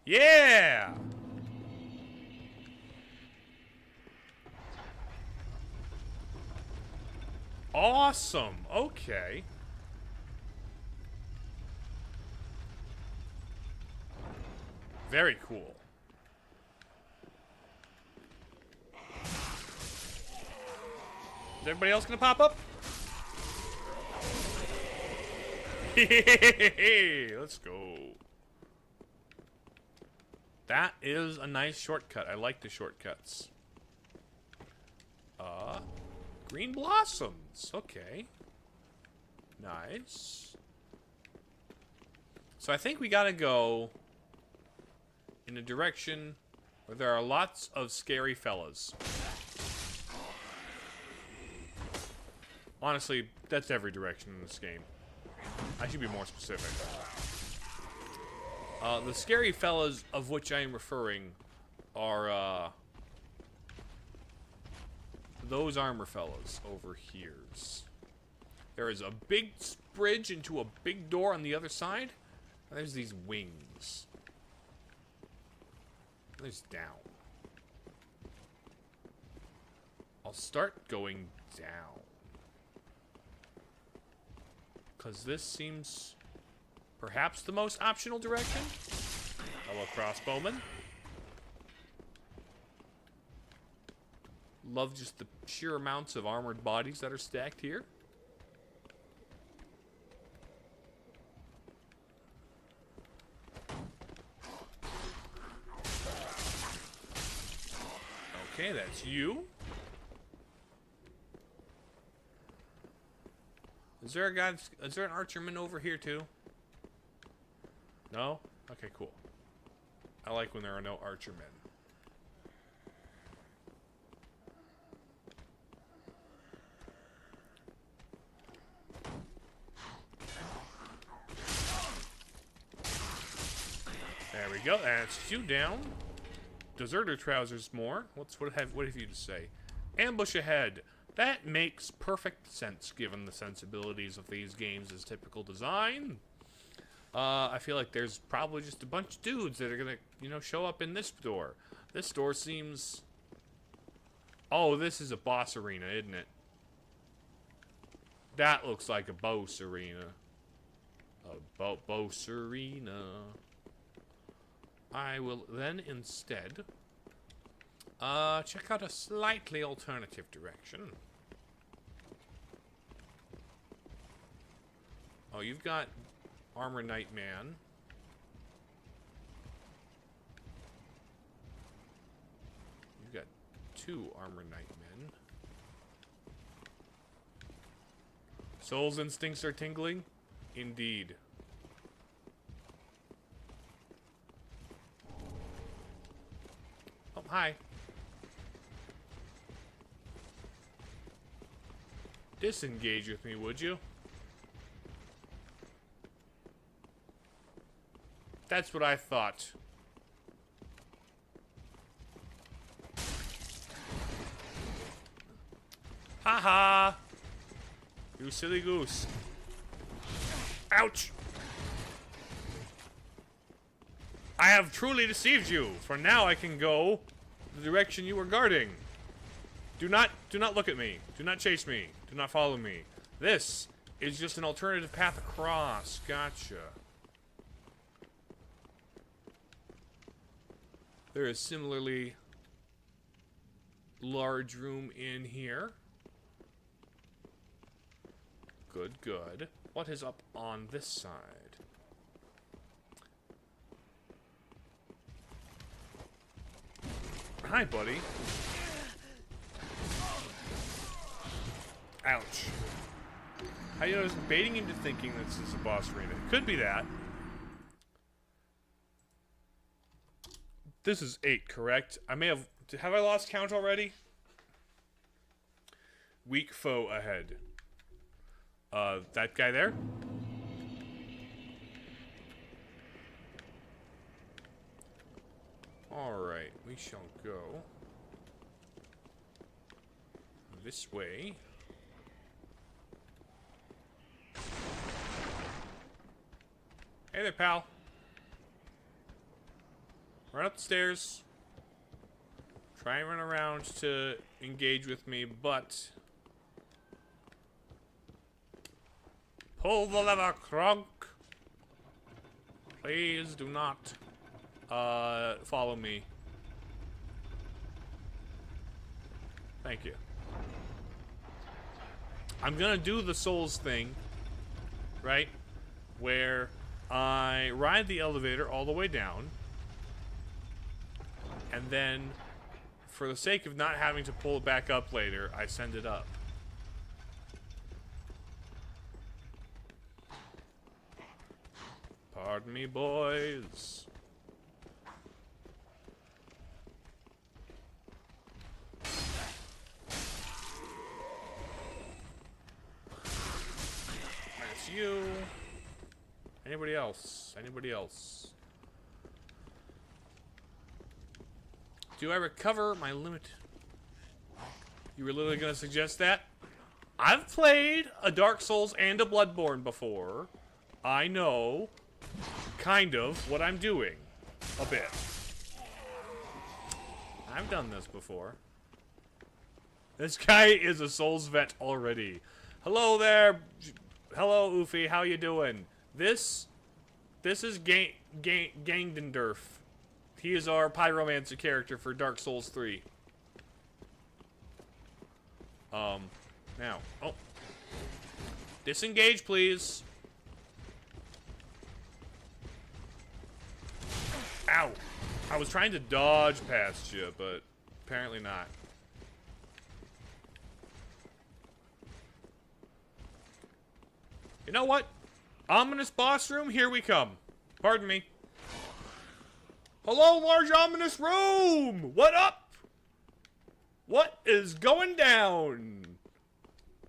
Yeah! Awesome. Okay. Very cool. Is everybody else gonna pop up? Let's go. That is a nice shortcut. I like the shortcuts. Green blossoms. Okay. Nice. So I think we gotta go in a direction where there are lots of scary fellas. Honestly, that's every direction in this game. I should be more specific. The scary fellas of which I am referring are, those armor fellas over here. There is a big bridge into a big door on the other side. And there's these wings. There's down. I'll start going down. Because this seems perhaps the most optional direction. Hello, crossbowman. Love just the sheer amounts of armored bodies that are stacked here. Okay, that's you. Is there a guy? Is there an archerman over here too? No? Okay, cool. I like when there are no archermen. There we go. That's you down. Deserter trousers more. What have you to say? Ambush ahead. That makes perfect sense given the sensibilities of these games as typical design. I feel like there's probably just a bunch of dudes that are gonna, you know, show up in this door. This door seems... Oh, this is a boss arena, isn't it? That looks like a boss arena. A boss arena. I will then instead check out a slightly alternative direction. Oh, you've got Armor Knight Man. You've got 2 Armor Knight Men. Soul's instincts are tingling? Indeed. Oh, hi. Disengage with me, would you? That's what I thought. Haha! You silly goose. Ouch! I have truly deceived you, for now I can go the direction you were guarding. Do not look at me. Do not chase me. Do not follow me. This is just an alternative path across. Gotcha. There is similarly large room in here. Good, good. What is up on this side? Hi, buddy. Ouch. How do you know it's baiting into thinking this is a boss arena? It could be that. This is 8, correct? I may have... Have I lost count already? Weak foe ahead. That guy there? Alright, we shall go this way. Hey there, pal. Run up the stairs. Try and run around to engage with me, but... Pull the lever, Kronk! Please do not, follow me. Thank you. I'm gonna do the Souls thing, right? Where I ride the elevator all the way down, and then, for the sake of not having to pull it back up later, I send it up. Pardon me, boys. That's you. Anybody else? Anybody else? Do I recover my limit? You were literally going to suggest that? I've played a Dark Souls and a Bloodborne before. I know, kind of, what I'm doing. A bit. I've done this before. This guy is a Souls vet already. Hello there. Hello, Oofy. How you doing? This is Gangendorf. He is our pyromancer character for Dark Souls 3. Now. Oh. Disengage, please. Ow. I was trying to dodge past you, but apparently not. You know what? Ominous boss room, here we come. Pardon me. Hello, large ominous room! What up? What is going down?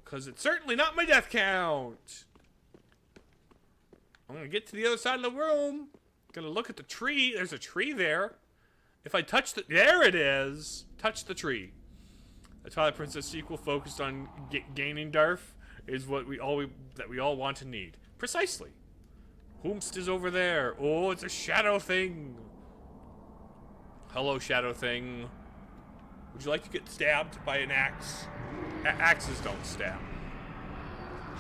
Because it's certainly not my death count. I'm gonna get to the other side of the room. Gonna look at the tree. There's a tree there. If I touch the... There it is! Touch the tree. The Twilight Princess sequel focused on gaining Darth is what we all want and need. Precisely. Whomst is over there? Oh, it's a shadow thing. Hello, shadow thing. Would you like to get stabbed by an axe? Axes don't stab.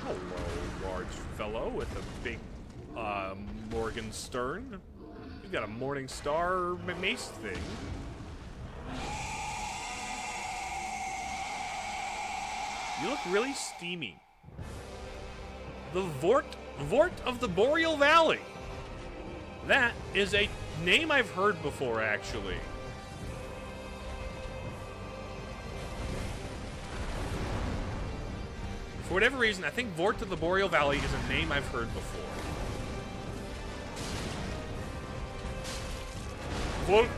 Hello, large fellow with a big Morgan Stern. You got a Morning Star mace thing. You look really steamy. The Vort of the Boreal Valley. That is a name I've heard before, actually. For whatever reason, I think Vort of the Boreal Valley is a name I've heard before. Vort.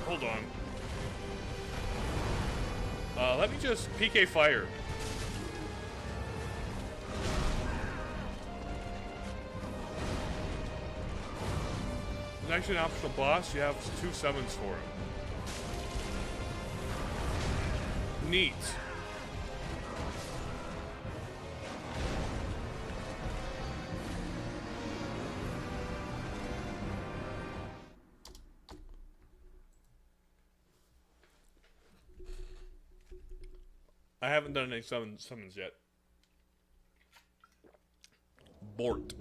Hold on. Let me just PK fire. There's actually an optional boss. You have 2 summons for him. Neat. I haven't done any summons yet. Bort.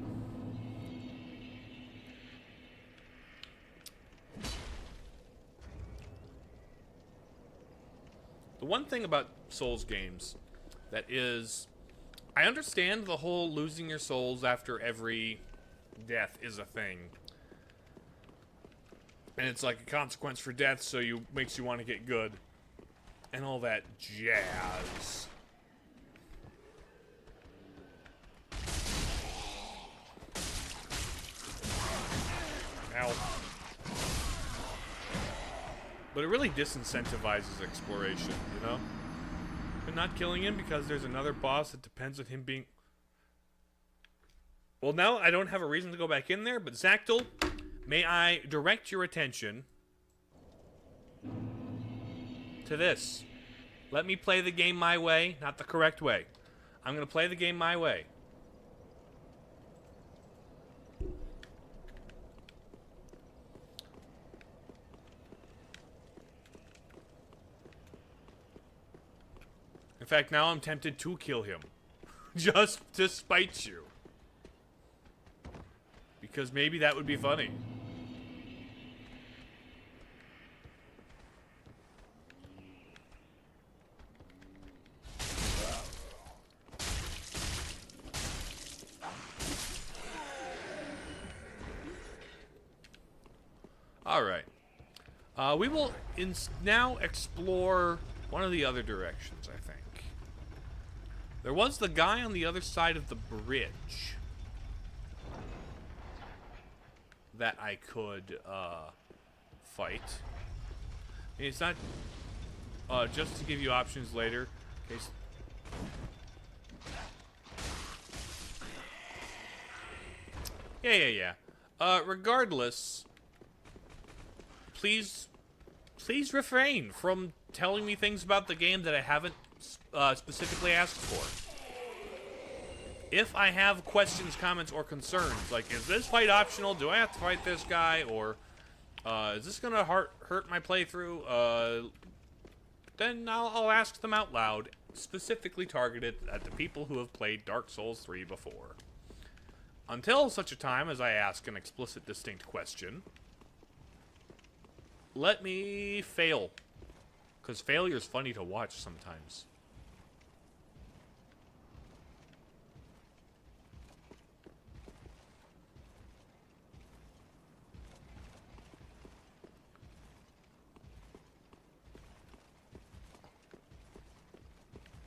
The one thing about Souls games that is, I understand the whole losing your souls after every death is a thing. And it's like a consequence for death, so makes you want to get good. And all that jazz. Ow. But it really disincentivizes exploration, you know? You're not killing him because there's another boss that depends on him being... Well, now I don't have a reason to go back in there, but Zactyl, may I direct your attention to this. Let me play the game my way, not the correct way. I'm going to play the game my way. In fact, now I'm tempted to kill him. Just to spite you. Because maybe that would be funny. Alright. We will now explore one of the other directions, I think. There was the guy on the other side of the bridge that I could fight. I mean, it's not just to give you options later. In case... Yeah. Regardless, please refrain from telling me things about the game that I haven't specifically asked for. If I have questions, comments, or concerns, like, is this fight optional? Do I have to fight this guy? Or, is this gonna hurt my playthrough? Then I'll ask them out loud, specifically targeted at the people who have played Dark Souls 3 before. Until such a time as I ask an explicit, distinct question, let me fail. Because failure's funny to watch sometimes.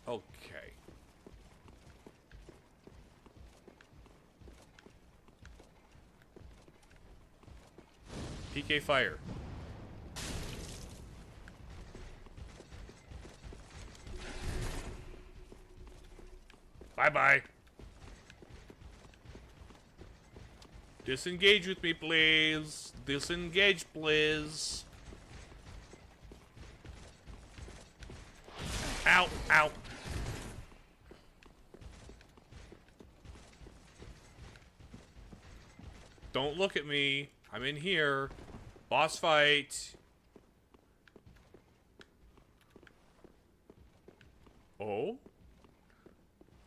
Okay. PK fire. Bye-bye. Disengage with me, please. Disengage, please. Ow, ow. Don't look at me. I'm in here. Boss fight. Oh?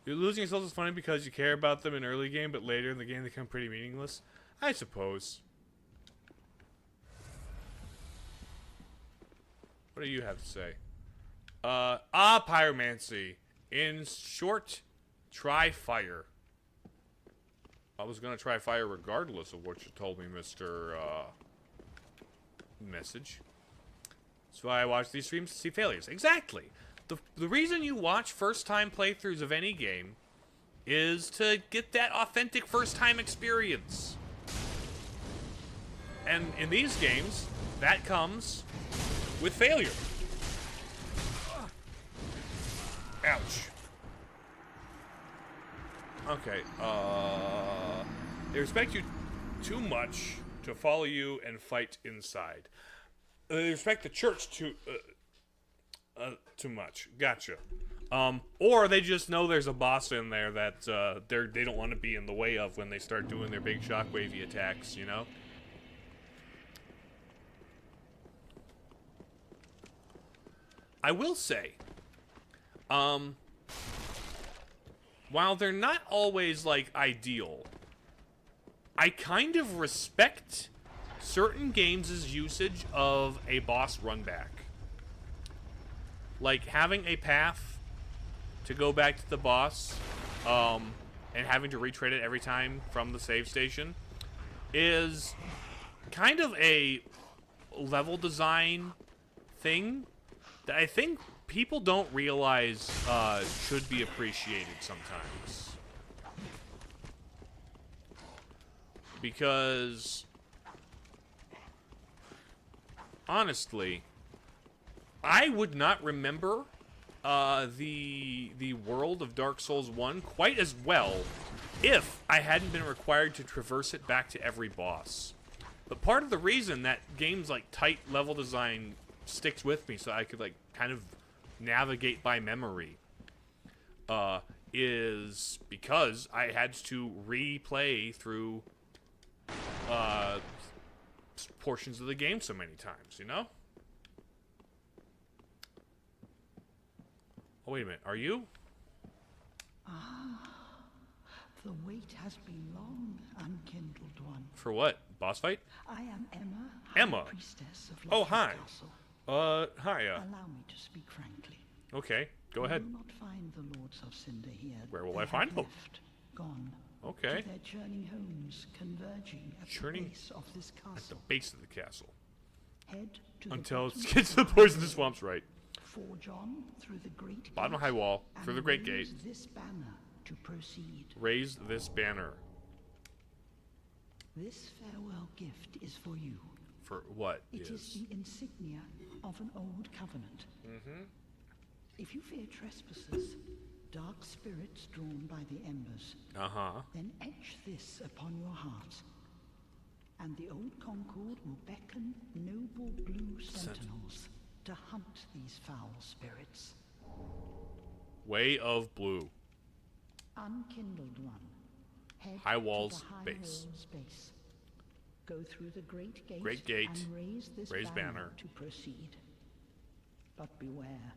You're losing yourself is funny because you care about them in early game, but later in the game they become pretty meaningless? I suppose. What do you have to say? Pyromancy. In short, try fire. I was gonna try fire regardless of what you told me, Mr. Message. That's why I watch these streams to see failures. Exactly. The reason you watch first-time playthroughs of any game is to get that authentic first-time experience. And in these games, that comes with failure. Ouch. Okay, they respect you too much to follow you and fight inside. They respect the church too much. Gotcha. Or they just know there's a boss in there that they don't want to be in the way of when they start doing their big shockwavy attacks, you know? I will say, While they're not always, like, ideal, I kind of respect certain games' usage of a boss runback. Like, having a path to go back to the boss, and having to retread it every time from the save station is kind of a level design thing that I think people don't realize should be appreciated sometimes. Because, honestly, I would not remember the world of Dark Souls 1 quite as well if I hadn't been required to traverse it back to every boss. But part of the reason that games like tight level design sticks with me so I could like kind of navigate by memory is because I had to replay through portions of the game so many times, you know? Oh, wait a minute. Are you? The wait has been long, unkindled one. For what? Boss fight? I am Emma, Emma? High Priestess of Oh, Lockwood hi. Castle. Hi, Allow me to speak frankly. Okay, go ahead. You will not find the Lords of Cinder here. Where will They I find have them? left, gone. Okay. To their churning homes, converging at Churning the base of this castle. At the base of the castle. Head to Until the it bottom gets to the of poisonous swamps, right. Forge on through the great Bottom gate high wall, and through the great raise gate. this banner to proceed. Raise this banner. This farewell gift is for you. For what It is the insignia of an old covenant. If you fear trespassers, dark spirits drawn by the embers, then etch this upon your heart, and the old Concord will beckon noble blue sentinels to hunt these foul spirits. Way of Blue. Unkindled one, head High to walls, the high base. walls base. Go through the great gate, Great gate, and raise this raise banner. to proceed. But beware,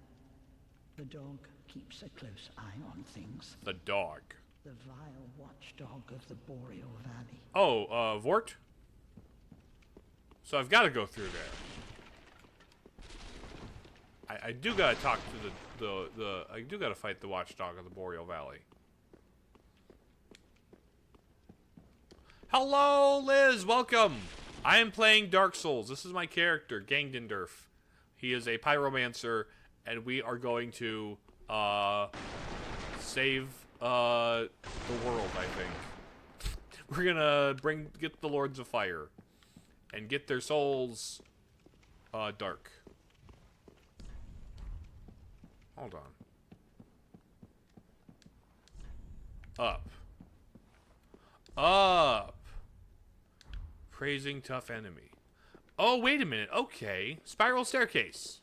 the dog keeps a close eye on things. The dog. The vile watchdog of the Boreal Valley. Oh, Vort? So I've got to go through there. I do gotta talk to I do gotta fight the watchdog of the Boreal Valley. Hello, Liz! Welcome! I am playing Dark Souls. This is my character, Gangdendurf. He is a pyromancer, and we are going to, save, the world, I think. We're gonna get the Lords of Fire. And get their souls, dark. Hold on. Up. Up. Praising tough enemy. Oh, wait a minute. Okay. Spiral staircase.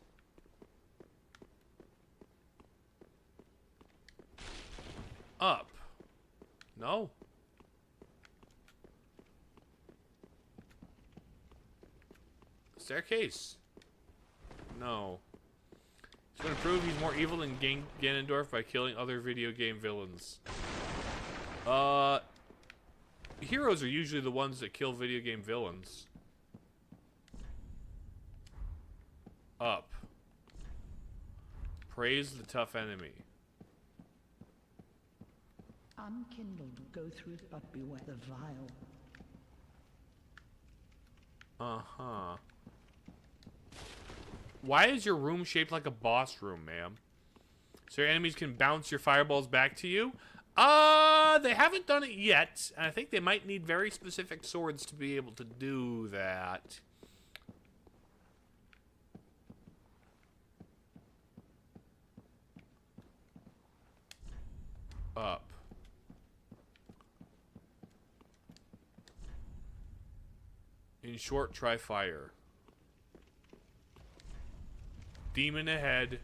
Up. No. Staircase. No. It's going to prove he's more evil than Ganondorf by killing other video game villains. Heroes are usually the ones that kill video game villains. Up. Praise the tough enemy. Unkindled, go through, but beware the vile. Uh-huh. Why is your room shaped like a boss room, ma'am? So your enemies can bounce your fireballs back to you? They haven't done it yet, and I think they might need very specific swords to be able to do that. Up. In short, try fire. Demon ahead.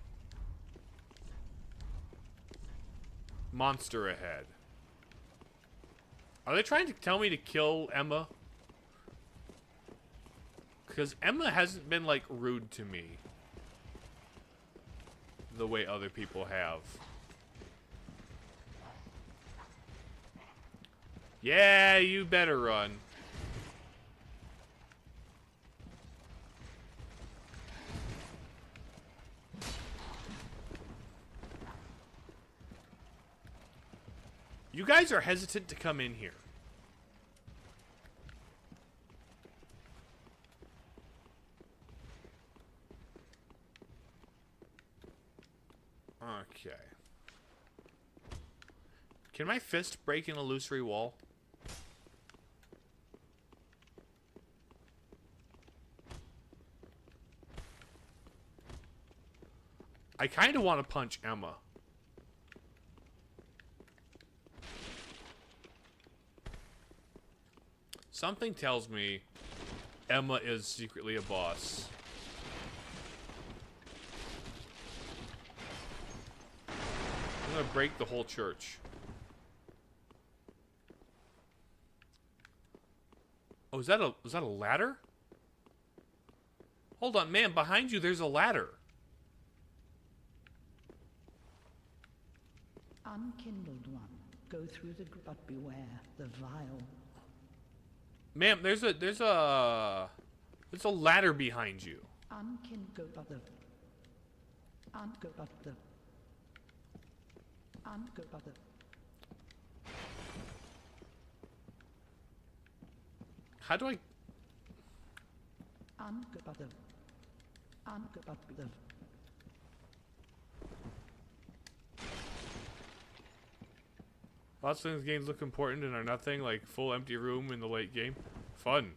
Monster ahead. Are they trying to tell me to kill Emma? Because Emma hasn't been, like, rude to me. the way other people have. Yeah, you better run. You guys are hesitant to come in here. Okay. Can my fist break an illusory wall? I kind of want to punch Emma. Something tells me Emma is secretly a boss. I'm gonna break the whole church. Oh, is that a ladder? Hold on, man, behind you there's a ladder. Unkindled one, go through the but beware the vile. Ma'am, there's a ladder behind you. Unkindled but the unkindled but the unkindled but the. How do I? Unkindled but the unkindled but the. Lots of things games look important and are nothing, like full empty room in the late game. Fun.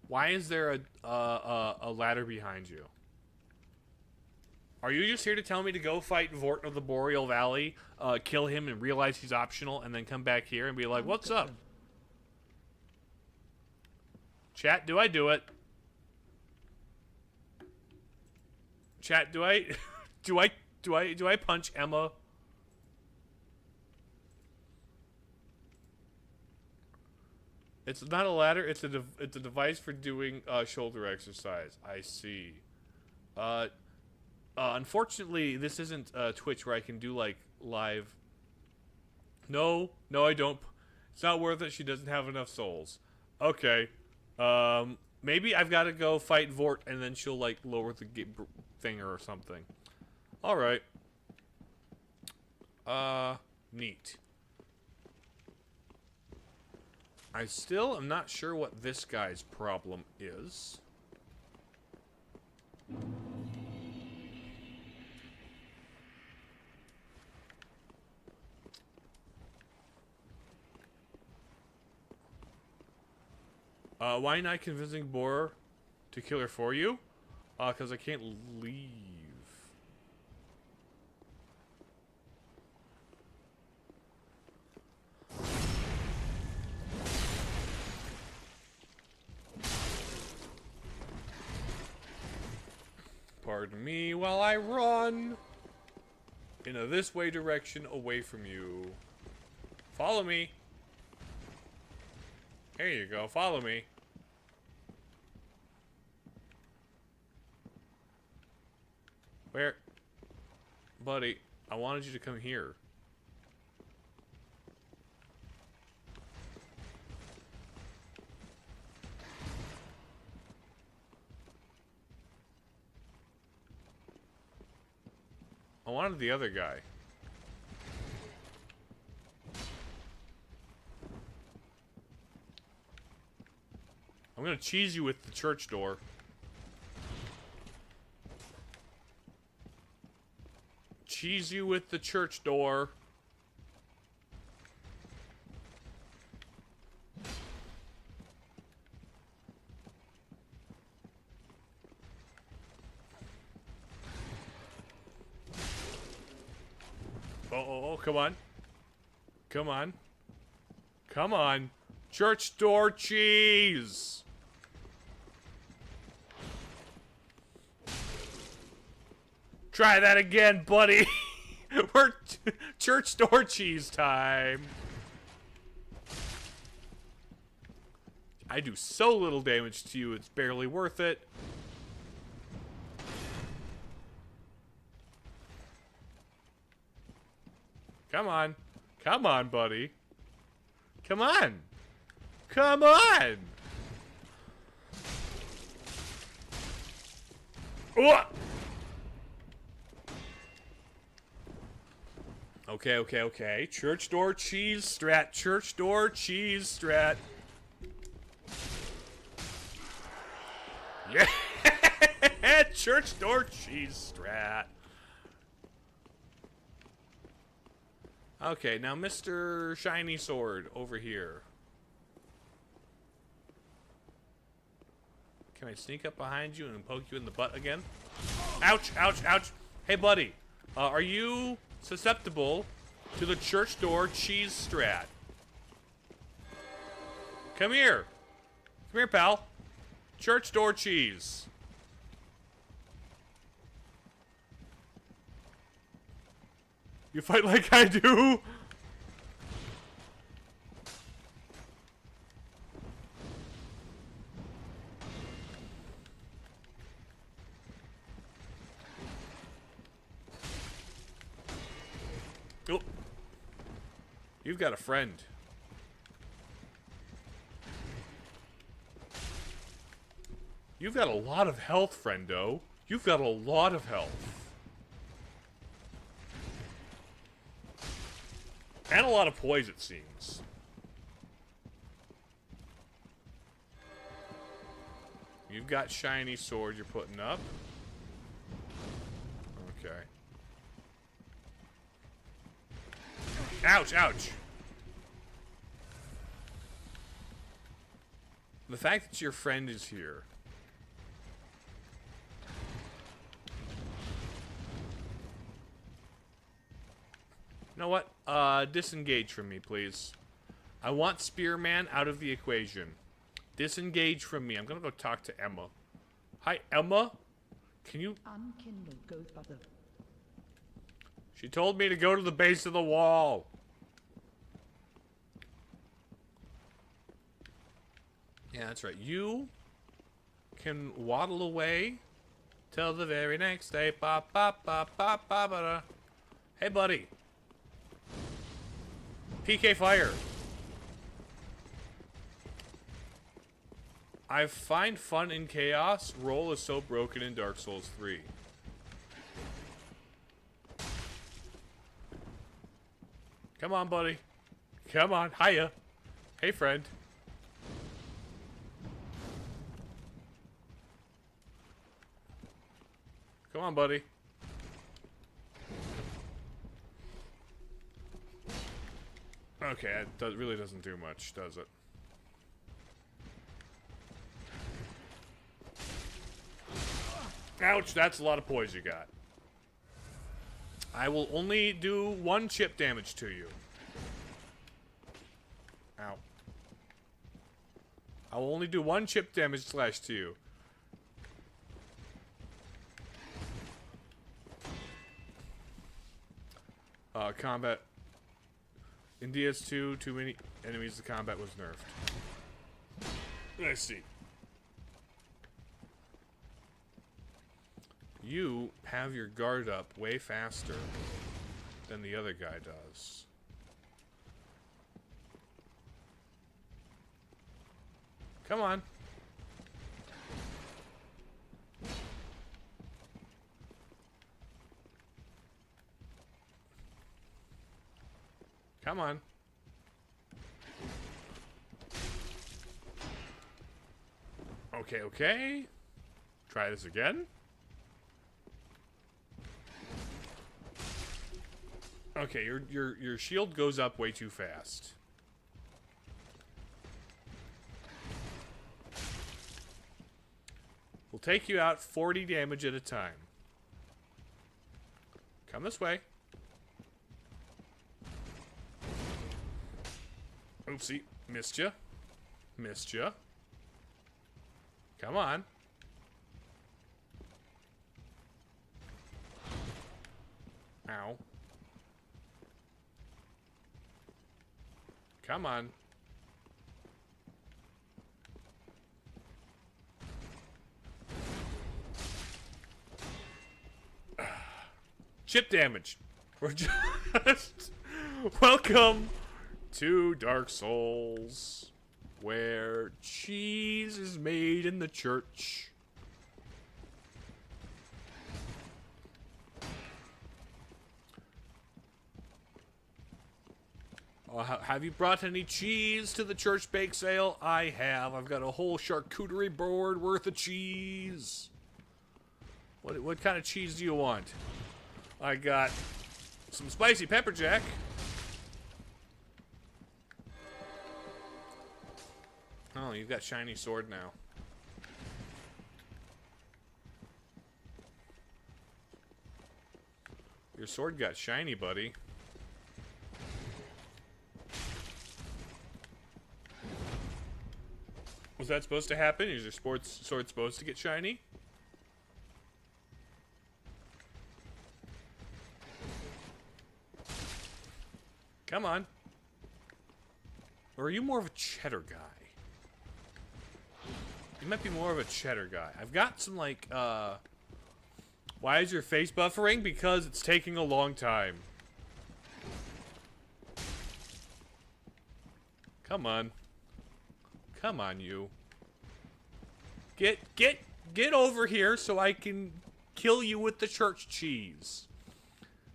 Why is there a ladder behind you? Are you just here to tell me to go fight Vort of the Boreal Valley, kill him and realize he's optional, and then come back here and be like, what's up? Chat, do I do it? Chat, do I punch Emma? It's not a ladder. It's a device for doing shoulder exercise. I see. Unfortunately, this isn't Twitch where I can do like live. No, I don't. It's not worth it. She doesn't have enough souls. Okay. Maybe I've got to go fight Vort and then she'll like lower the thing or something. All right. Neat. I still am not sure what this guy's problem is. Why not convincing Boar to kill her for you? Because I can't leave. Pardon me while I run in a this way direction away from you. Follow me. There you go. Follow me. Where? Buddy, I wanted you to come here. I wanted the other guy. I'm gonna cheese you with the church door. Cheese you with the church door. Oh, come on. Come on. Come on. Church door cheese! Try that again, buddy! We're church door cheese time! I do so little damage to you, it's barely worth it. Come on. Come on, buddy. Come on. Come on. Ooh. Okay. Church door cheese strat. Church door cheese strat. Yeah. Church door cheese strat. Okay, now Mr. Shiny Sword over here. Can I sneak up behind you and poke you in the butt again? Ouch, ouch, ouch. Hey, buddy. Are you susceptible to the church door cheese strat? Come here. Come here, pal. Church door cheese. You fight like I do? Oh. You've got a friend. You've got a lot of health, friendo. You've got a lot of health. And a lot of poise, it seems. You've got shiny sword you're putting up. Okay. Ouch, ouch. The fact that your friend is here. You know what? Disengage from me, please. I want Spearman out of the equation. Disengage from me. I'm gonna go talk to Emma. Hi, Emma. Can you... Unkindle goes by the... She told me to go to the base of the wall. Yeah, that's right. You can waddle away till the very next day. Ba, ba, ba, ba, ba, ba, da. Hey, buddy. PK fire. I find fun in chaos. Roll is so broken in Dark Souls 3. Come on, buddy. Come on. Hiya. Hey, friend. Come on, buddy. Okay, it really doesn't do much, does it? Ouch, that's a lot of poise you got. I will only do 1 chip damage to you. Ow. I will only do 1 chip damage slash to you. Combat. In DS2, too many enemies, the combat was nerfed. Let's see. You have your guard up way faster than the other guy does. Come on. Come on. Okay, okay. Try this again. Okay, your shield goes up way too fast. We'll take you out 40 damage at a time. Come this way. Oopsie. Missed ya. Missed ya. Come on. Ow. Come on. Chip damage. We're just... Welcome to Dark Souls, where cheese is made in the church. Have you brought any cheese to the church bake sale? I have. I've got a whole charcuterie board worth of cheese. What kind of cheese do you want? I got some spicy pepper jack. Oh, you've got shiny sword now. Your sword got shiny, buddy. Was that supposed to happen? Is your sword supposed to get shiny? Come on. Or are you more of a cheddar guy? You might be more of a cheddar guy. I've got some, like, why is your face buffering? Because it's taking a long time. Come on. Come on, you. Get over here so I can kill you with the church cheese.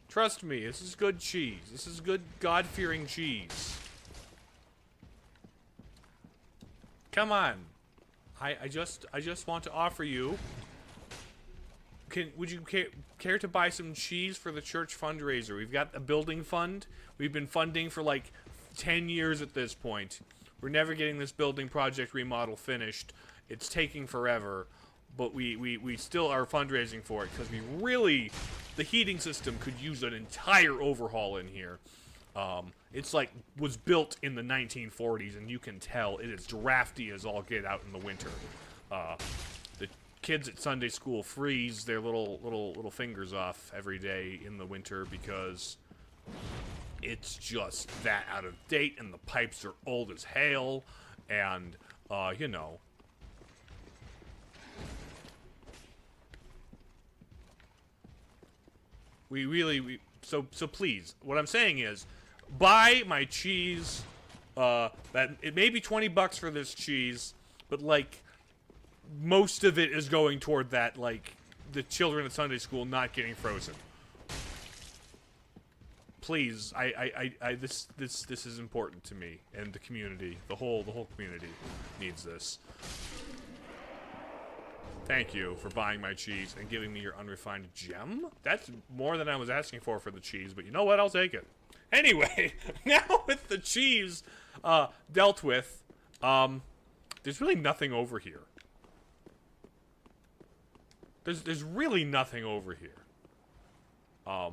Trust me, this is good cheese. This is good God-fearing cheese. Come on. I just want to offer you. Would you care to buy some cheese for the church fundraiser? We've got a building fund. We've been funding for like 10 years at this point. We're never getting this building project remodel finished. It's taking forever, but we still are fundraising for it because we really, the heating system could use an entire overhaul in here. It's like was built in the 1940s, and you can tell it is drafty as all get out in the winter. The kids at Sunday school freeze their little fingers off every day in the winter because it's just that out of date, and the pipes are old as hail, and you know. So please, what I'm saying is, buy my cheese. That it may be $20 for this cheese, but like most of it is going toward that, like the children at Sunday school not getting frozen. Please, this is important to me and the community. The whole community needs this. Thank you for buying my cheese and giving me your unrefined gem. That's more than I was asking for the cheese, but you know what? I'll take it. Anyway, now with the cheese dealt with, there's really nothing over here. There's really nothing over here. I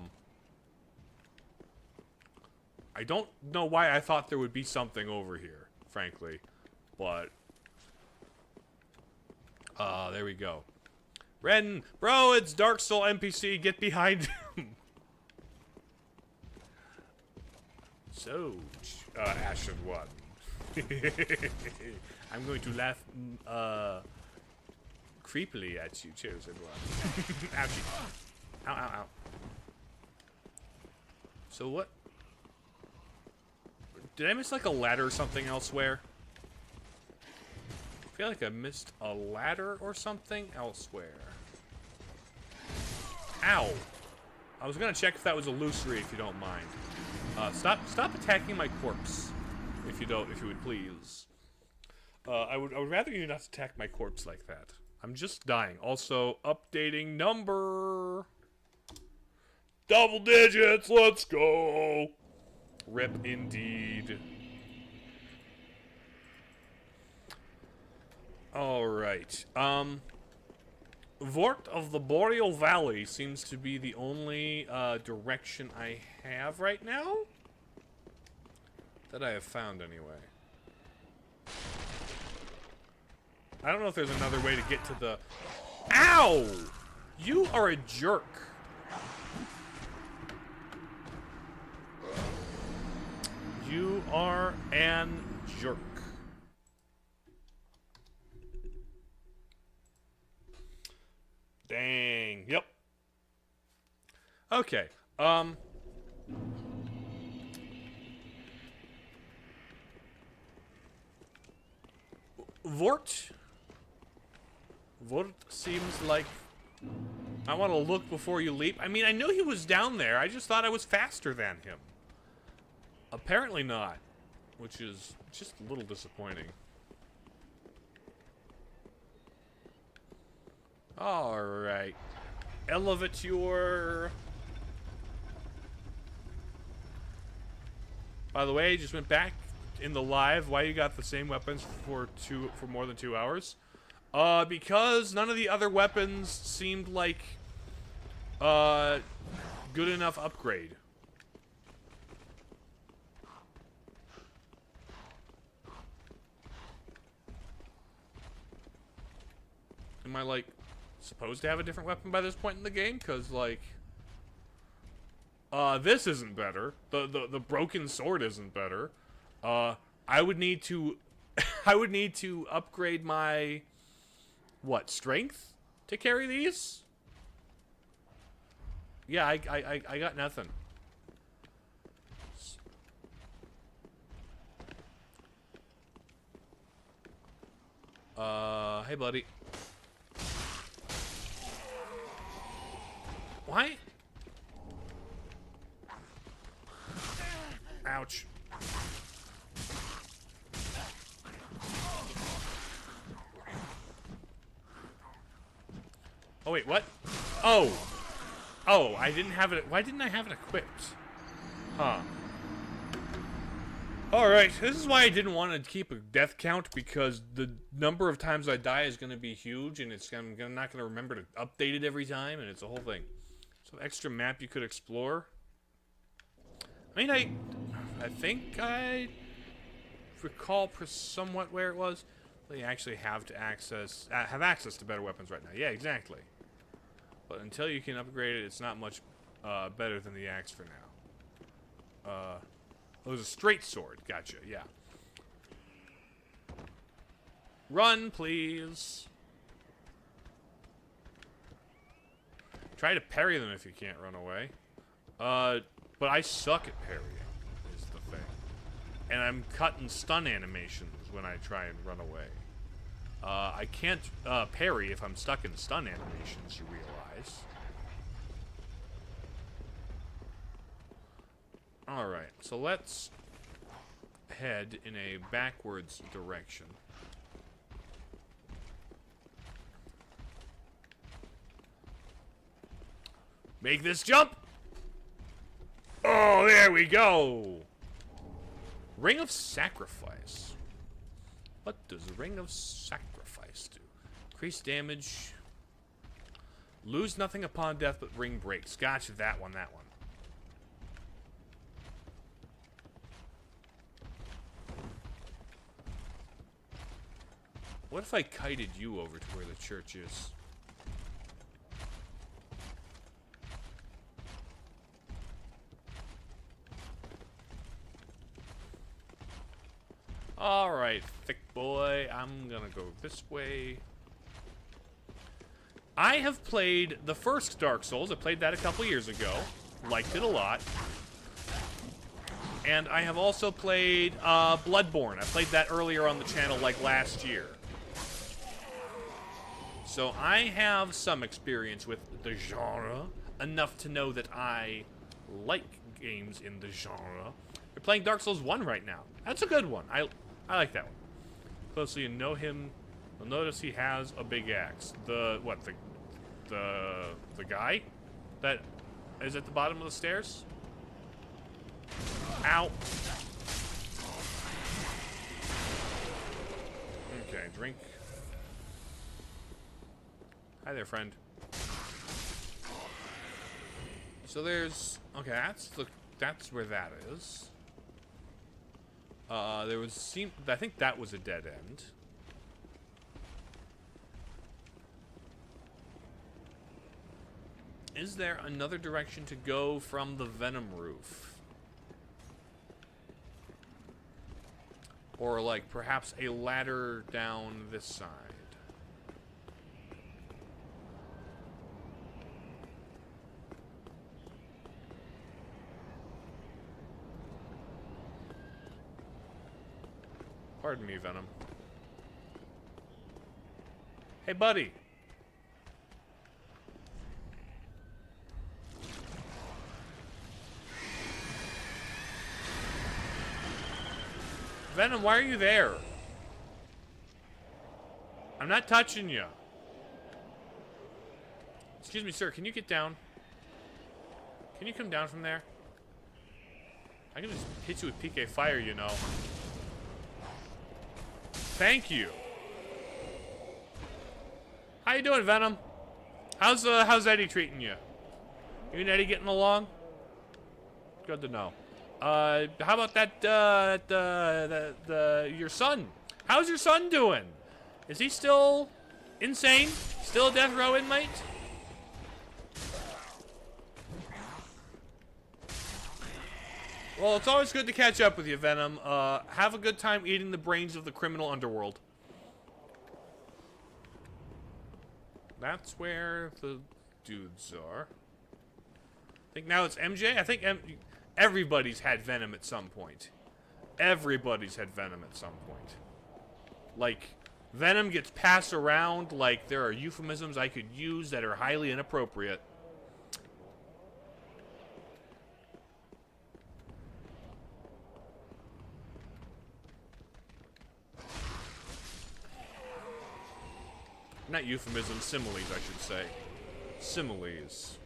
don't know why I thought there would be something over here, frankly, but there we go. Ren, bro, it's Dark Soul NPC. Get behind him. So, Ashen One. I'm going to laugh creepily at you, Chosen One. Ouchie. Ow, ow, ow. So what? Did I miss like a ladder or something elsewhere? I feel like I missed a ladder or something elsewhere. Ow! I was gonna check if that was illusory, if you don't mind. Stop attacking my corpse, if you would please. I would rather you not attack my corpse like that. I'm just dying. Also, updating number. Double digits. Let's go. Rip indeed. All right. Vort of the Boreal Valley seems to be the only direction I have right now. That I have found, anyway. I don't know if there's another way to get to the... Ow! You are a jerk. You are an jerk. Dang. Yep. Okay. Vort seems like... I want to look before you leap. I mean, I knew he was down there. I just thought I was faster than him. Apparently not. Which is just a little disappointing. Alright. Elevator. By the way, just went back in the live. Why you got the same weapons for more than 2 hours? Because none of the other weapons seemed like good enough upgrade. Am I like supposed to have a different weapon by this point in the game? Cause like this isn't better. The broken sword isn't better. I would need to I would need to upgrade my strength to carry these? Yeah, I got nothing. Hey buddy. Why? Ouch. Oh wait, what? Oh! Oh, I didn't have it. Why didn't I have it equipped? Huh. Alright, this is why I didn't want to keep a death count, because the number of times I die is going to be huge, and I'm not going to remember to update it every time, and it's a whole thing. So, extra map you could explore. I mean, I think I recall somewhat where it was. They actually have access to better weapons right now. Yeah, exactly. But until you can upgrade it, it's not much better than the axe for now. Oh, it was a straight sword. Gotcha, yeah. Run, please. Try to parry them if you can't run away. But I suck at parrying, is the thing. And I'm cutting stun animations when I try and run away. I can't parry if I'm stuck in stun animations, you realize. Alright, so let's head in a backwards direction. Make this jump! Oh, there we go! Ring of Sacrifice. What does Ring of Sacrifice do? Increase damage. Lose nothing upon death, but ring breaks. Gotcha, that one. What if I kited you over to where the church is? Alright, thick boy. I'm gonna go this way. I have played the first Dark Souls. I played that a couple years ago. Liked it a lot. And I have also played Bloodborne. I played that earlier on the channel, like last year. So I have some experience with the genre. Enough to know that I like games in the genre. You're playing Dark Souls 1 right now. That's a good one. I like that one. Closely you know him, you'll notice he has a big axe. The guy that is at the bottom of the stairs? Ow. Okay, drink. Hi there, friend. So there's... Okay, that's where that is. I think that was a dead end. Is there another direction to go from the Venom Roof? Or, like, perhaps a ladder down this side? Pardon me, Venom. Hey, buddy. Venom, why are you there? I'm not touching you. Excuse me, sir. Can you get down? Can you come down from there? I can just hit you with PK fire, you know. Thank you. How you doing, Venom? How's Eddie treating you? You and Eddie getting along? Good to know. How about that, your son? How's your son doing? Is he still insane? Still a death row inmate? Well, it's always good to catch up with you, Venom. Have a good time eating the brains of the criminal underworld. That's where the dudes are. I think now it's MJ. I think everybody's had Venom at some point. Everybody's had Venom at some point. Like, Venom gets passed around like there are euphemisms I could use that are highly inappropriate. Not euphemisms, similes, I should say. Similes.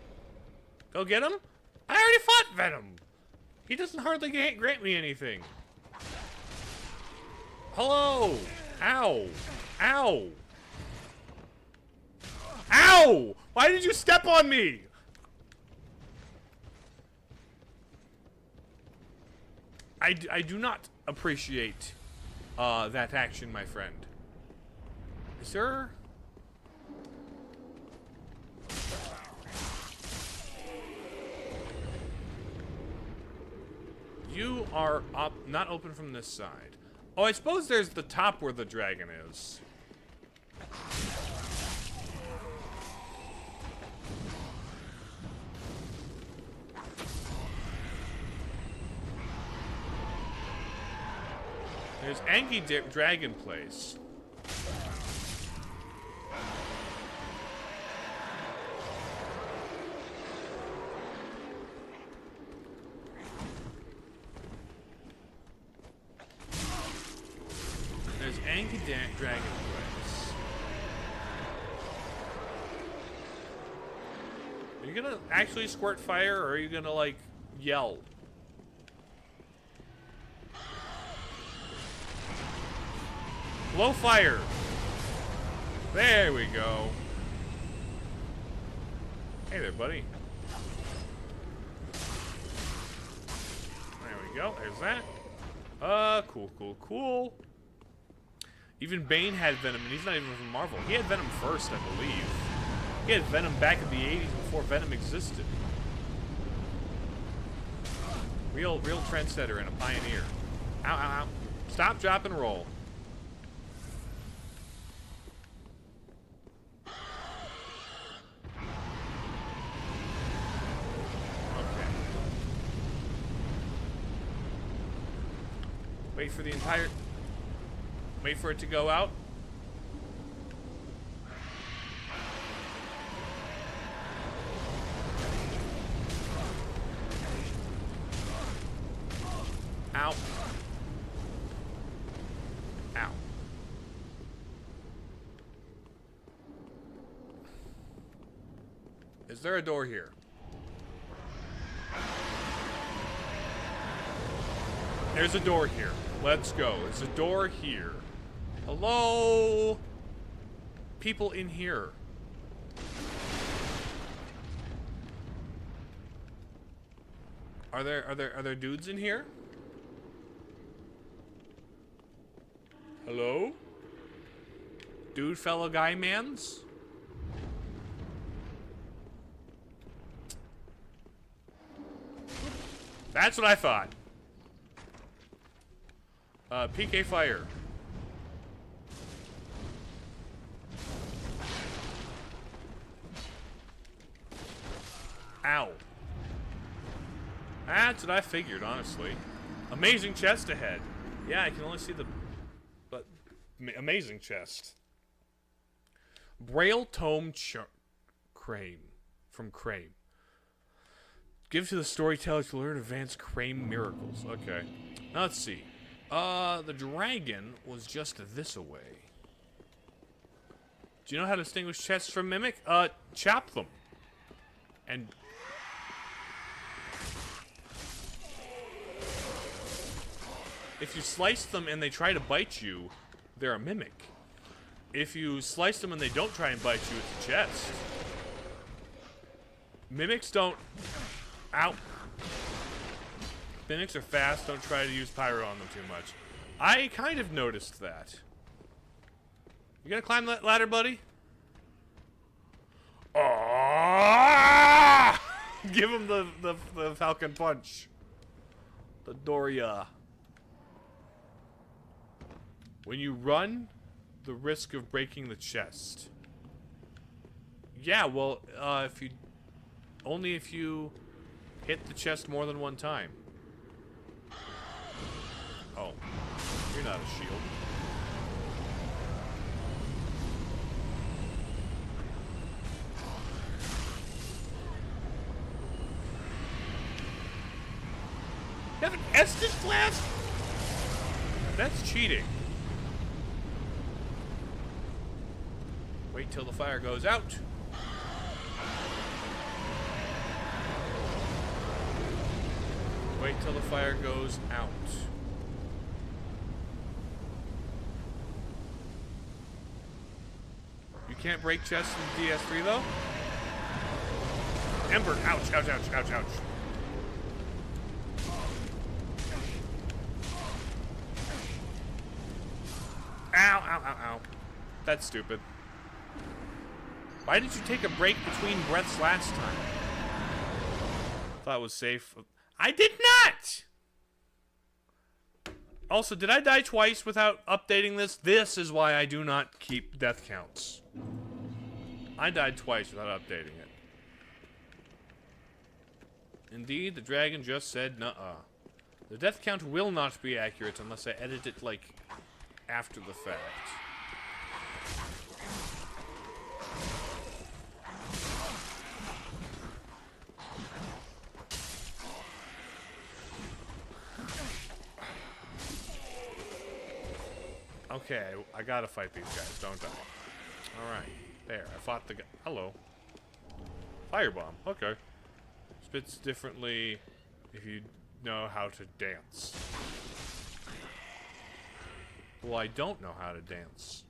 Go get him? I already fought Venom. He doesn't hardly grant me anything. Hello. Ow. Ow. Ow! Why did you step on me? I do not appreciate that action, my friend. Is there... You are not open from this side. Oh, I suppose there's the top where the dragon is. There's Anki Dragon Place. There's Anki Dragon Place. Are you gonna actually squirt fire, or are you gonna, like, yell? Blow fire. There we go. Hey there, buddy. There we go. There's that. Cool, cool, cool. Even Bane had Venom, and he's not even from Marvel. He had Venom first, I believe. He had Venom back in the 80s before Venom existed. Real trendsetter and a pioneer. Ow, ow, ow. Stop, drop, and roll. Wait for the entire... Wait for it to go out. Ow. Ow. Is there a door here? There's a door here. Let's go. There's a door here. Hello? People in here. Are there dudes in here? Hello? Dude, fellow guy mans? That's what I thought. PK fire. Ow. That's what I figured, honestly. Amazing chest ahead. Yeah, I can only see the amazing chest. Braille Tome Crane. From Crane. Give to the storyteller to learn advanced Crane miracles. Okay. Now let's see. The dragon was just this away. Do you know how to distinguish chests from mimic? Chop them. And... if you slice them and they try to bite you, they're a mimic. If you slice them and they don't try and bite you, it's a chest. Mimics don't... Ow. Mimics are fast, don't try to use pyro on them too much. I kind of noticed that. You gonna climb that ladder, buddy? Oh! Give him the Falcon Punch. The Doria. When you run, the risk of breaking the chest. Yeah, well, if you... only if you hit the chest more than one time. Oh. You're not a shield. You have an Estus Flask? That's cheating. Wait till the fire goes out. Wait till the fire goes out. You can't break chests in DS3 though? Ember, ouch, ouch, ouch, ouch, ouch. Ow, ow, ow, ow. That's stupid. Why did you take a break between breaths last time? Thought it was safe. I did not! Also, did I die twice without updating this? This is why I do not keep death counts. I died twice without updating it. Indeed, the dragon just said nuh-uh. The death count will not be accurate unless I edit it, like, after the fact. Okay, I gotta fight these guys, don't I? Alright, there, I fought the guy. Hello. Firebomb, okay. Spits differently if you know how to dance. Well, I don't know how to dance.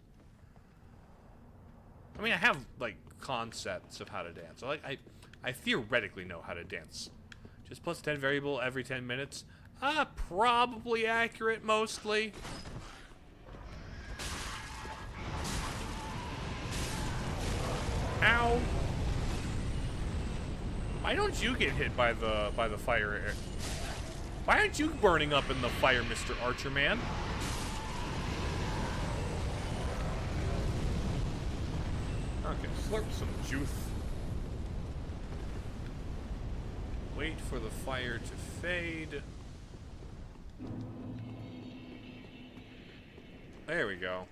I mean, I have, like, concepts of how to dance. I theoretically know how to dance. Just plus 10 variable every 10 minutes. Probably accurate, mostly. Ow! Why don't you get hit by the fire? Why aren't you burning up in the fire, Mr. Archer Man? Okay, slurp some juice. Wait for the fire to fade. There we go.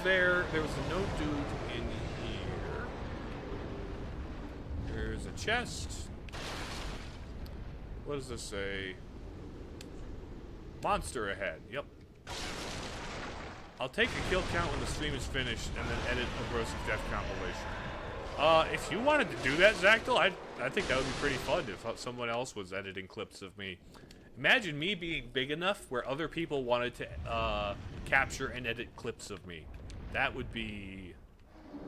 There was no dude in here. There's a chest. What does this say? Monster ahead. Yep. I'll take a kill count when the stream is finished and then edit a Broseph death compilation. If you wanted to do that, Zactyl, I think that would be pretty fun if someone else was editing clips of me. Imagine me being big enough where other people wanted to capture and edit clips of me. That would be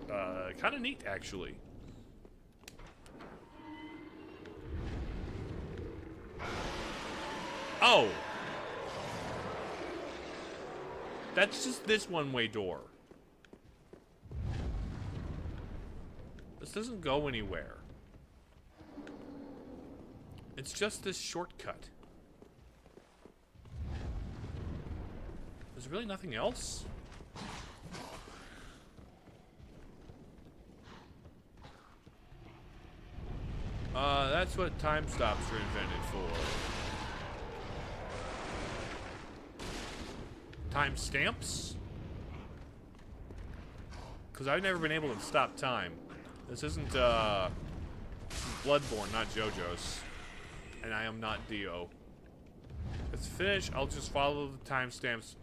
kind of neat, actually. Oh! That's just this one-way door. This doesn't go anywhere. It's just this shortcut. There's really nothing else? That's what time stops are invented for. timestamps. Because I've never been able to stop time. This isn't Bloodborne, not JoJo's. And I am not Dio. Let's finish. I'll just follow the timestamps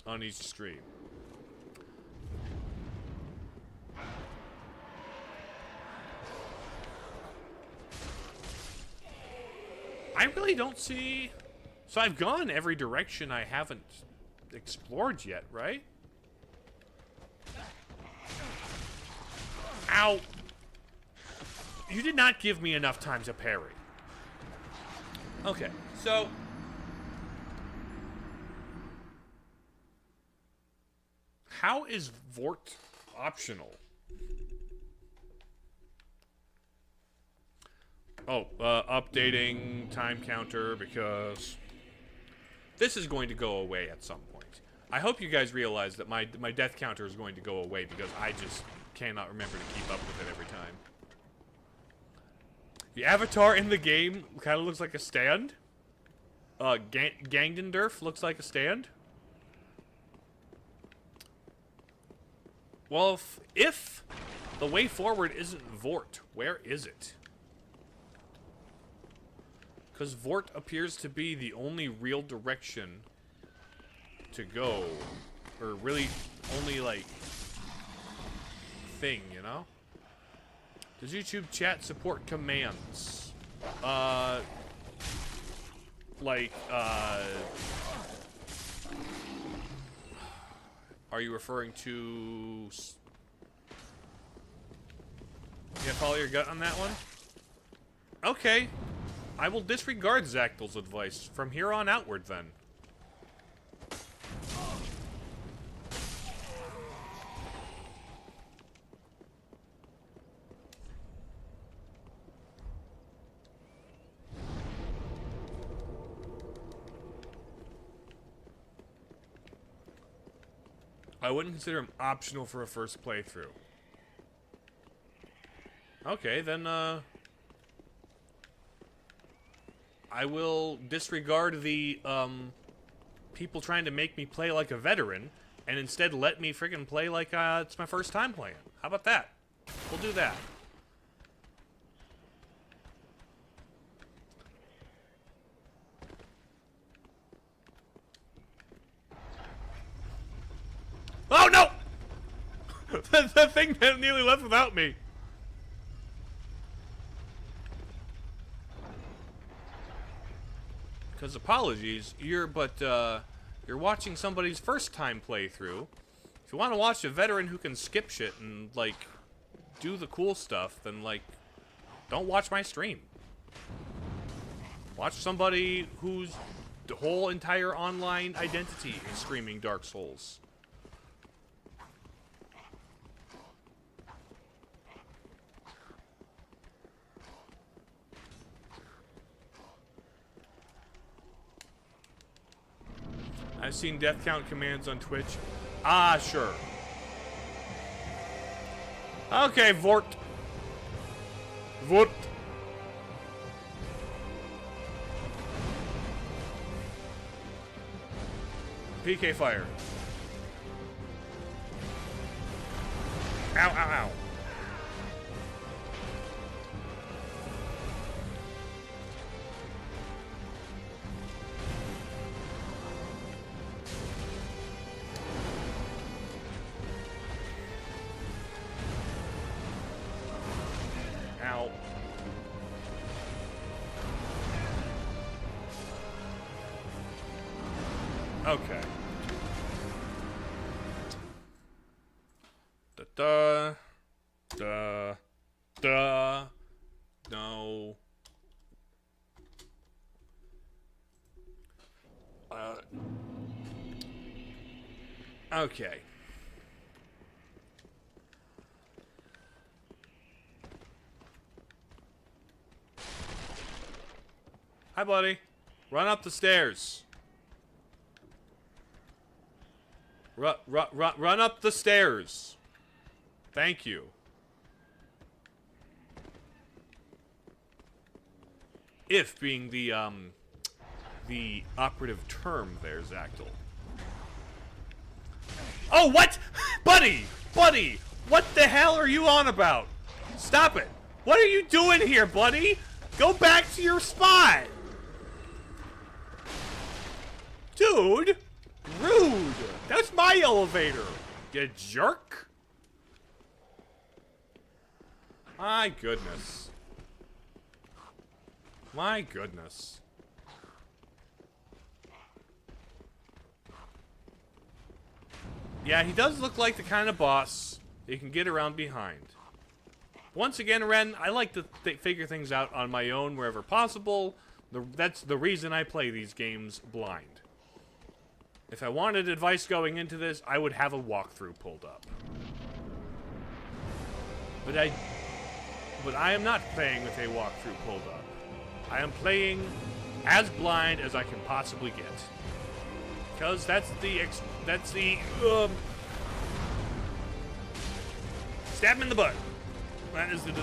on each stream. I really don't see... So I've gone every direction I haven't explored yet, right? Ow! You did not give me enough time to parry. Okay, so... How is Vort optional? Oh, updating time counter because this is going to go away at some point. I hope you guys realize that my death counter is going to go away because I just cannot remember to keep up with it every time. The avatar in the game kind of looks like a stand. Gangendorf looks like a stand. Well, if the way forward isn't Vort, where is it? Because Vort appears to be the only real direction to go. Or really only, like, thing, you know? Does YouTube chat support commands? Are you referring to... Yeah, follow your gut on that one? Okay. I will disregard Zactyl's advice from here on outward, then. I wouldn't consider him optional for a first playthrough. Okay, then, I will disregard the, people trying to make me play like a veteran, and instead let me friggin' play like, it's my first time playing. How about that? We'll do that. Oh, no! The thing that nearly left without me. Because apologies, you're watching somebody's first time playthrough. If you want to watch a veteran who can skip shit and, like, do the cool stuff, then, like, don't watch my stream. Watch somebody whose whole entire online identity is streaming Dark Souls. I've seen death count commands on Twitch. Ah, sure. Okay, Vort. Vort. PK fire. Ow, ow, ow. Ow. Okay. Da da da. No. Okay. Hi, buddy. Run up the stairs. Run up the stairs. Thank you. If being the operative term there, Zactyl. Oh, what? Buddy! Buddy! What the hell are you on about? Stop it. What are you doing here, buddy? Go back to your spot. Dude! Rude! That's my elevator! You jerk! My goodness. My goodness. Yeah, he does look like the kind of boss you can get around behind. Once again, Ren, I like to figure things out on my own wherever possible. That's the reason I play these games blind. If I wanted advice going into this, I would have a walkthrough pulled up. But I am not playing with a walkthrough pulled up. I am playing as blind as I can possibly get. Because that's the stab him in the butt. That is the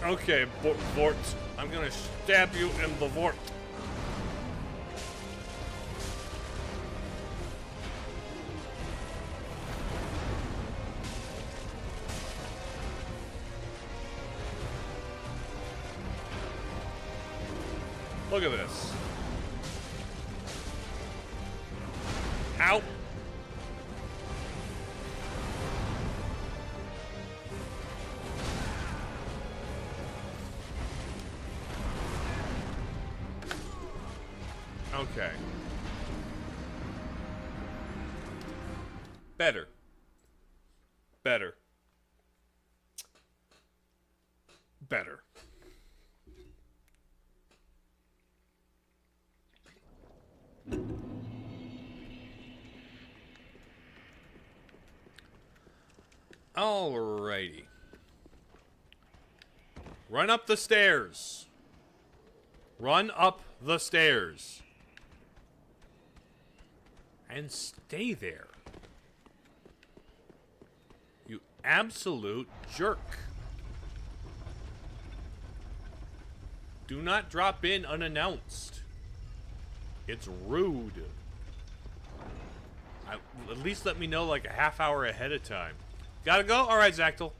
Okay, Vort. I'm gonna stab you in the Vort. Look at this. Ow. Okay. Better. Better. Better. Alrighty. Run up the stairs. Run up the stairs. And stay there. You absolute jerk. Do not drop in unannounced. It's rude. At least let me know like a half hour ahead of time. Gotta go? Alright, Zactyl.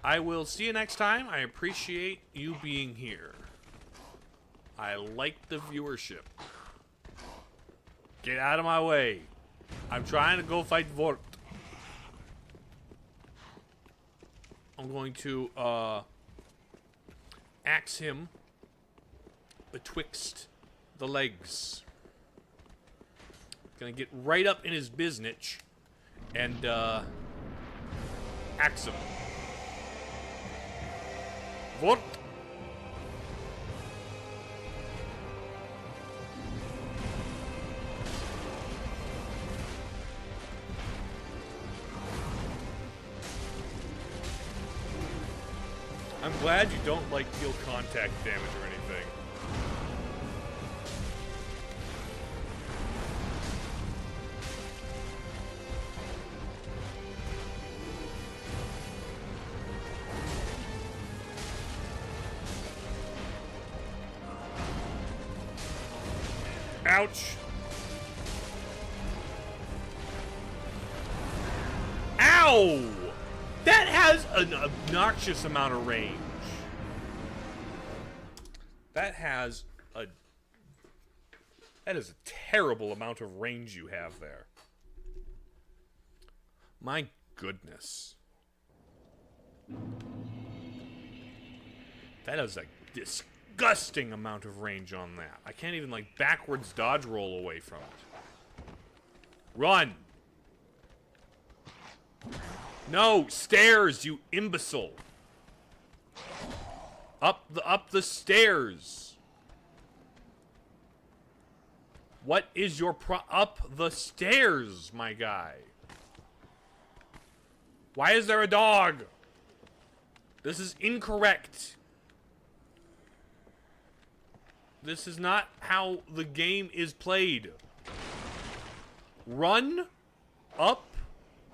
I will see you next time. I appreciate you being here. I like the viewership. Get out of my way. I'm trying to go fight Vort. I'm going to axe him betwixt the legs. Gonna get right up in his biznitch and axe him. Vort. I'm glad you don't like deal contact damage or anything. Ouch. Ow! That has an obnoxious amount of range. That is a terrible amount of range you have there. My goodness. That is a disgusting amount of range on that. I can't even like backwards dodge roll away from it. Run! No, stairs, you imbecile. Up the stairs. What is your up the stairs, my guy? Why is there a dog? This is incorrect. This is not how the game is played. Run up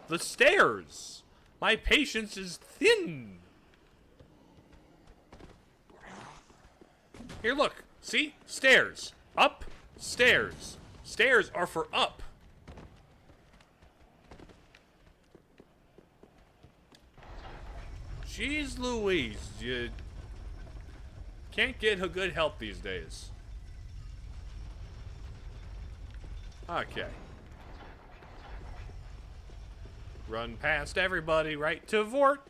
the stairs. My patience is thin. Here, look. See? Stairs. Up, stairs. Stairs are for up. Jeez Louise, you can't get a good help these days. Okay. Run past everybody, right to Vort.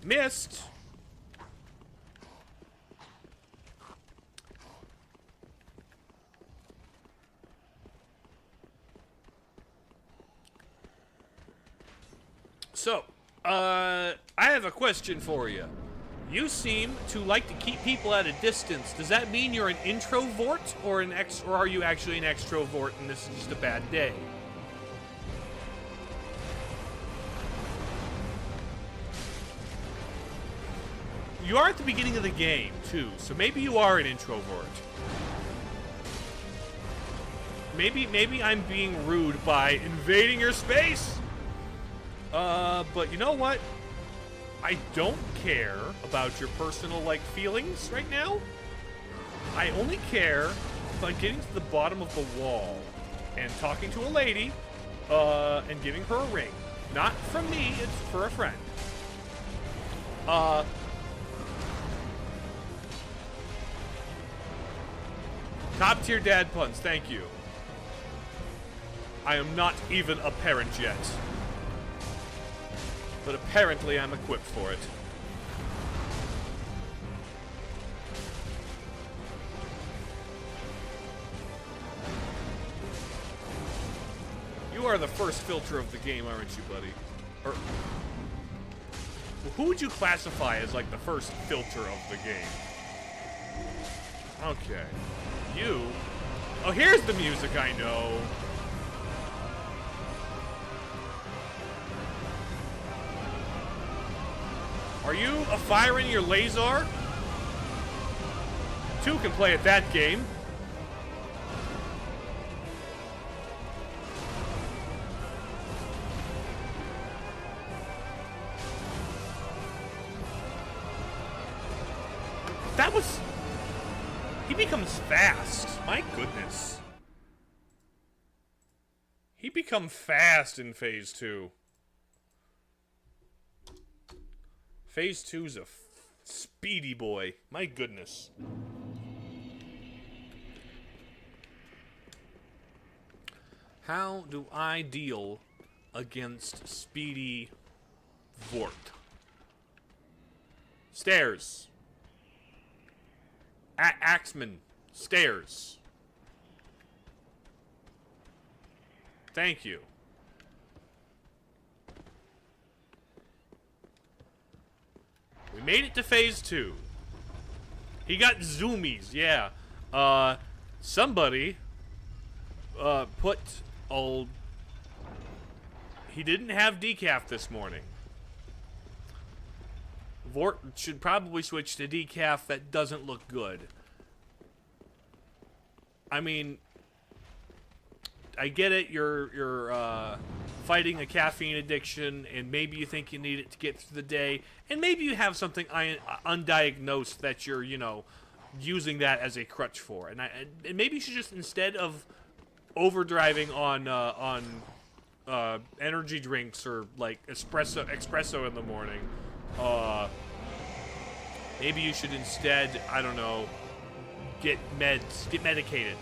Missed. So, I have a question for you. You seem to like to keep people at a distance. Does that mean you're an introvert or or are you actually an extrovert and this is just a bad day? You are at the beginning of the game, too, so maybe you are an introvert. Maybe I'm being rude by invading your space. But you know what? I don't care about your personal, feelings right now. I only care about getting to the bottom of the wall and talking to a lady, and giving her a ring. Not from me, it's for a friend. Top tier dad puns, thank you. I am not even a parent yet. But apparently I'm equipped for it. You are the first filter of the game, aren't you, buddy? Or who would you classify as the first filter of the game? Okay. You. Oh, here's the music I know. Are you a firing your laser? Two can play at that game. That was... He becomes fast. My goodness. He becomes fast in Phase 2. Phase 2's a speedy boy. My goodness. How do I deal against speedy Vort? Stairs. Axeman. Stairs. Thank you. We made it to Phase 2. He got zoomies, yeah. Somebody put old... He didn't have decaf this morning. Vort should probably switch to decaf. That doesn't look good. I mean, I get it. You're fighting a caffeine addiction, and maybe you think you need it to get through the day, and maybe you have something undiagnosed that you're, using that as a crutch for. And maybe you should just, instead of overdriving on energy drinks or espresso in the morning, maybe you should instead, I don't know, get medicated.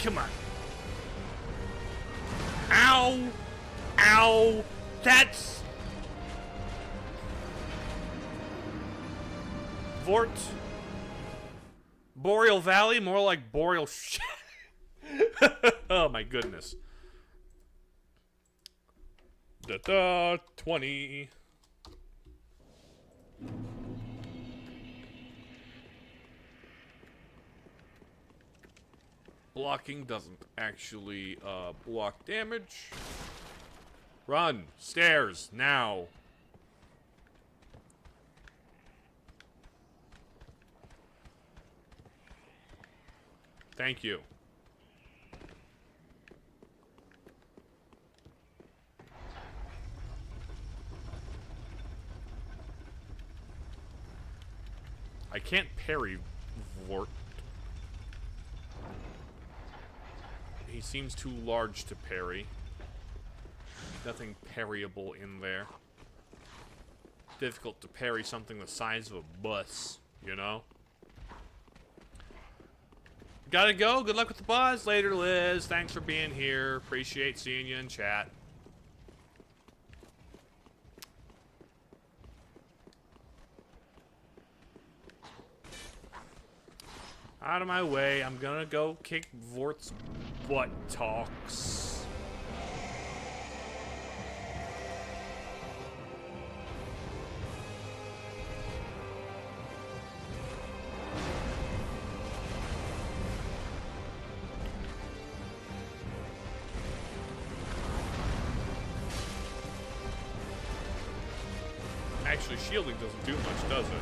Come on. Ow! Ow! That's... Vort, Boreal Valley, more like Boreal shit. Oh my goodness. 20. Blocking doesn't actually block damage. Run! Stairs! Now! Thank you. I can't parry Vort. He seems too large to parry. Nothing parryable in there. Difficult to parry something the size of a bus, you know? Gotta go. Good luck with the boss. Later, Liz. Thanks for being here. Appreciate seeing you in chat. Out of my way. I'm gonna go kick Vort's buttocks. Actually, shielding doesn't do much, does it?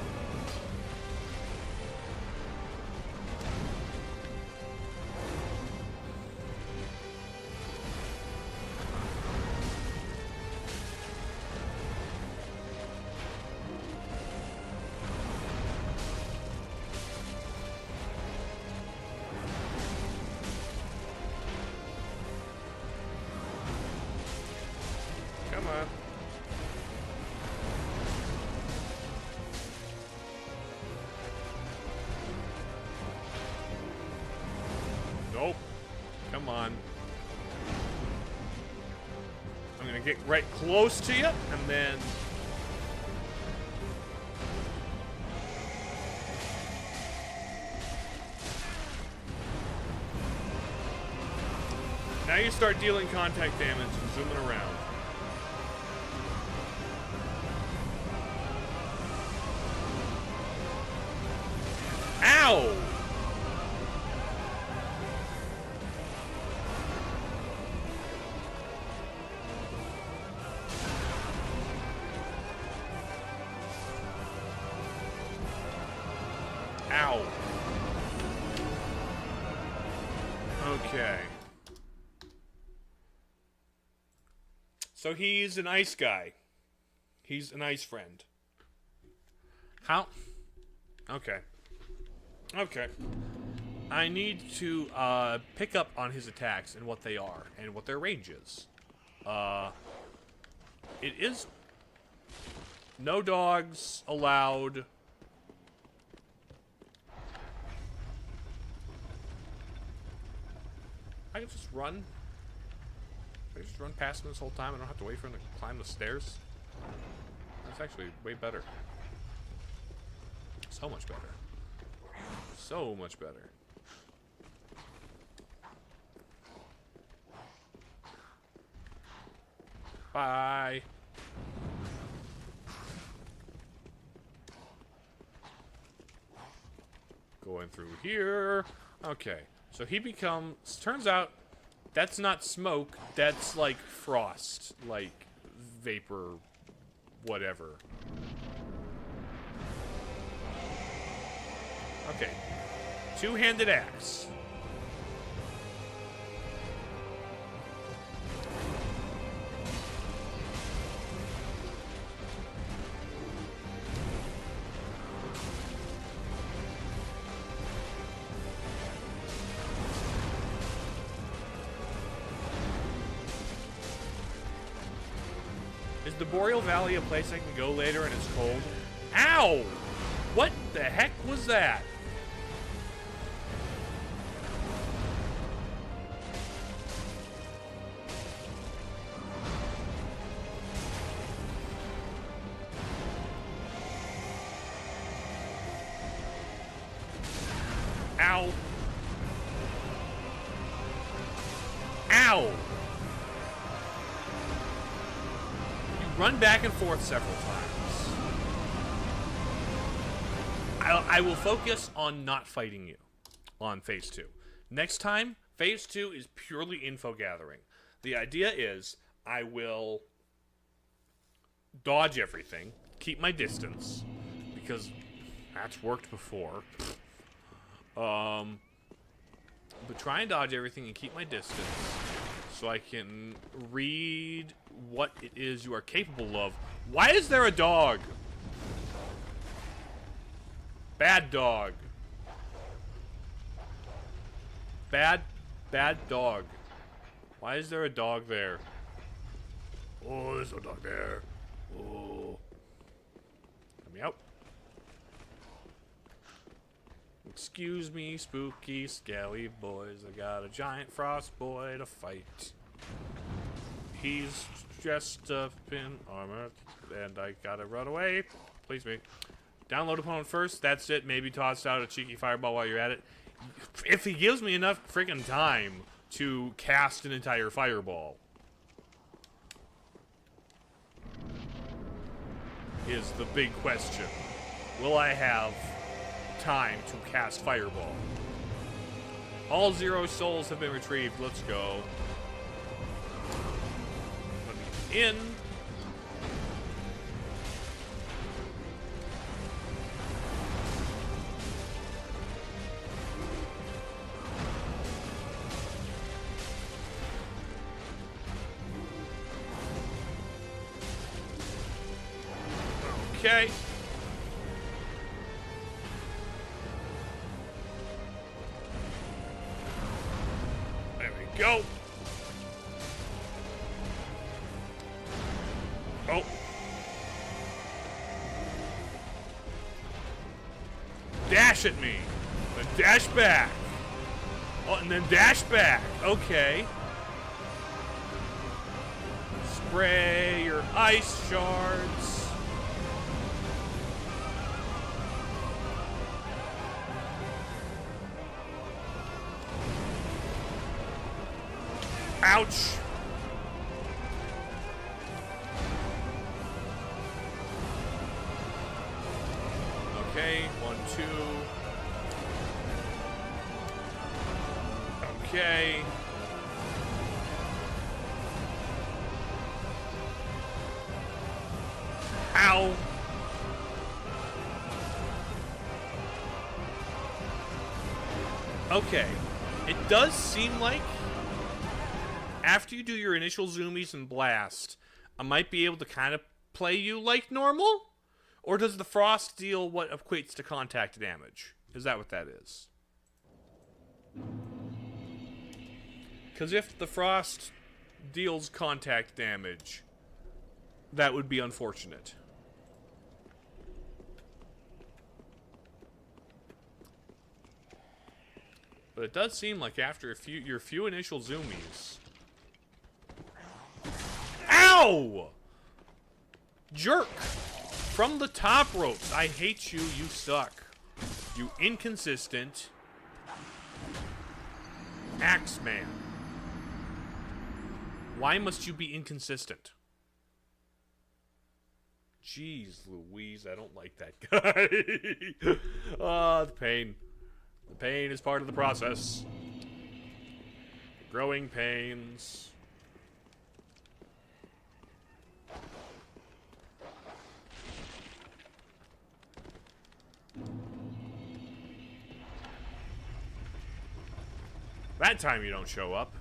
Come on. Nope. Come on. I'm gonna get right close to you, and then... Now you start dealing contact damage and zooming around. Ow! Ow. Okay. So he's an ice guy. He's an ice friend. How? Okay. Okay. I need to pick up on his attacks and what they are and what their range is. It is no dogs allowed. I can just run. I can just run past him this whole time. I don't have to wait for him to climb the stairs. That's actually way better. So much better. So much better. Bye. Going through here. Okay. So he becomes... Turns out, that's not smoke. That's like frost. Like vapor. Whatever. Okay. Two-handed axe. Is the Boreal Valley a place I can go later and it's cold? Ow! What the heck was that? Ow. Ow! You run back and forth several times. I will focus on not fighting you on Phase 2. Next time, Phase 2 is purely info gathering. The idea is I will dodge everything, keep my distance, because that's worked before. But try and dodge everything and keep my distance so I can read what it is you are capable of. Why is there a dog? Bad dog. Bad dog. Why is there a dog there? Oh, there's no dog there. Oh. Let me out. Excuse me, spooky, scaly boys. I got a giant frost boy to fight. He's dressed up in armor, and I gotta run away. Please me. Download opponent first. That's it. Maybe toss out a cheeky fireball while you're at it. If he gives me enough freaking time to cast an entire fireball, is the big question. Will I have time to cast fireball? All 0 souls have been retrieved. Let's go. Let me in. Okay. There we go. Oh. Dash at me. Then dash back. Oh, and then dash back. Okay. Spray your ice shards. Ouch. Okay, 1, 2. Okay. Ow. Okay. It does seem like after you do your initial zoomies and blast, I might be able to kind of play you like normal? Or does the frost deal what equates to contact damage? Is that what that is? Because if the frost deals contact damage, that would be unfortunate. But it does seem like after your few initial zoomies... Ow! Jerk! From the top ropes. I hate you. You suck. You inconsistent Axeman. Why must you be inconsistent? Jeez Louise, I don't like that guy. Oh, the pain. The pain is part of the process. Growing pains. That time you don't show up.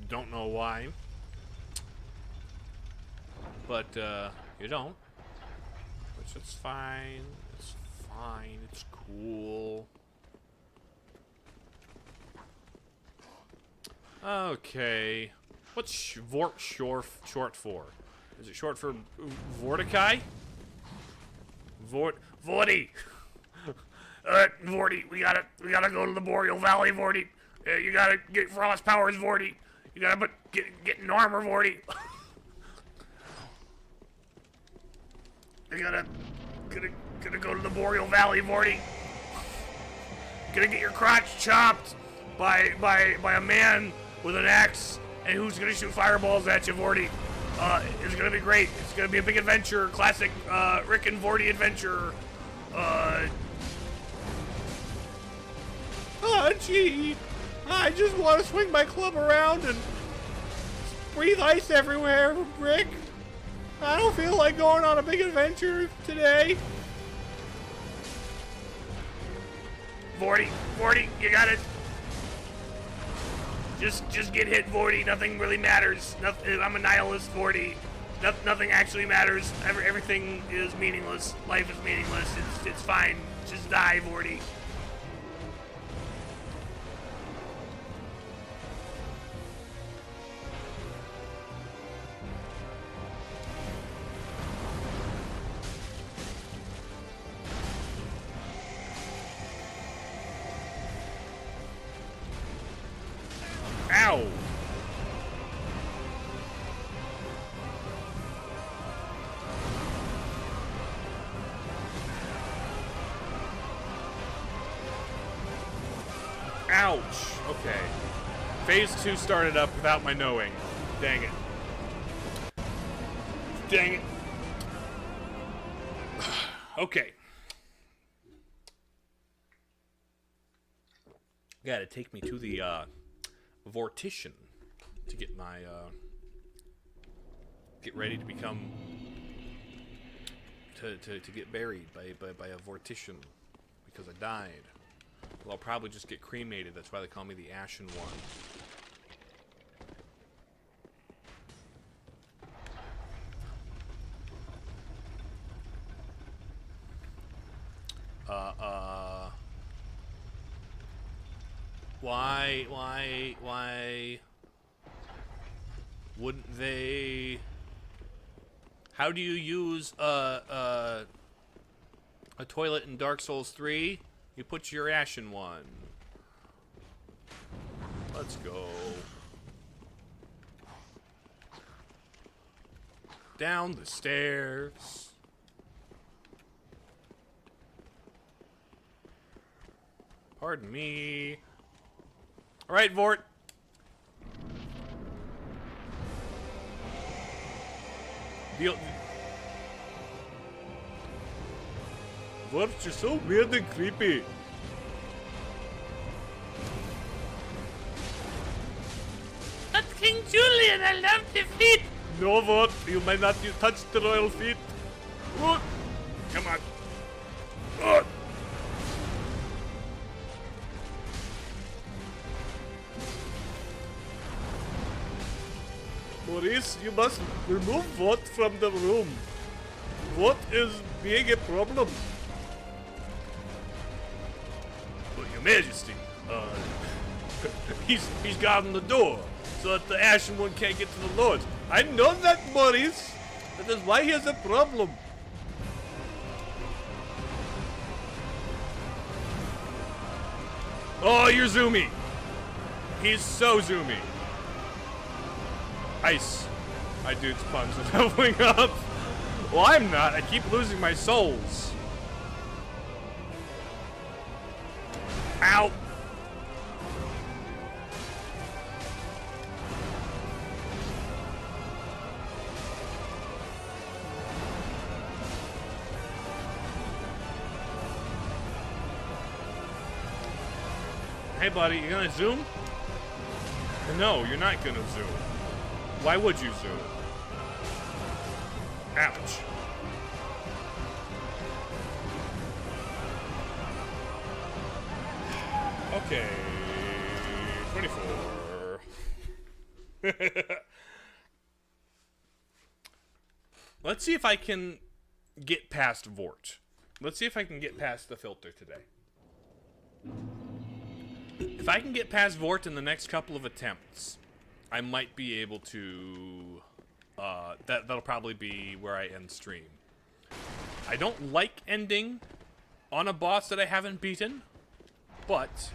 Don't know why. But, you don't. Which is fine. It's fine. It's cool. Okay. What's short for? Is it short for Vorticai? Vorty! Vorty, we gotta go to the Boreal Valley, Vorty. You gotta get frost powers, Vorty. You gotta get in armor, Vorty. You gotta go to the Boreal Valley, Vorty. gonna get your crotch chopped by a man with an axe, and who's gonna shoot fireballs at you, Vorty. It's gonna be great. It's gonna be a big adventure, classic Rick and Vorty adventure. Oh, gee, I just want to swing my club around and breathe ice everywhere, Rick. I don't feel like going on a big adventure today. Vorty, you got it. Just get hit, Vorty. Nothing really matters. I'm a nihilist, Vorty. Nothing actually matters. Everything is meaningless. Life is meaningless. It's fine. Just die, Vorty. Ow! Ouch! Okay. Phase 2 started up without my knowing. Dang it. Dang it. Okay. Gotta take me to the, Vortician to get my, get ready to become, to get buried by a Vortician because I died. Well, I'll probably just get cremated. That's why they call me the Ashen One. Why wouldn't they? How do you use a toilet in Dark Souls 3? You put your Ashen One. Let's go. Down the stairs. Pardon me. All right, Vort. Vort, you're so weird and creepy. That's King Julian. I love the feet. No, Vort. You might not touch the royal feet. Oh, come on. Oh. Maurice, you must remove Vought from the room. Vought is being a problem. Well, Your Majesty, he's guarding the door so that the Ashen One can't get to the Lords. I know that, Maurice. That is why he has a problem. Oh, you're zoomy. He's so zoomy. Ice. My dude's puns are leveling up. Well, I'm not. I keep losing my souls. Ow. Hey, buddy, you gonna zoom? No, you're not gonna zoom. Why would you zoom? Ouch. Okay. 24. Let's see if I can get past Vort. Let's see if I can get past the filter today. If I can get past Vort in the next couple of attempts, I might be able to, that'll probably be where I end stream. I don't like ending on a boss that I haven't beaten, but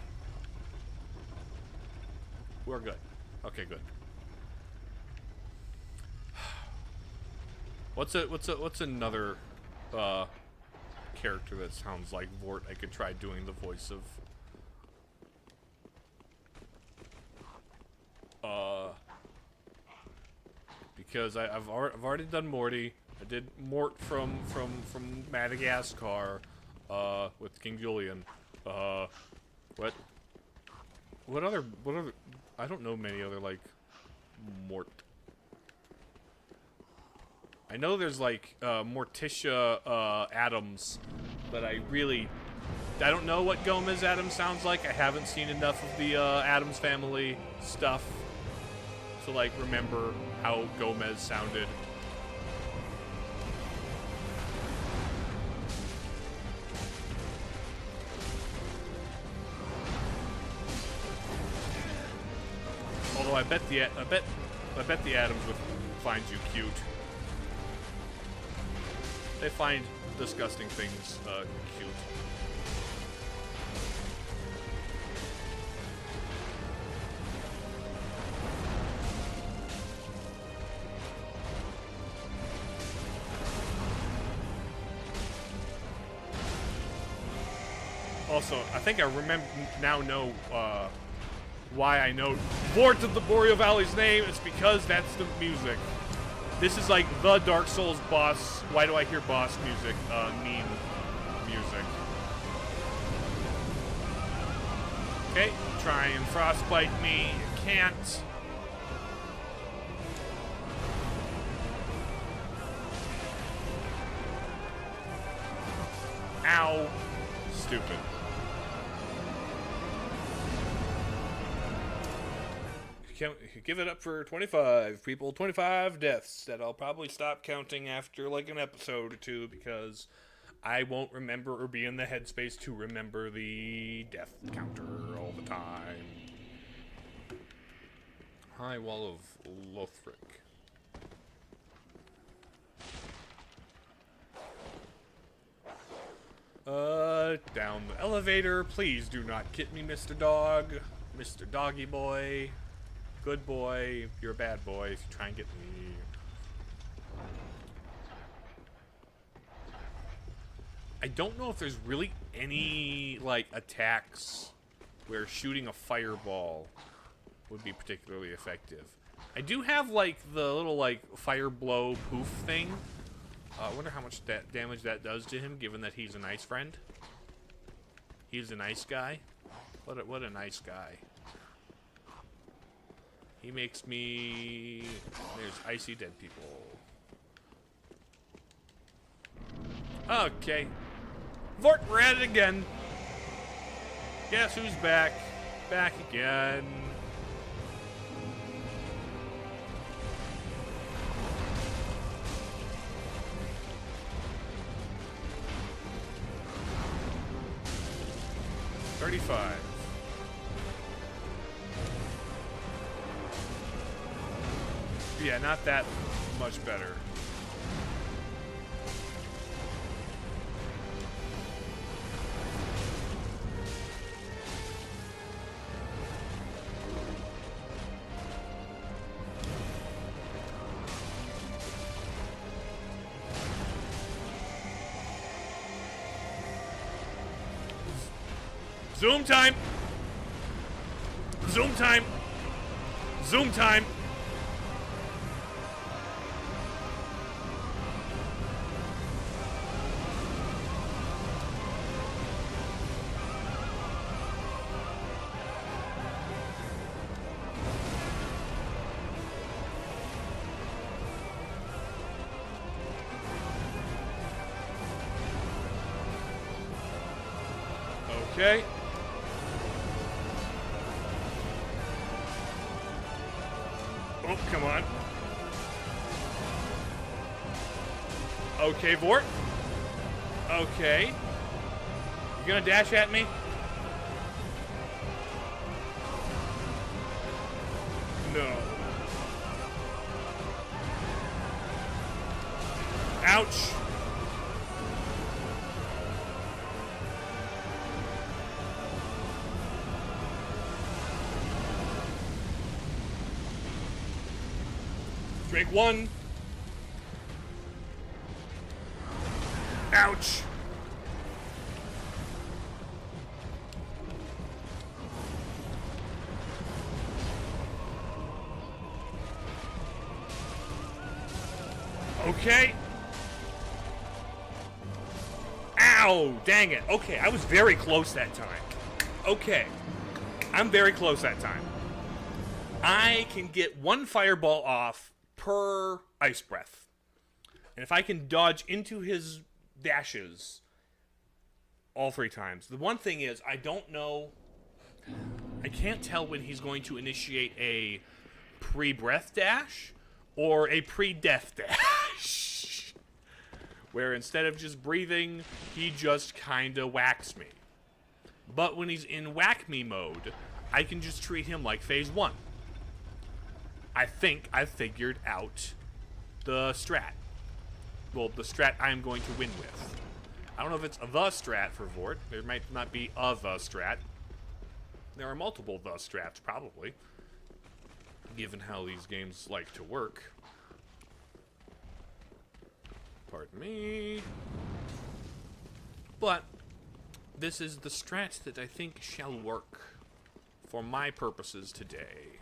we're good. Okay, good. What's another, character that sounds like Vort I could try doing the voice of? because I've already done Morty. I did Mort from Madagascar, with King Julian. What other? I don't know many other like Mort. I know there's like Morticia Adams, but I don't know what Gomez Adams sounds like. I haven't seen enough of the Adams Family stuff to like remember how Gomez sounded. Although I bet the Adams would find you cute. They find disgusting things cute. Also, I think I know why I know Lords of the Boreal Valley's name. It's because that's the music. This is like the Dark Souls boss. Why do I hear boss music? Meme music. Okay, try and frostbite me. You can't. Ow. Stupid. Give it up for 25 people, 25 deaths that I'll probably stop counting after like an episode or two because I won't remember or be in the headspace to remember the death counter all the time. High Wall of Lothric. Down the elevator. Please do not get me, Mr. Dog. Mr. Doggy Boy. Good boy. You're a bad boy if you try and get me. I don't know if there's really any, like, attacks where shooting a fireball would be particularly effective. I do have, like, the little, like, fire blow poof thing. I wonder how much damage that does to him, given that he's an ice friend. He's a nice guy. What a nice guy. He makes me... There's icy dead people. Okay. Vort, we're at it again. Guess who's back? Back again. $35. Yeah, not that much better. Zoom time! Zoom time! Zoom time! Okay. Oh, come on. Okay, Vort. Okay. You gonna dash at me? No. Ouch. Drink one. Ouch. Okay. Ow! Dang it. Okay, I was very close that time. Okay. I'm very close that time. I can get one fireball off per ice breath. And if I can dodge into his dashes all 3 times. The one thing is, I don't know... I can't tell when he's going to initiate a pre-breath dash or a pre-death dash. Where instead of just breathing, he just kinda whacks me. But when he's in whack me mode, I can just treat him like phase 1. I think I've figured out the strat. Well, the strat I'm going to win with. I don't know if it's the strat for Vort. There might not be a the strat. There are multiple the strats, probably. Given how these games like to work. Pardon me. But this is the strat that I think shall work for my purposes today.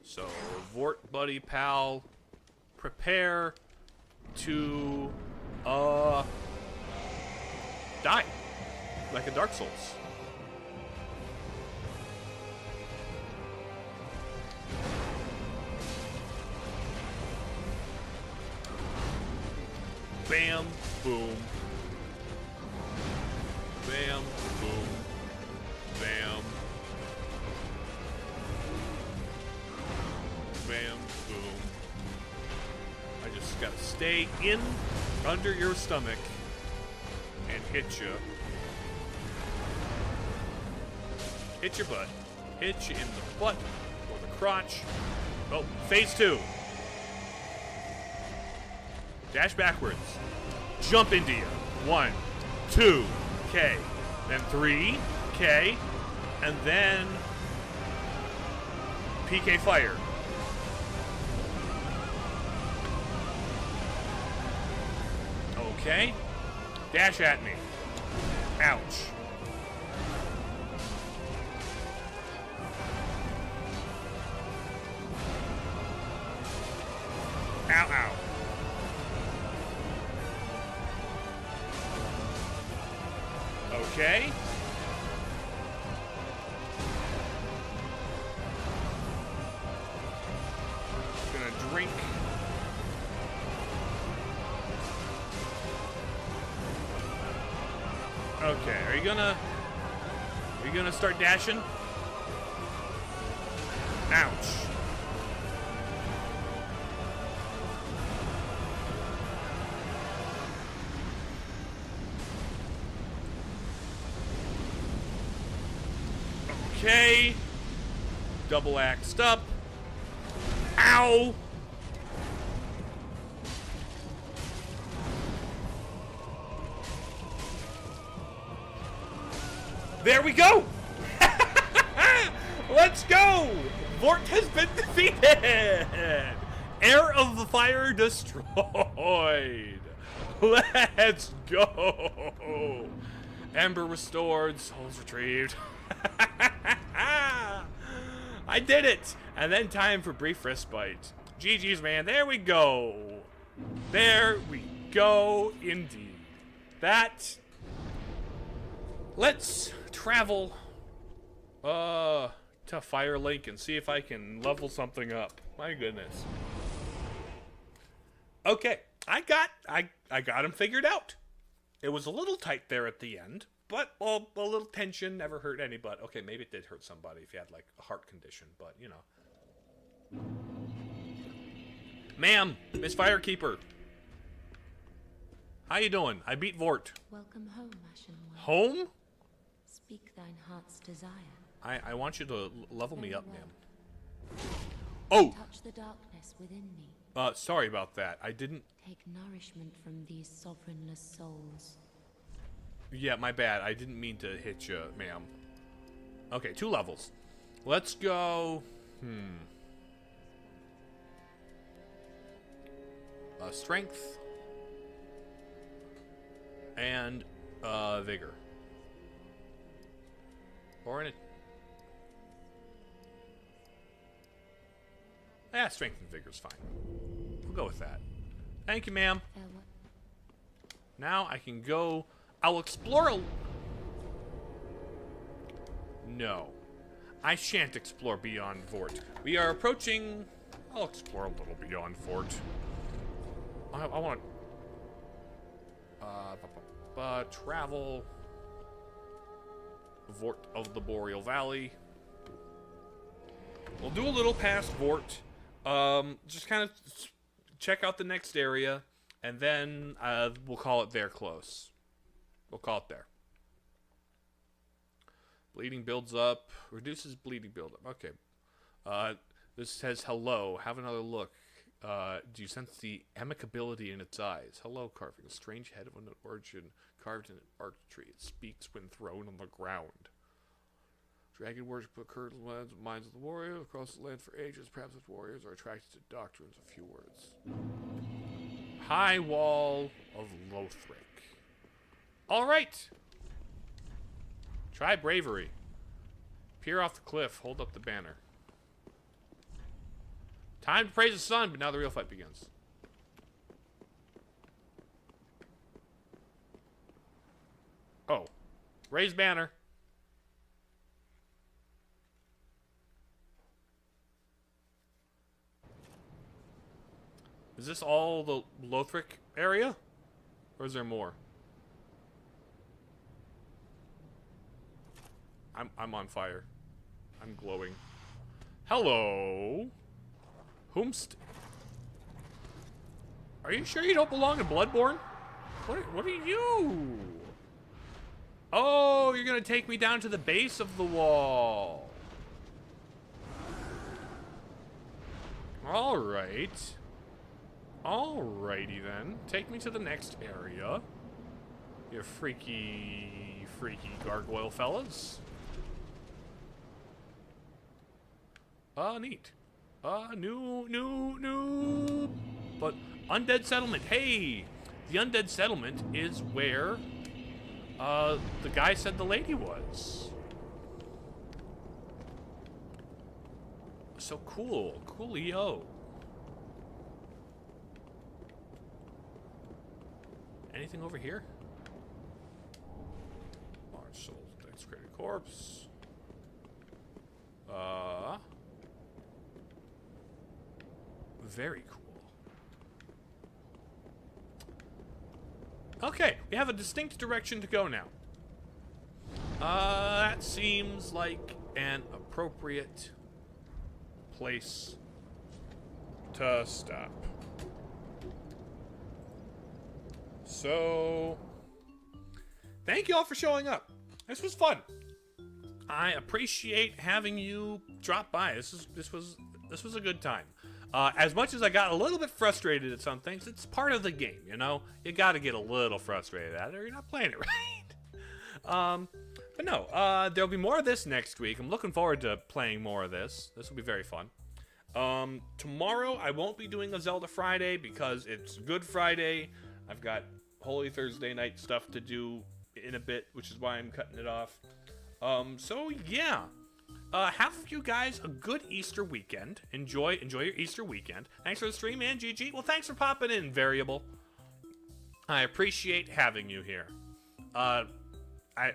So, Vort, buddy, pal, prepare to, die. Like a Dark Souls. Bam, boom. Bam, boom. Bam. Bam, boom. I just gotta stay in under your stomach and hit you. Hit your butt. Hit you in the butt or the crotch. Oh, phase 2. Dash backwards. Jump into you. 1, 2, K. Then 3, K. And then PK fire. Okay. Dash at me. Ouch. Ow, ow. Okay. Gonna drink. Okay, are you gonna start dashing? Ouch. Okay. Double axed up. Ow! There we go! Let's go! Vort has been defeated! Heir of the Fire destroyed! Let's go! Ember restored, souls retrieved. I did it! And then time for brief respite. GG's, man. There we go. There we go, indeed. That... Let's travel to Firelink and see if I can level something up. My goodness. Okay, I got him figured out. It was a little tight there at the end, but well, a little tension never hurt anybody. Okay, maybe it did hurt somebody if you had like a heart condition, but you know. Ma'am, Miss Firekeeper. How you doing? I beat Vort. Welcome home, Ashen One. Home? Speak thine heart's desire. I want you to level me up, ma'am. Oh! Touch the darkness within me. Sorry about that. I didn't... Take nourishment from these sovereignless souls. Yeah, my bad. I didn't mean to hit you, ma'am. Okay, 2 levels. Let's go... Strength. And, Vigor. Or in a... Yeah, strength and vigor's fine. We'll go with that. Thank you, ma'am. Now I can go. I'll explore a... No. I shan't explore beyond Fort. We are approaching... I'll explore a little beyond Fort. I want to... travel... Vort of the Boreal Valley. We'll do a little past Vort. Just kind of check out the next area. And then we'll call it there close. We'll call it there. Bleeding builds up. Reduces bleeding buildup. Okay. This says hello. Have another look. Do you sense the amicability in its eyes? Hello, carving. A strange head of an origin carved in an archtree. It speaks when thrown on the ground. Dragon worship occurred in the minds of the warrior across the land for ages. Perhaps its warriors are attracted to doctrines of few words. High Wall of Lothric. Alright. Try bravery. Peer off the cliff. Hold up the banner. Time to praise the sun, but now the real fight begins. Oh. Raise banner. Is this all the Lothric area? Or is there more? I'm on fire. I'm glowing. Hello? Whomst? Are you sure you don't belong to Bloodborne? What are you? Oh, you're gonna take me down to the base of the wall. Alright. Alrighty then. Take me to the next area. You freaky gargoyle fellas. Neat. New. But Undead Settlement. Hey! The Undead Settlement is where, the guy said the lady was. So cool. Coolio. Anything over here? Large soul, desecrated corpse. Very cool. Okay, we have a distinct direction to go now. That seems like an appropriate place to stop. So, thank you all for showing up. This was fun. I appreciate having you drop by. This was a good time. As much as I got a little bit frustrated at some things, it's part of the game, you know? You gotta get a little frustrated at it or you're not playing it right. But no, there'll be more of this next week. I'm looking forward to playing more of this. This will be very fun. Tomorrow, I won't be doing a Zelda Friday because it's Good Friday. I've got Holy Thursday night stuff to do in a bit, which is why I'm cutting it off. So yeah. Have you guys a good Easter weekend. Enjoy your Easter weekend. Thanks for the stream, man, GG. Well, thanks for popping in, Variable. I appreciate having you here. I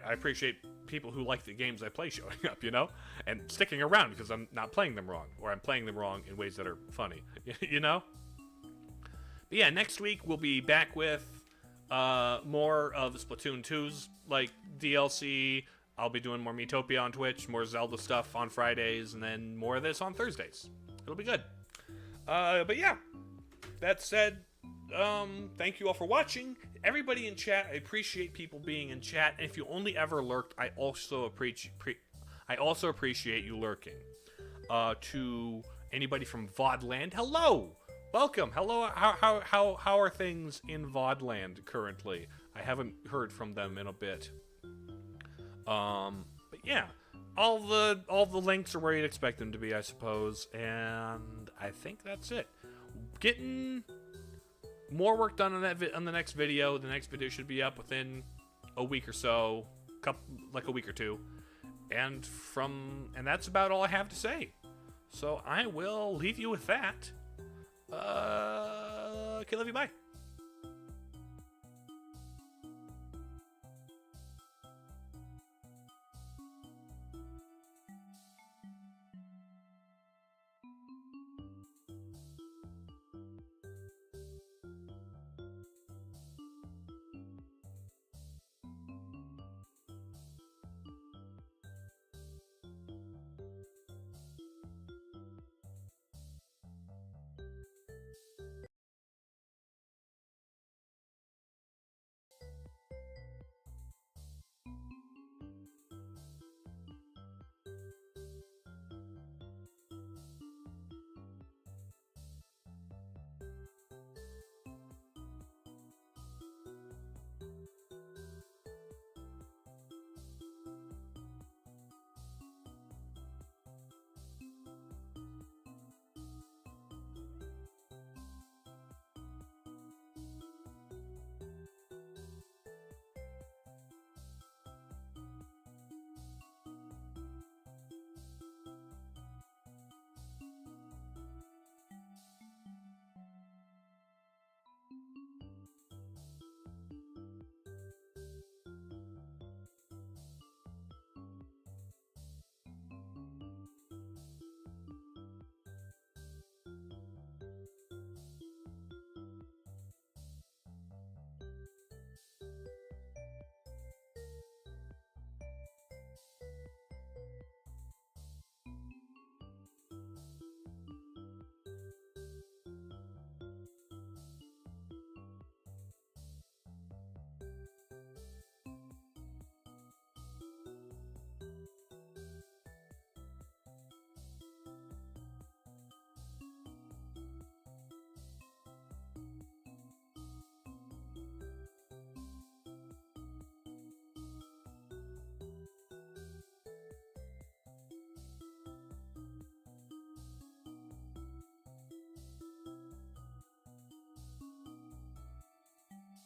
appreciate people who like the games I play showing up, you know? And sticking around because I'm not playing them wrong. Or I'm playing them wrong in ways that are funny. You know? But yeah, next week we'll be back with more of Splatoon 2's, like, DLC. I'll be doing more Miitopia on Twitch, more Zelda stuff on Fridays, and then more of this on Thursdays. It'll be good. But yeah, that said, thank you all for watching. Everybody in chat, I appreciate people being in chat. And if you only ever lurked, I also appreciate you lurking. To anybody from VODland, hello, welcome, hello. How are things in VODland currently? I haven't heard from them in a bit. But yeah, all the links are where you'd expect them to be, I suppose, and I think that's it. Getting more work done on on the next video. The next video should be up within a week or so, like a week or two, and that's about all I have to say. So I will leave you with that. Okay, love you, bye.